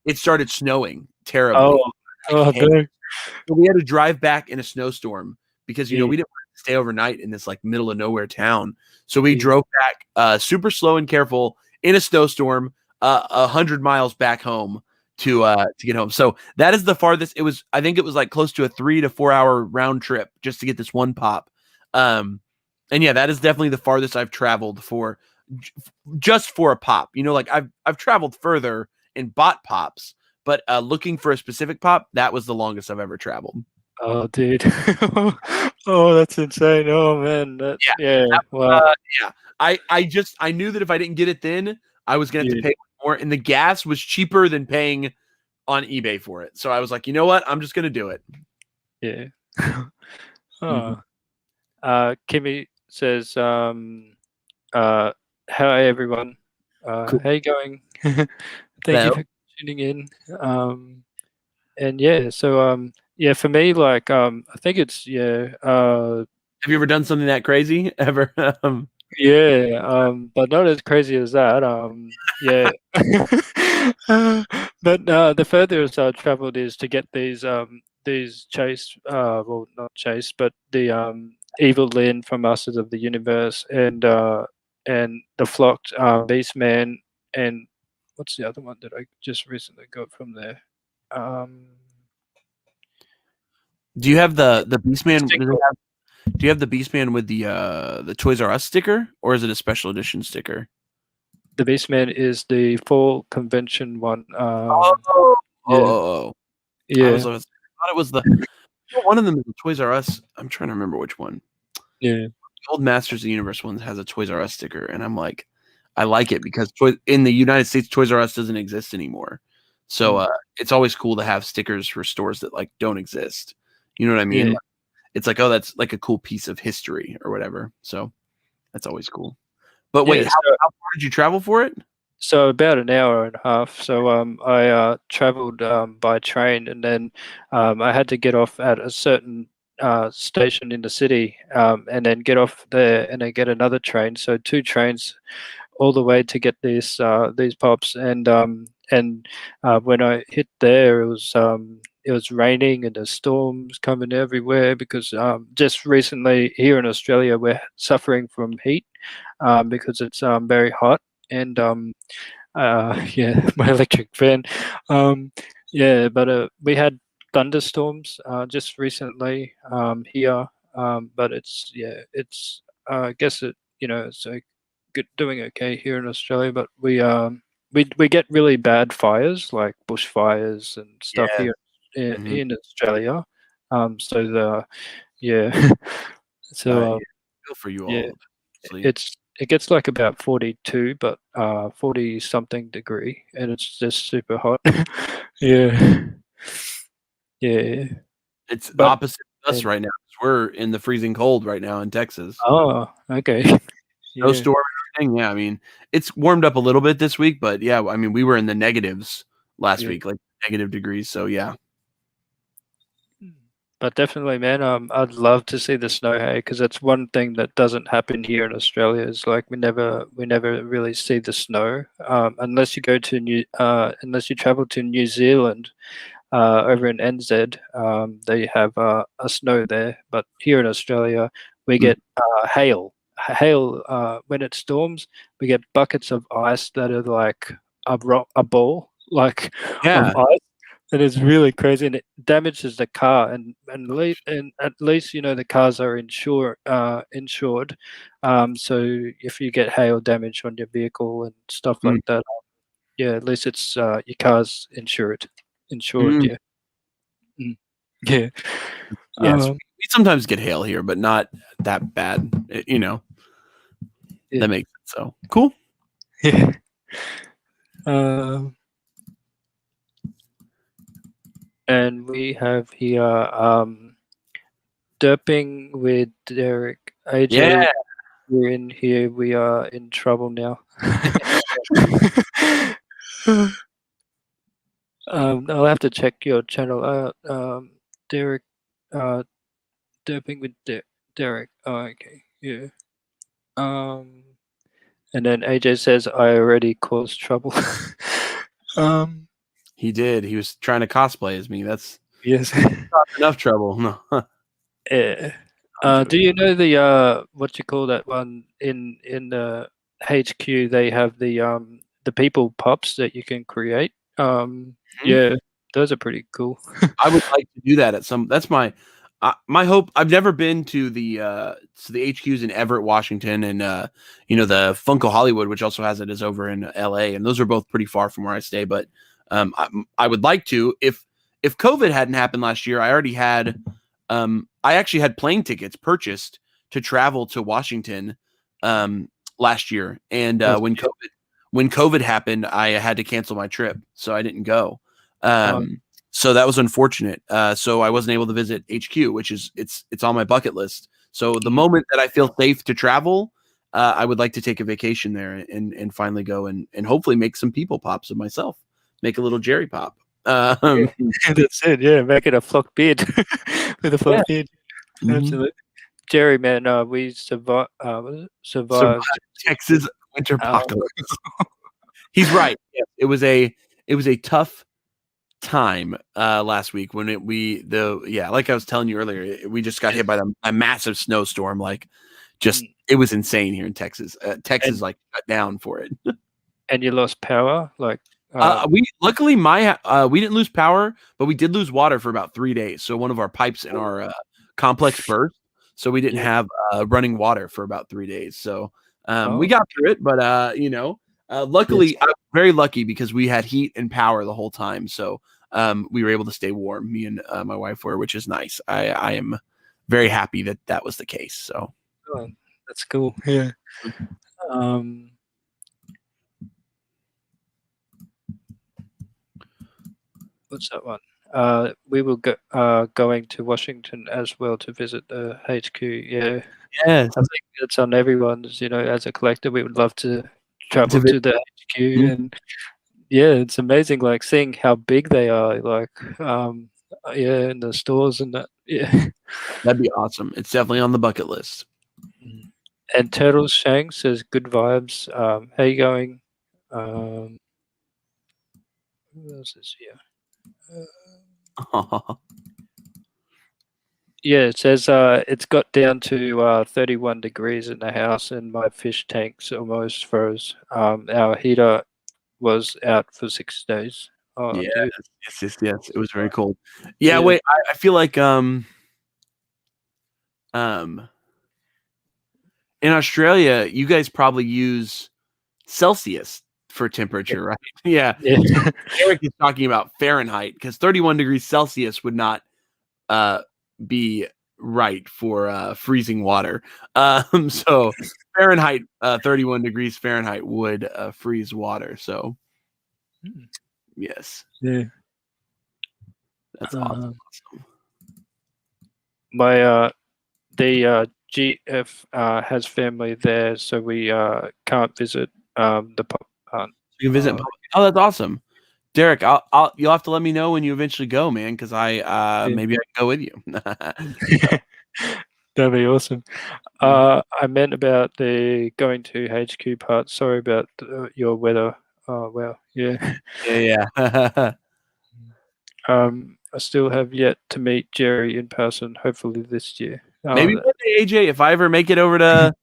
it started snowing terribly. Oh, oh, dang. So we had to drive back in a snowstorm because Yeah, we didn't want to stay overnight in this like middle of nowhere town. So we yeah. drove back super slow and careful in a snowstorm, 100 miles back home to get home. So that is the farthest. I think it was like close to a 3 to 4 hour round trip just to get this one pop. And yeah, that is definitely the farthest I've traveled for just for a pop. Like I've traveled further and bought pops, but looking for a specific pop, that was the longest I've ever traveled. Oh, dude. Oh, that's insane. Oh man. Yeah. Yeah. Wow. Yeah. I knew that if I didn't get it then, I was gonna have to Yeah. pay more, and the gas was cheaper than paying on eBay for it. So I was like, you know what? I'm just gonna do it. Yeah. Mhm. Oh. Kimmy says, hi everyone. Cool. How you going? Thank you Hello. for tuning in. And yeah, so yeah, for me, like I think it's Have you ever done something that crazy ever? yeah, but not as crazy as that. Yeah. But the furthest I've traveled is to get these chase well, not chase, but the evil Lyn from Masters of the Universe and the flocked Beastman and what's the other one that I just recently got from there? Um, Do you have the Beastman? Sticker. Do you have the Beastman with the Toys R Us sticker, or is it a special edition sticker? The Beastman is the full convention one. Oh, oh, oh, Yeah, oh. I yeah, thought it was one of them is the Toys R Us. I'm trying to remember which one. yeah, The old Masters of the Universe one has a Toys R Us sticker, and I'm like, I like it because in the United States, Toys R Us doesn't exist anymore. So mm, it's always cool to have stickers for stores that like don't exist. You know what I mean? yeah, Like, it's like, oh, that's like a cool piece of history or whatever. So that's always cool. But wait, yeah. how So far did you travel for it? So about an hour and a half. So I traveled by train, and then I had to get off at a certain station in the city, and then get off there, and then get another train. So two trains all the way to get these pops, and when I hit there, it was raining and the storms coming everywhere because just recently here in Australia we're suffering from heat because it's very hot and yeah, my electric fan. Um, yeah, but we had thunderstorms just recently here, but it's yeah, it's I guess it it's good doing okay here in Australia, but we get really bad fires like bushfires and stuff Yeah. here Hmm. in Australia. So the yeah, so Yeah. Feel for you yeah, all, obviously. it gets like about 42, but 40 something degree, and it's just super hot. Yeah, yeah, It's but opposite of us and right now 'cause we're in the freezing cold right now in Texas. oh, okay, yeah, Snowstorm and everything. Yeah, I mean, it's warmed up a little bit this week, but yeah, I mean, we were in the negatives last yeah. week, like negative degrees. So yeah. Mm. But definitely, man, I'd love to see the snow hay because that's one thing that doesn't happen here in Australia. Is like we never really see the snow unless you go to unless you travel to New Zealand. Over in NZ, they have a snow there, but here in Australia, we Mm. get hail. Hail when it storms, we get buckets of ice that are like a ball, like of Yeah. ice. It is really crazy, and it damages the car. And at least the cars are insured. So if you get hail damage on your vehicle and stuff Mm. like that, yeah, at least it's your car's insured. Insured, Mm. yeah. Mm. Yeah. Yes, Um, we sometimes get hail here, but not that bad. yeah. That makes sense. So cool. Yeah. Um, and we have here Derping with Derek. Yeah. AJ, we're in here. We are in trouble now. I'll have to check your channel out. Derek, uh, Derping with Derek. Oh, okay. Yeah. Um, and then AJ says I already caused trouble. um, He did. He was trying to cosplay as me. That's yes. not enough trouble. No, Yeah. I'm Do joking. you know the what you call that one in the HQ? They have the people pops that you can create. Mhm. Yeah, those are pretty cool. I would like to do that at some. That's my hope. I've never been to the HQs in Everett, Washington, and the Funko Hollywood, which also has it, is over in LA, and those are both pretty far from where I stay. But I would like to if COVID hadn't happened last year. I actually had plane tickets purchased to travel to Washington last year, and Oh, when COVID happened, I had to cancel my trip, so I didn't go. oh, Um, so that was unfortunate. So I wasn't able to visit HQ, which is it's on my bucket list. So the mm, moment that I feel safe to travel, I would like to take a vacation there and finally go and hopefully make some people pops of myself, make a little Jerry pop. yeah, Um, that's it. Yeah, make it a flock beard with a yeah, flock beard. mhm. Absolutely, Jerry, man. We Survive survived. Texas winter Uh, apocalypse. He's right. Yeah, it was a tough time last week when like I was telling you earlier, we just got hit by a massive snowstorm. Like, just mm, it was insane here in Texas. Texas and like shut down for it. you lost power, like We luckily we didn't lose power, but we did lose water for about 3 days. So one of our pipes in our complex burst, so we didn't yeah. have running water for about 3 days. So we Oh, got through it, but yes. luckily I was very lucky because we had heat and power the whole time. So we were able to stay warm. Me and my wife were, which is nice. I am very happy that that was the case. So Oh, that's cool. Yeah. Um, what's that one? We were going to Washington as well to visit the HQ. Yeah, yes, I think it's on everyone's. As a collector, we would love to. travel to the HQ, and yeah, it's amazing, like seeing how big they are, like yeah, in the stores and that. Yeah. That'd be awesome. It's definitely on the bucket list. And Turtle Shank says good vibes. How you going? Who else is here? Yeah, it says it's got down to 31 degrees in the house, and my fish tanks almost froze. Our heater was out for 6 days. Oh, Yeah, dude. yes. It was very cold. Yeah, Yeah. wait. I feel like in Australia, you guys probably use Celsius for temperature, right? Yeah. Yeah. Eric is talking about Fahrenheit because 31 degrees Celsius would not be right for freezing water. So Fahrenheit, 31 degrees Fahrenheit would freeze water. So yes, Yeah. that's awesome. My GF has family there, so we can't visit the pub. You can visit. Oh, that's awesome. Derek, you'll have to let me know when you eventually go, man, because Yeah. maybe I can go with you. That'd be awesome. I meant about the going to HQ part. Sorry about your weather. Oh well, yeah. Yeah. I still have yet to meet Jerry in person. Hopefully this year. Maybe one day, AJ, if I ever make it over to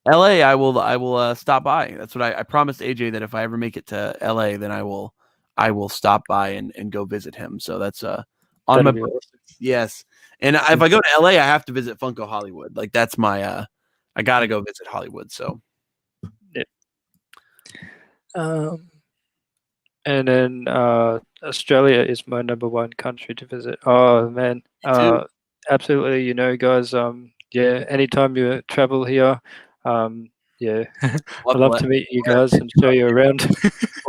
LA, I will stop by. That's what I promised AJ, that if I ever make it to LA, then I will stop by and go visit him. So that's on my that'd be awesome. yes. And if I go to LA, I have to visit Funko Hollywood. Like that's my I gotta go visit Hollywood. So Yeah. And then Australia is my #1 country to visit. Oh man, absolutely. You know, guys. Yeah. Anytime you travel here, yeah, I'd love to meet you guys and show you around.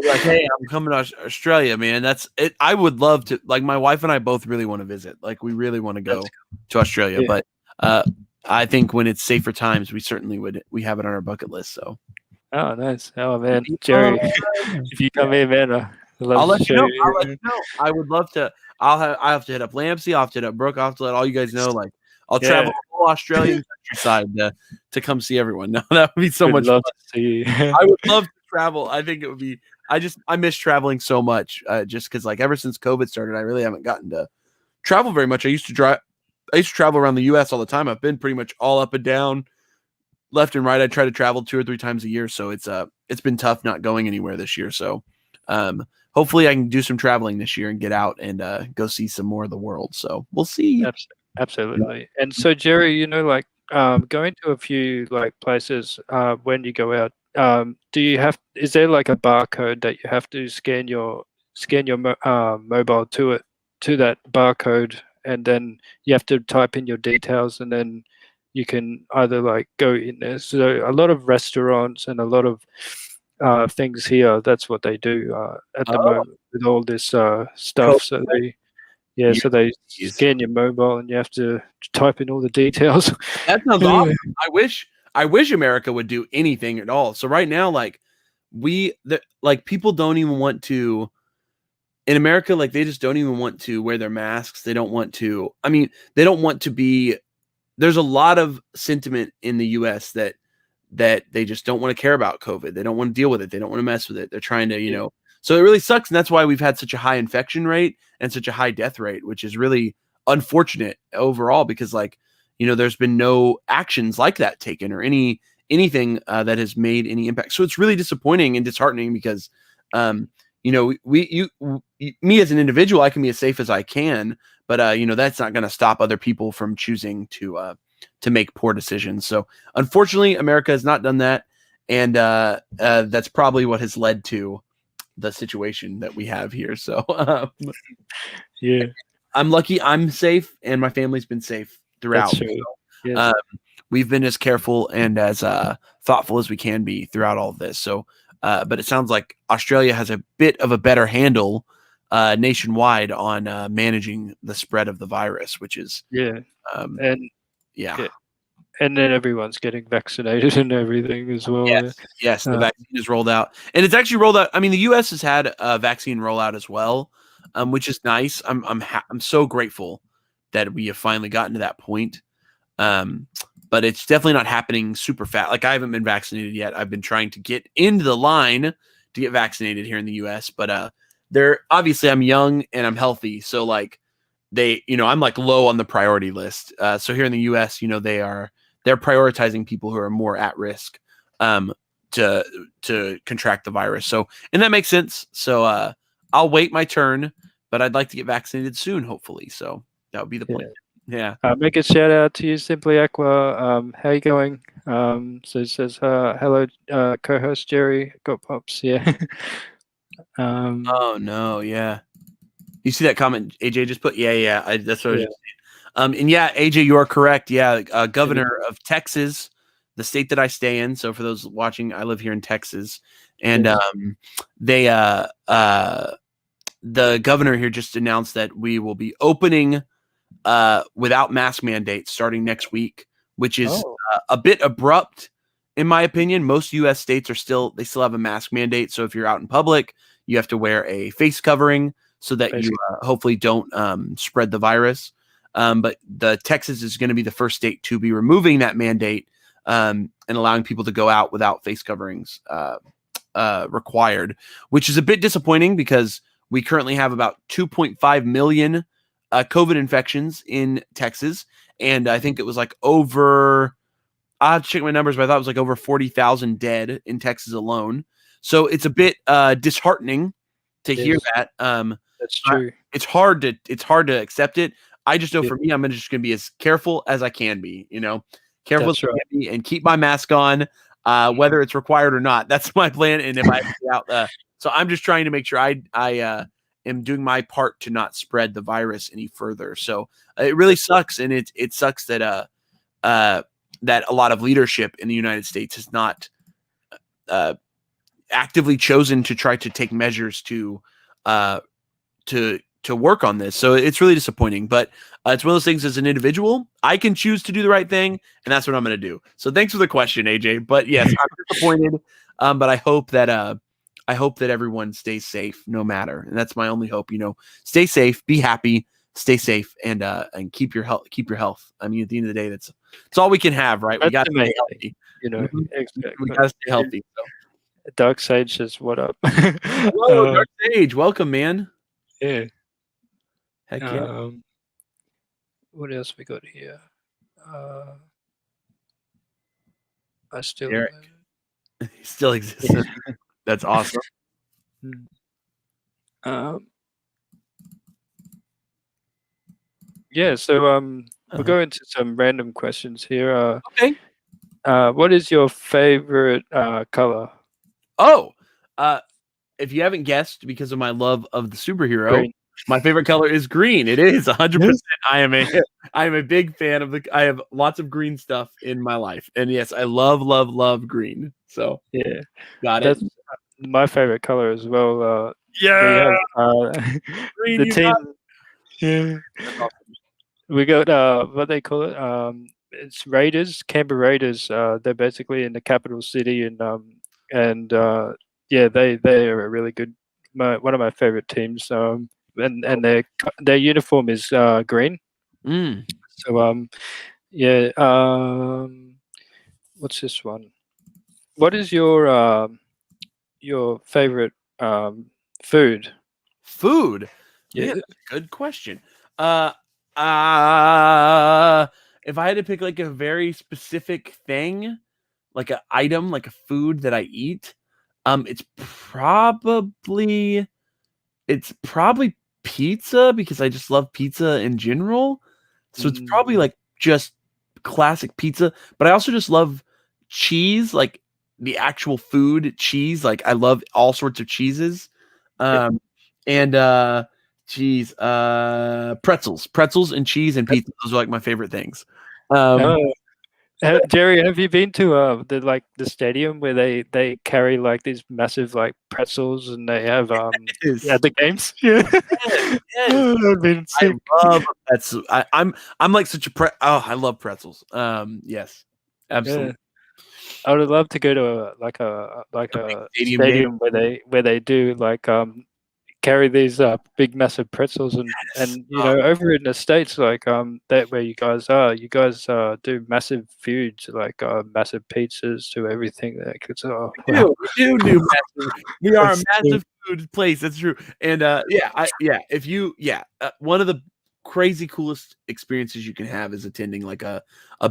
like, hey, I'm coming to Australia, man. That's it. I would love to. Like, my wife and I both really want to visit. Like, we really want to go to Australia. Yeah. But I think when it's safer times, we certainly would. We have it on our bucket list. So. Oh, nice. Oh man, Jerry, if you come here, man, I'd love I'll to let show you know. you. I'll let you know. I would love to. I have to hit up Lampsey. I'll have to hit up Brooke. I'll have to let all you guys know. Like, I'll travel the whole Australian countryside to come see everyone. No, that would be so much fun. To see you. I would love to travel. I think it would be. I miss traveling so much. Just because, like, ever since COVID started, I really haven't gotten to travel very much. I used to travel around the U.S. all the time. I've been pretty much all up and down, left and right. I try to travel 2 or 3 times a year. So it's been tough not going anywhere this year. So hopefully I can do some traveling this year and get out and go see some more of the world. So we'll see. Absolutely. And so, Jerry, you know, like going to a few like places when you go out, is there like a barcode that you have to scan your mobile to that barcode, and then you have to type in your details, and then you can either like go in there. So a lot of restaurants and a lot of things here, that's what they do at the moment with all this stuff. So so they scan your mobile and you have to type in all the details. That sounds awesome. I wish America would do anything at all. So right now, like people don't even want to in America, like they just don't even want to wear their masks. They don't want to. I mean, they don't want to be. There's a lot of sentiment in the U.S. that they just don't want to care about COVID. They don't want to deal with it. They don't want to mess with it. They're trying to, so it really sucks. And that's why we've had such a high infection rate and such a high death rate, which is really unfortunate overall because there's been no actions like that taken or anything that has made any impact. So it's really disappointing and disheartening because, me as an individual, I can be as safe as I can, but that's not going to stop other people from choosing to make poor decisions. So unfortunately, America has not done that. And that's probably what has led to the situation that we have here. So yeah, I'm lucky I'm safe and my family's been safe throughout. That's true. Yes. We've been as careful and as thoughtful as we can be throughout all of this. So, but it sounds like Australia has a bit of a better handle nationwide on managing the spread of the virus, which is and and then everyone's getting vaccinated and everything as well. Yes, the vaccine is rolled out, and it's actually rolled out. I mean, the U.S. has had a vaccine rollout as well, which is nice. I'm so grateful that we have finally gotten to that point. But it's definitely not happening super fast. Like I haven't been vaccinated yet. I've been trying to get into the line to get vaccinated here in the U.S. But they're obviously I'm young and I'm healthy, so like I'm like low on the priority list. So here in the U.S., they're prioritizing people who are more at risk to contract the virus. So and that makes sense. So I'll wait my turn, but I'd like to get vaccinated soon, hopefully. So that would be the plan. Yeah. Make a shout out to you, Simply Aqua. How you going? So it says, hello, co-host Jerry. Got pops, yeah. Oh no, yeah. You see that comment AJ just put? Yeah. That's what I was just saying. And yeah, AJ, you are correct. Yeah, governor of Texas, the state that I stay in. So for those watching, I live here in Texas, and the governor here just announced that we will be opening without mask mandates starting next week, which is a bit abrupt in my opinion. Most U.S. states still have a mask mandate. So if you're out in public, you have to wear a face covering so that you hopefully don't spread the virus. But the Texas is going to be the first state to be removing that mandate and allowing people to go out without face coverings required, which is a bit disappointing because we currently have about 2.5 million COVID infections in Texas. And I think it was like over, I have to check my numbers, but I thought it was like over 40,000 dead in Texas alone. So it's a bit disheartening to hear that. That's true. It's hard to accept it. I just know for me, I'm just going to be as careful as I can be, careful as I can be and keep my mask on, whether it's required or not. That's my plan. And if I out, so I'm just trying to make sure I am doing my part to not spread the virus any further. So it really sucks. And it sucks that, that a lot of leadership in the United States has not actively chosen to try to take measures to work on this. So it's really disappointing, but it's one of those things as an individual, I can choose to do the right thing. And that's what I'm going to do. So thanks for the question, AJ, but yes, I'm disappointed. But I hope that everyone stays safe no matter. And that's my only hope, stay safe, be happy, stay safe, and keep your health. I mean, at the end of the day, that's all we can have, right? We got to stay healthy. We got to stay healthy. So. Dark Sage says, "What up?" Hello, Dark Sage. Welcome, man. Yeah. Heck yeah. What else we got here? I still Eric. He still exists. That's awesome. Yeah, so we'll go into some random questions here. Okay. What is your favorite color? Oh, if you haven't guessed, because of my love of the superhero, green. My favorite color is green. It is 100%. I am a big fan of I have lots of green stuff in my life, and yes, I love green. So yeah, got it. That's my favorite color as well. Yeah, green, the team. Yeah, we got what they call it. It's Raiders, Canberra Raiders. They're basically in the capital city, and yeah, they are a really good. One of my favorite teams. And their uniform is green. So yeah. What's this one? What is your favorite food? Food? Yeah, man, that's a good question. If I had to pick like a very specific thing, like an item, like a food that I eat, it's probably pizza because I just love pizza in general. So it's probably like just classic pizza, but I also just love cheese, like the actual food cheese. Like I love all sorts of cheeses. And cheese, pretzels and cheese and pizza. Those are like my favorite things. Jerry, have you been to the stadium where they carry like these massive like pretzels and they have at the games? Yeah, I love pretzels. I'm like such a I love pretzels. Yes. Absolutely. I would love to go to a Stadium game. stadium where they do like carry these big massive pretzels and you Oh, know over in the States like that where you guys do massive foods like massive pizzas to everything like it's oh wow we do massive. We are a that's massive food place. That's true. And if you one of the crazy coolest experiences you can have is attending like a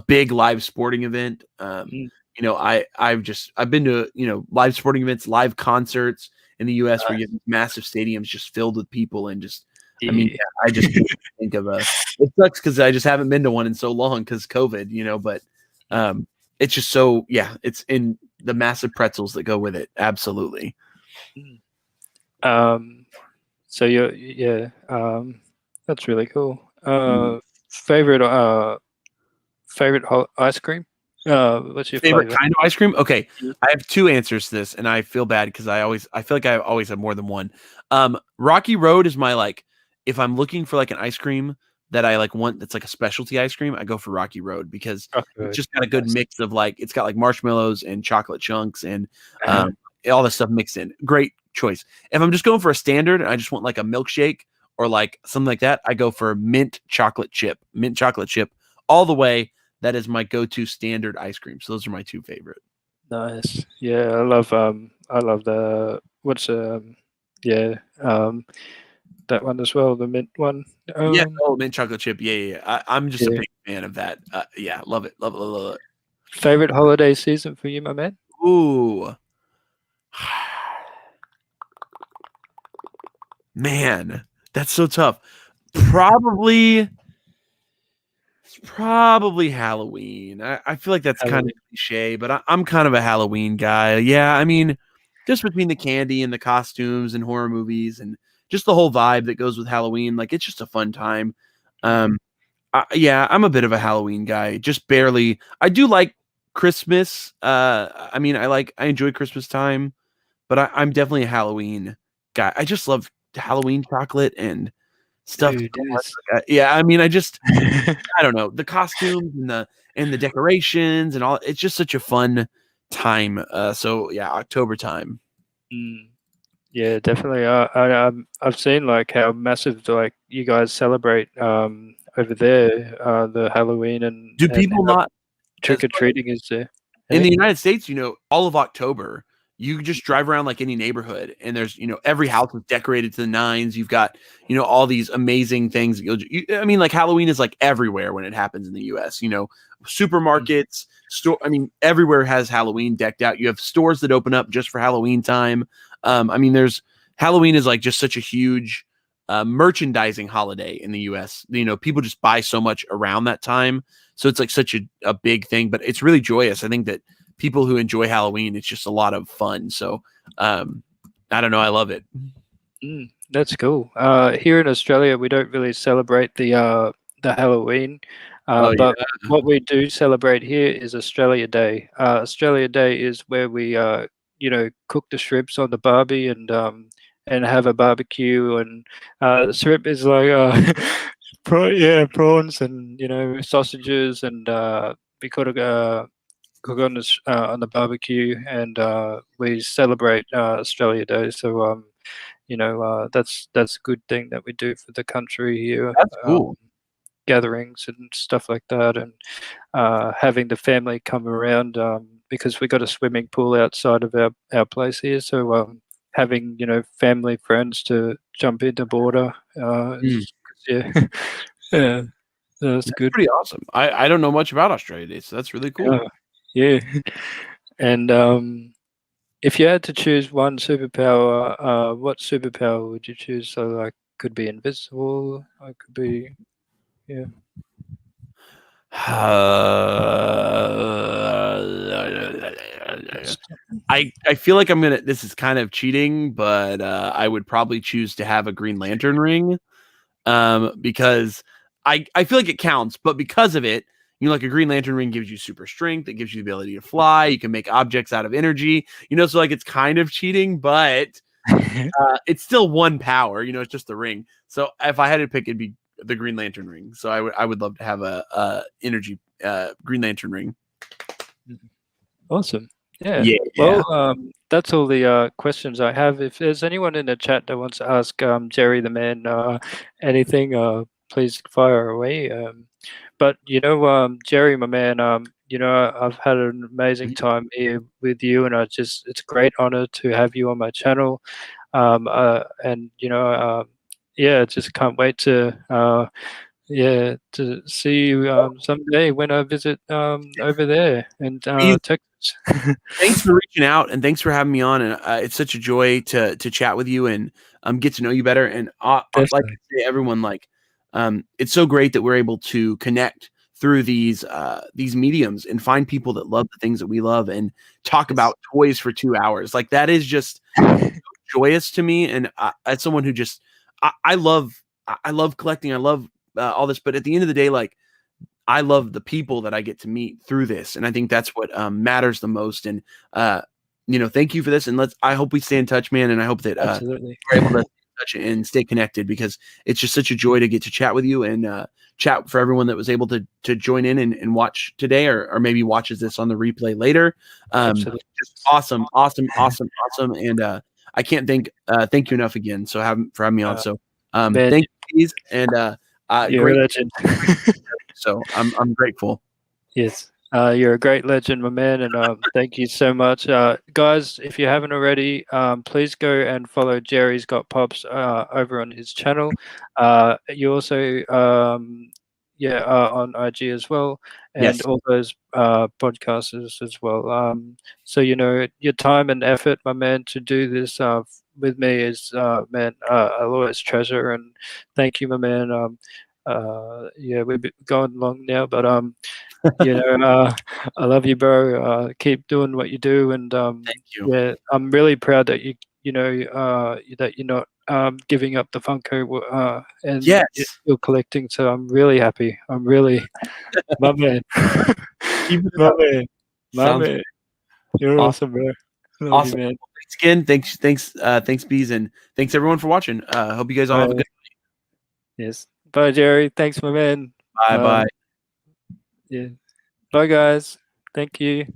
big live sporting event. mm, I've been to live sporting events, live concerts in the U.S. where you nice. have these massive stadiums just filled with people and just Yeah. I just can't think of a. It sucks because I just haven't been to one in so long because COVID, but it's just so it's in the massive pretzels that go with it. Absolutely. Mm. Um, so that's really cool. Favorite ice cream? What's your Favorite flavor? kind of ice cream? Okay, Mm. I have two answers to this, and I feel bad because I feel like I always have more than one. Rocky Road is my like if I'm looking for like an ice cream that I like want that's like a specialty ice cream, I go for Rocky Road because it's Chocolate. just got a good Nice. mix of like it's got like marshmallows and chocolate chunks and Uh-huh. all this stuff mixed in. Great choice. If I'm just going for a standard and I just want like a milkshake or like something like that, I go for mint chocolate chip all the way. That is my go-to standard ice cream. So those are my two favorite. Nice. Yeah, I love the what's yeah, that one as well, the mint one. Yeah, oh, mint chocolate chip. Yeah. I'm just a Yeah. big fan of that. Yeah, love it, love it, love it. Favorite holiday season for you, my man? Ooh, man, that's so tough. Probably, it's probably Halloween. I feel like that's kind of Halloween. cliche, but I'm kind of a Halloween guy. Yeah, I mean, just between the candy and the costumes and horror movies and just the whole vibe that goes with Halloween, like it's just a fun time. Mm. Um, yeah, I'm a bit of a Halloween guy, just barely. I do like Christmas. I enjoy Christmas time, but I'm definitely a Halloween guy. I just love Halloween chocolate and stuff Dude, so much. yes. Yeah, I don't know the costumes and the decorations and all. It's just such a fun time. So yeah, October time. Mm. Yeah, definitely. I've seen like how massive like you guys celebrate over there the Halloween Do and people how not trick as or treating is there. in Hey? the United States, all of October, you just drive around like any neighborhood, and there's, every house is decorated to the nines. You've got, all these amazing things. Like Halloween is like everywhere when it happens in the U.S. Mm. Supermarkets, store. Everywhere has Halloween decked out. You have stores that open up just for Halloween time. There's Halloween is like just such a huge merchandising holiday in the U.S. People just buy so much around that time. So it's like such a big thing, but it's really joyous. I think that people who enjoy Halloween, it's just a lot of fun. So I don't know. I love it. That's cool. Here in Australia, we don't really celebrate the Halloween, Oh but yeah. what we do celebrate here is Australia Day. Australia Day is where we, cook the shrimps on the barbie and have a barbecue. And shrimp is like prawns and sausages, and we cook on the barbecue, and we celebrate Australia Day. So that's a good thing that we do for the country here, That's cool. gatherings and stuff like that, and having the family come around because we got a swimming pool outside of our place here. So having family friends to jump in the water Mm, yeah yeah that's that's good. pretty awesome. I don't know much about Australia Day, so that's really cool. Yeah, yeah. And if you had to choose one superpower, what superpower would you choose? So, like, could be invisible, I could be, yeah. I feel like I'm gonna. This is kind of cheating, but I would probably choose to have a Green Lantern ring. Because I feel like it counts, but because of it, like a Green Lantern ring gives you super strength, it gives you the ability to fly, you can make objects out of energy, so like it's kind of cheating, but it's still one power, it's just the ring. So if I had to pick, it'd be the Green Lantern ring. So I would love to have a energy Green Lantern ring. Awesome. Yeah. Yeah. Well, that's all the questions I have. If there's anyone in the chat that wants to ask Jerry the man anything, please fire away. But Jerry, my man, I've had an amazing time here with you, and it's a great honor to have you on my channel. And yeah, just can't wait to to see you someday when I visit over there in Texas. Thanks for reaching out and thanks for having me on. And it's such a joy to chat with you and get to know you better. And like Definitely. I say, everyone, like it's so great that we're able to connect through these mediums and find people that love the things that we love and talk about toys for 2 hours. Like that is just joyous to me. And as someone who just I love collecting. I love all this. But at the end of the day, like I love the people that I get to meet through this, and I think that's what matters the most. And thank you for this, and I hope we stay in touch, man. And I hope that Absolutely. we're able to touch and stay connected because it's just such a joy to get to chat with you and chat for everyone that was able to join in and watch today, or maybe watches this on the replay later. Absolutely. Just awesome, and I can't thank you enough again. So for having me on. So Man, thank you, and you're great. a legend. So I'm grateful. Yes. You're a great legend, my man, and thank you so much. Guys, if you haven't already, please go and follow Jerry's Got Pops over on his channel. You also, on IG as well, and Yes. all those podcasters as well. So, your time and effort, my man, to do this with me is, man, I'll always treasure, and thank you, my man. Yeah, we're going long now, but I love you, bro. Keep doing what you do, and Thank you. yeah, I'm really proud that that you're not giving up the Funko and Yes. you're collecting. So I'm really happy. I'm really my man, Keep it my up. man, my Sounds man. You're awesome. awesome, bro. Love you, Awesome. man. Thanks again. Thanks, Bees, and thanks everyone for watching. Hope you guys all have a Bye. good Yes. Bye, Jerry. Thanks, my man. bye. Yeah. Bye, guys. Thank you.